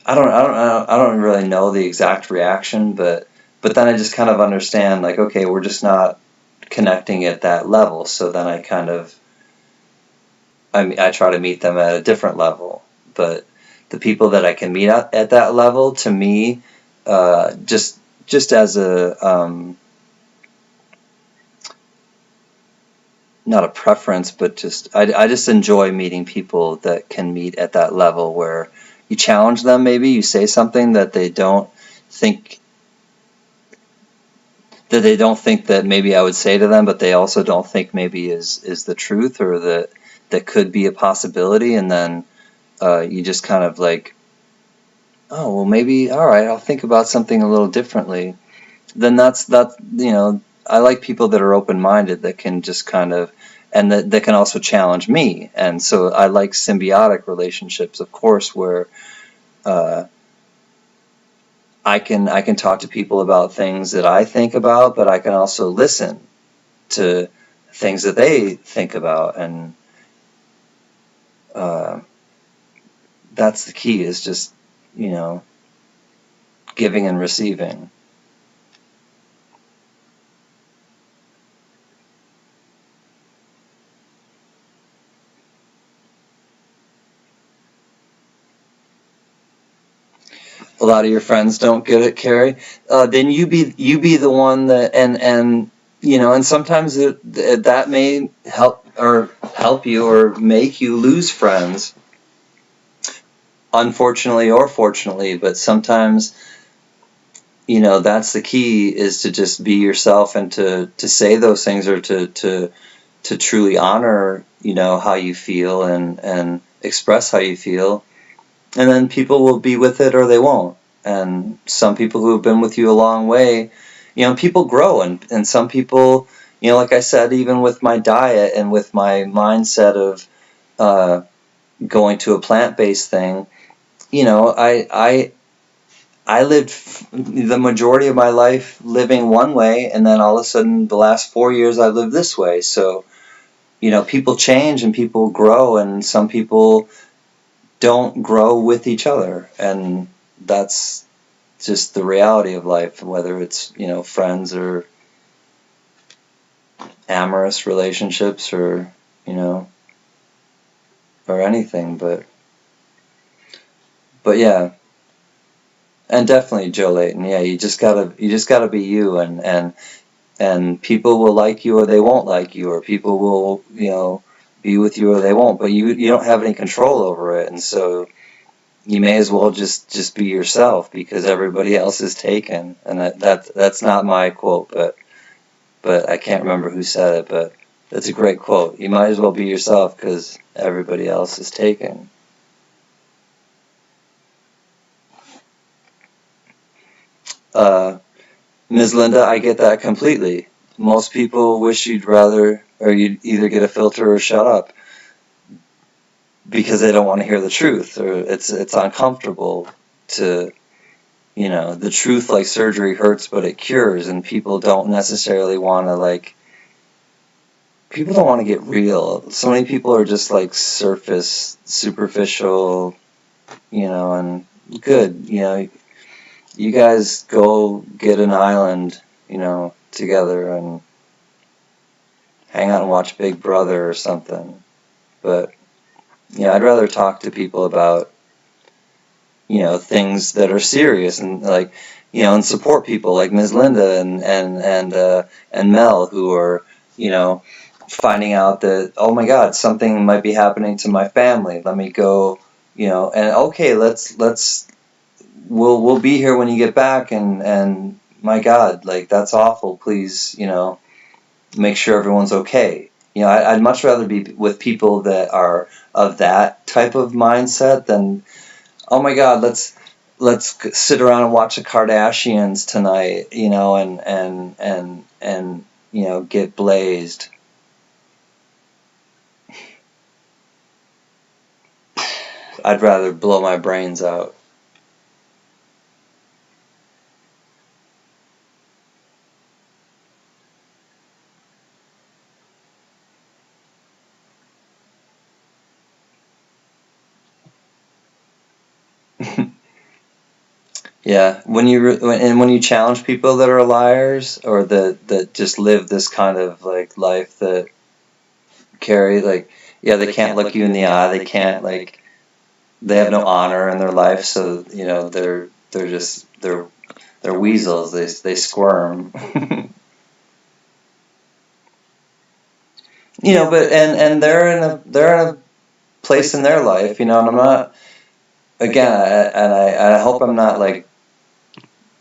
don't really know the exact reaction, but then I just kind of understand, like, okay, we're just not connecting at that level. So then I try to meet them at a different level. But the people that I can meet at that level, to me, just as a not a preference, but just I just enjoy meeting people that can meet at that level where you challenge them. Maybe you say something that they don't think that maybe I would say to them, but they also don't think maybe is the truth, or that could be a possibility. And then you just kind of like, oh, well, maybe, all right, I'll think about something a little differently. Then that's I like people that are open-minded, that can just kind of, and that can also challenge me. And so I like symbiotic relationships, of course, where I can talk to people about things that I think about, but I can also listen to things that they think about. And that's the key, is just, giving and receiving. A lot of your friends don't get it, Carrie. Then you be the one that, and sometimes that may help you or make you lose friends, unfortunately or fortunately. But sometimes, that's the key, is to just be yourself, and to say those things, or to truly honor, how you feel, and express how you feel. And then people will be with it or they won't. And some people who have been with you a long way, people grow. And some people, like I said, even with my diet and with my mindset of going to a plant-based thing, I lived the majority of my life living one way, and then all of a sudden the last 4 years I lived this way. So, people change and people grow, and some people don't grow with each other, and that's just the reality of life, whether it's friends or amorous relationships, or or anything. But yeah, and definitely Joe Layton, yeah, you just gotta be you, and people will like you or they won't like you, or people will be with you or they won't, but you don't have any control over it. And so you may as well just be yourself because everybody else is taken. And that's not my quote, but I can't remember who said it, but that's a great quote. You might as well be yourself because everybody else is taken. Ms. Linda, I get that completely. Most people wish you'd either get a filter or shut up because they don't want to hear the truth, or it's uncomfortable to, the truth, like surgery hurts but it cures, and people don't necessarily want to people don't want to get real. So many people are just like superficial, and good, you guys go get an island, together and hang out and watch Big Brother or something. But I'd rather talk to people about things that are serious and and support people like Ms. Linda and Mel, who are finding out that, oh my God, something might be happening to my family. Let me go, and okay, we'll be here when you get back, and my God, that's awful. Please, make sure everyone's okay. I'd much rather be with people that are of that type of mindset than, oh my God, let's sit around and watch the Kardashians tonight, and get blazed. I'd rather blow my brains out. Yeah, when you challenge people that are liars or that just live this kind of life that carry they can't look you in the eye, they can't they have no honor in their life, so they're weasels, they squirm. But and they're in a place in their life, and I'm not, again, I hope I'm not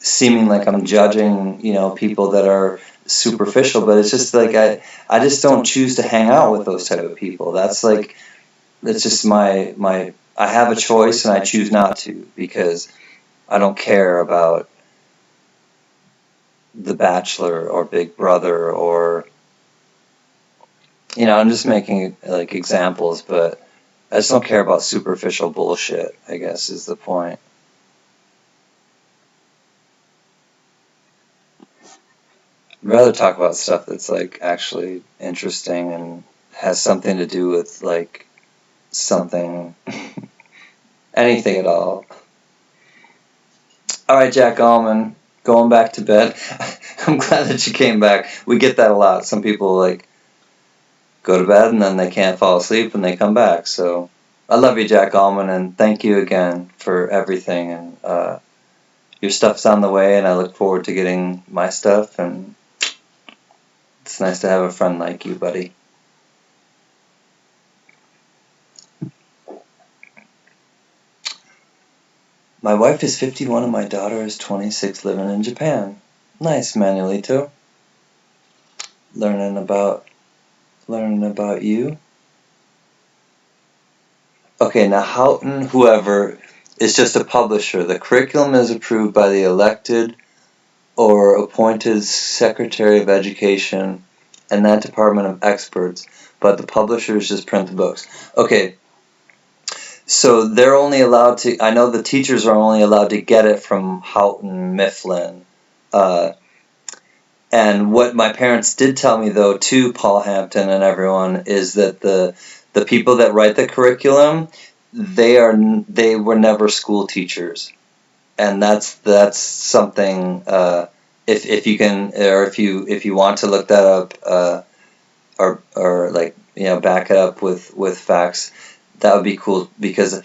seeming like I'm judging, people that are superficial, but it's just I just don't choose to hang out with those type of people. That's just my I have a choice and I choose not to because I don't care about The Bachelor or Big Brother or, I'm just making examples, but I just don't care about superficial bullshit, I guess is the point. I'd rather talk about stuff that's actually interesting and has something to do with something, anything at all. All right, Jack Allman, going back to bed. I'm glad that you came back. We get that a lot. Some people go to bed and then they can't fall asleep and they come back. So I love you, Jack Allman, and thank you again for everything. And your stuff's on the way, and I look forward to getting my stuff. And it's nice to have a friend like you, buddy. My wife is 51 and my daughter is 26, living in Japan. Nice, Manuelito. Learning about you. Okay, now Houghton, whoever, is just a publisher. The curriculum is approved by the elected or appointed Secretary of Education and that department of experts, but the publishers just print the books. Okay, so they're only allowed to, I know the teachers are only allowed to get it from Houghton Mifflin. And what my parents did tell me, though, to Paul Hampton and everyone, is that the people that write the curriculum, they were never school teachers, and that's something. If you can, or if you want to look that up, or back it up with facts, that would be cool, because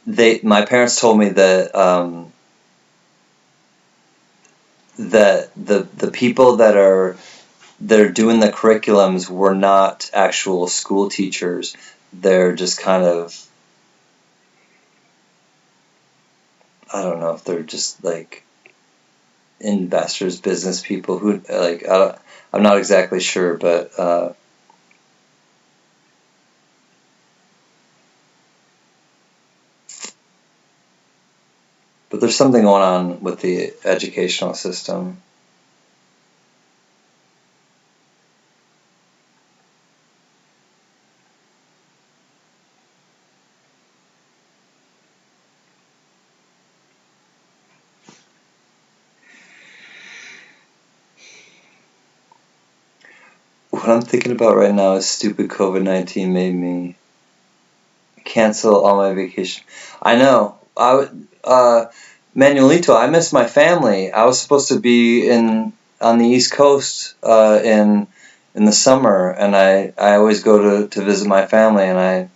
my parents told me that that the people that are doing the curriculums were not actual school teachers. They're just kind of I don't know if they're just like investors, business people who like I'm not exactly sure, but there's something going on with the educational system. What I'm thinking about right now is stupid COVID-19 made me cancel all my vacation. I know. Manuelito, I miss my family. I was supposed to be on the East Coast in the summer, and I always go to visit my family, and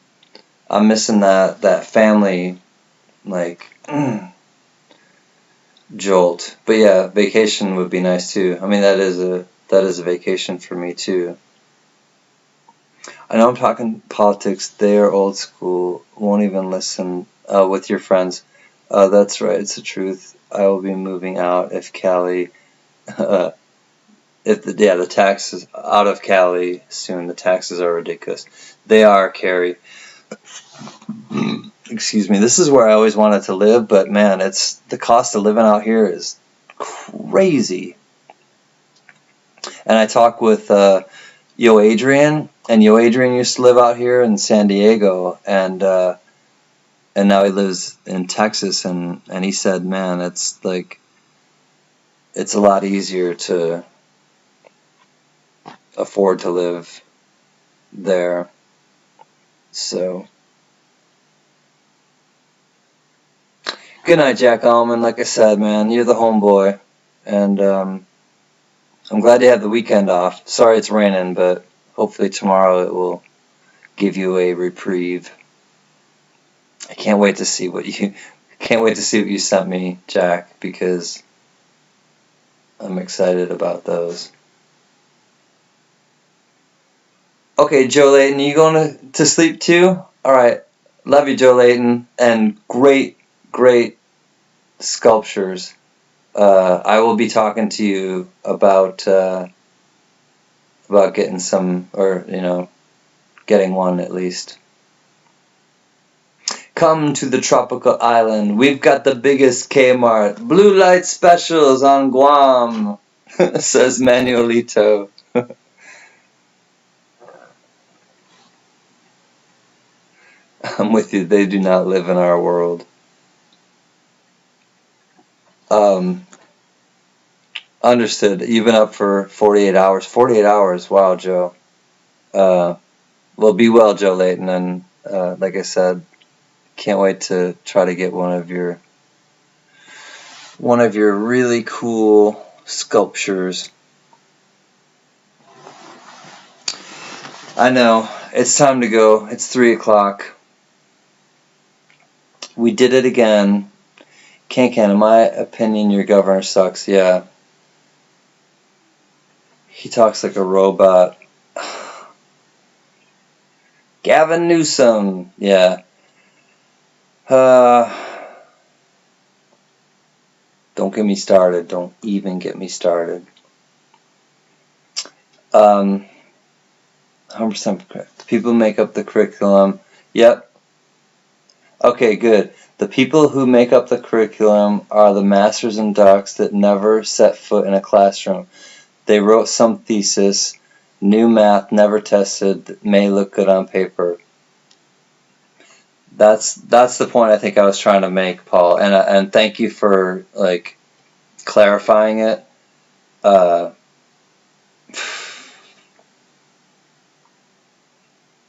I'm missing that family like jolt. But yeah, vacation would be nice too. I mean, that is a vacation for me too. I know I'm talking politics. They are old school. Won't even listen with your friends. That's right. It's the truth. I will be moving out if Cali, if the taxes out of Cali soon. The taxes are ridiculous. They are, Carrie. Excuse me. This is where I always wanted to live, but man, it's the cost of living out here is crazy. And I talk with Yo Adrian, and Yo Adrian used to live out here in San Diego, and now he lives in Texas, and he said, man, it's like it's a lot easier to afford to live there. So good night, Jack Allman. Like I said, man, you're the homeboy, and I'm glad you have the weekend off. Sorry it's raining, but hopefully tomorrow it will give you a reprieve. I can't wait to see what you sent me, Jack, because I'm excited about those. Okay, Joe Layton, you going to sleep too? All right, love you, Joe Layton, and great sculptures. I will be talking to you about getting some, or getting one at least. Come to the tropical island. We've got the biggest Kmart. Blue light specials on Guam, says Manuelito. I'm with you. They do not live in our world. Understood. You've been up for 48 hours. 48 hours. Wow, Joe. Well, be well, Joe Layton. And like I said, can't wait to try to get one of your really cool sculptures. I know. It's time to go. It's 3 o'clock. We did it again. Can, in my opinion, your governor sucks. Yeah. He talks like a robot. Gavin Newsom. Yeah. Don't get me started. Don't even get me started. 100% correct. The people make up the curriculum. Yep. Okay, good. The people who make up the curriculum are the masters and docs that never set foot in a classroom. They wrote some thesis, new math never tested, that may look good on paper. That's the point I think I was trying to make, Paul. And thank you for like clarifying it.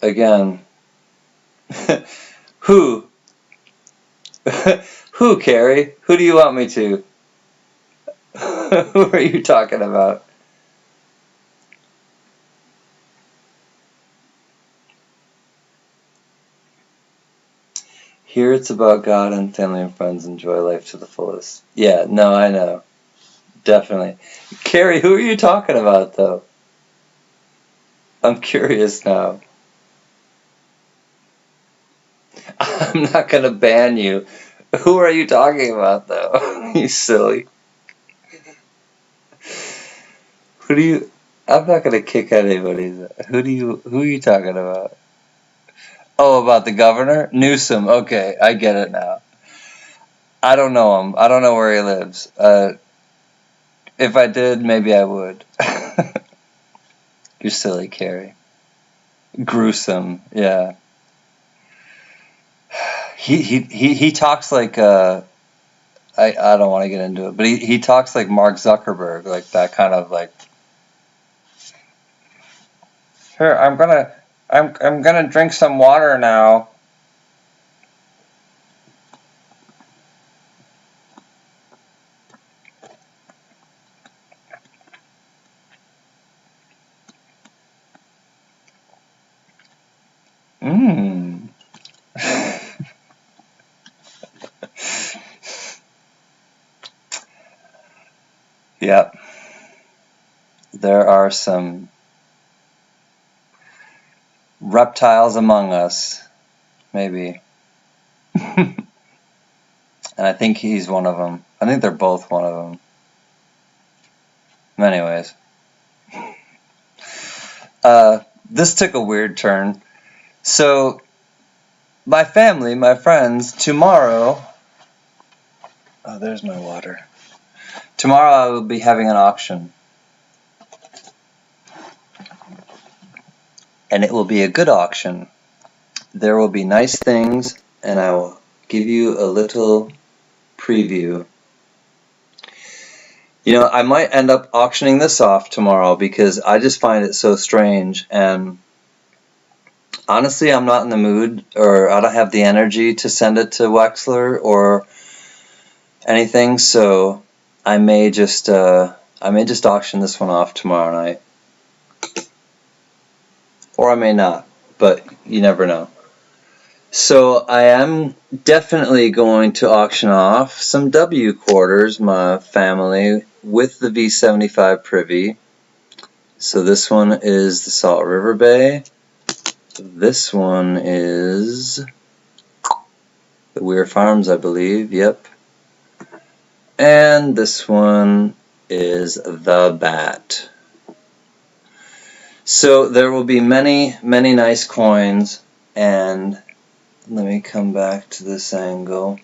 Again, who? Who, Carrie? Who do you want me to? Who are you talking about? Here it's about God and family and friends. Enjoy life to the fullest. Yeah, no, I know. Definitely. Carrie, who are you talking about, though? I'm curious now. I'm not going to ban you. Who are you talking about, though? You silly. Who do you? I'm not gonna kick anybody. Who are you talking about? Oh, about the governor? Newsom. Okay, I get it now. I don't know him. I don't know where he lives. If I did, maybe I would. You're silly, Carrie. Gruesome. Yeah. He talks like I don't want to get into it, but he talks like Mark Zuckerberg, like that kind of like. Here, I'm gonna drink some water now. Mmm. Yep. There are some reptiles among us, maybe. And I think he's one of them. I think they're both one of them. Anyways. This took a weird turn. So, my family, my friends, tomorrow. Oh, there's my water. Tomorrow I will be having an auction. And it will be a good auction. There will be nice things, and I will give you a little preview. You know, I might end up auctioning this off tomorrow because I just find it so strange, and honestly, I'm not in the mood, or I don't have the energy to send it to Wexler or anything, so I may just auction this one off tomorrow night. Or I may not, but you never know. So I am definitely going to auction off some W quarters, my family, with the V75 Privy. So this one is the Salt River Bay. This one is the Weir Farms, I believe. Yep. And this one is the Bat. So there will be many, many nice coins, and let me come back to this angle.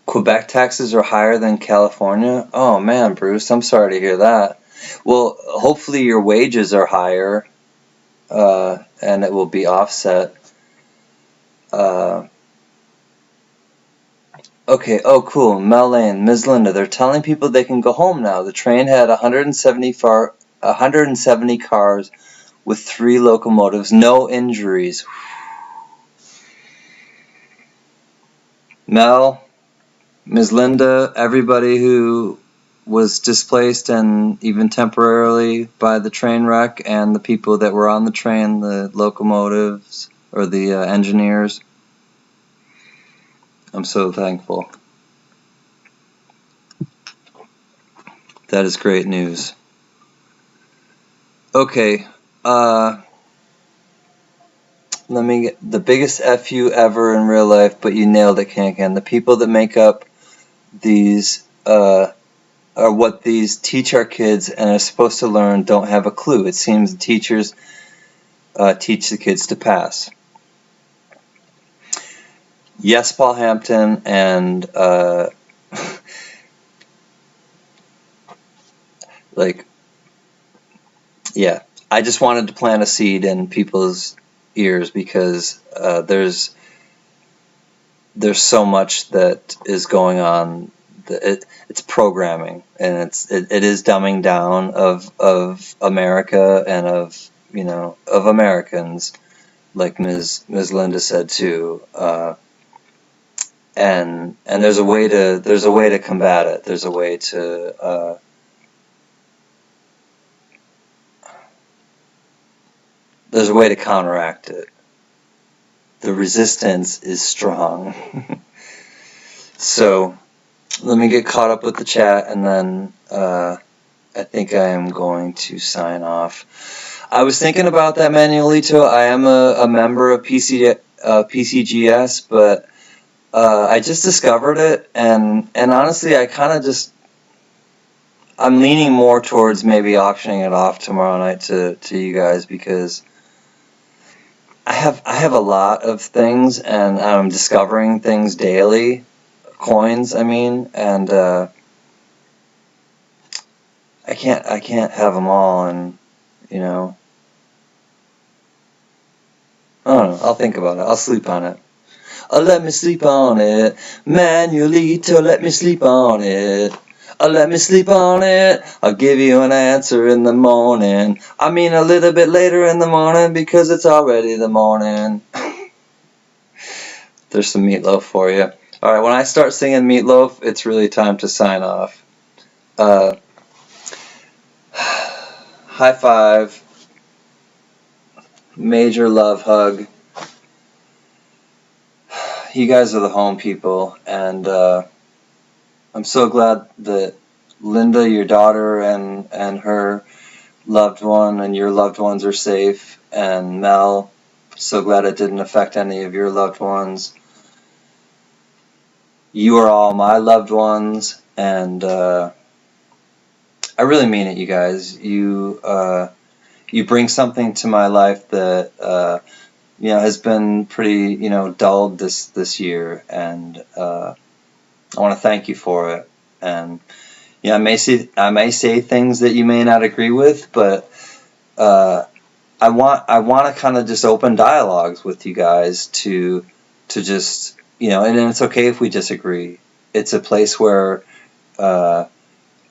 Quebec taxes are higher than California? Oh man, Bruce, I'm sorry to hear that. Well, hopefully your wages are higher, and it will be offset. Okay, oh cool, Mel Lane, Ms. Linda, they're telling people they can go home now. The train had 170 cars with 3 locomotives, no injuries. Mel, Ms. Linda, everybody who was displaced and even temporarily by the train wreck, and the people that were on the train, the locomotives or the engineers, I'm so thankful. That is great news. Okay, let me get the biggest FU ever in real life, but you nailed it, Kankan. The people that make up these are what these teach our kids and are supposed to learn don't have a clue. It seems the teachers teach the kids to pass. Yes, Paul Hampton, and like, yeah, I just wanted to plant a seed in people's ears because there's so much that is going on. It's programming, and it is dumbing down of America and of Americans, like Ms. Linda said too. And there's a way to combat it. There's a way to counteract it. The resistance is strong. So let me get caught up with the chat, and then I think I am going to sign off. I was thinking about that, Manuelito. I am a member of PCGS, but I just discovered it, and honestly, I kind of just, I'm leaning more towards maybe auctioning it off tomorrow night to you guys, because I have a lot of things, and I'm discovering things daily, coins, I mean, and I can't have them all, and you know, I don't know. I'll think about it. I'll sleep on it. Let me sleep on it, Manuelito. Let me sleep on it. Let me sleep on it. I'll give you an answer in the morning. I mean, a little bit later in the morning, because it's already the morning. There's some Meatloaf for you. All right, when I start singing Meatloaf, it's really time to sign off. High five. Major love hug. You guys are the home people, and I'm so glad that Linda, your daughter, and her loved one and your loved ones are safe. And Mel, so glad it didn't affect any of your loved ones. You are all my loved ones, and I really mean it, you guys. You bring something to my life that has been pretty dulled this year, and I want to thank you for it. And I may say things that you may not agree with, but I want to kind of just open dialogues with you guys to just and it's okay if we disagree. It's a place where I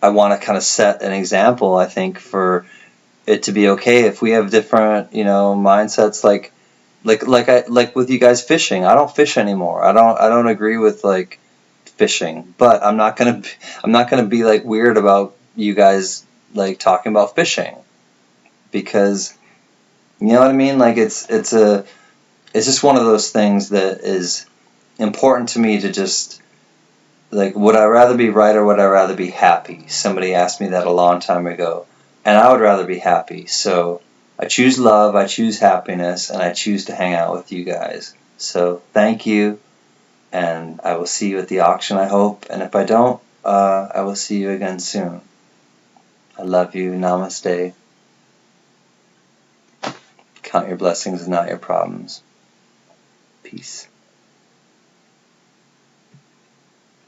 want to kind of set an example, I think, for it to be okay if we have different mindsets, like with you guys fishing. I don't fish anymore. I don't agree with like fishing, but I'm not gonna be like weird about you guys like talking about fishing, because you know what I mean. Like it's just one of those things that is important to me to just like, would I rather be right or would I rather be happy? Somebody asked me that a long time ago, and I would rather be happy. So I choose love, I choose happiness, and I choose to hang out with you guys. So thank you, and I will see you at the auction, I hope. And if I don't, I will see you again soon. I love you. Namaste. Count your blessings and not your problems. Peace.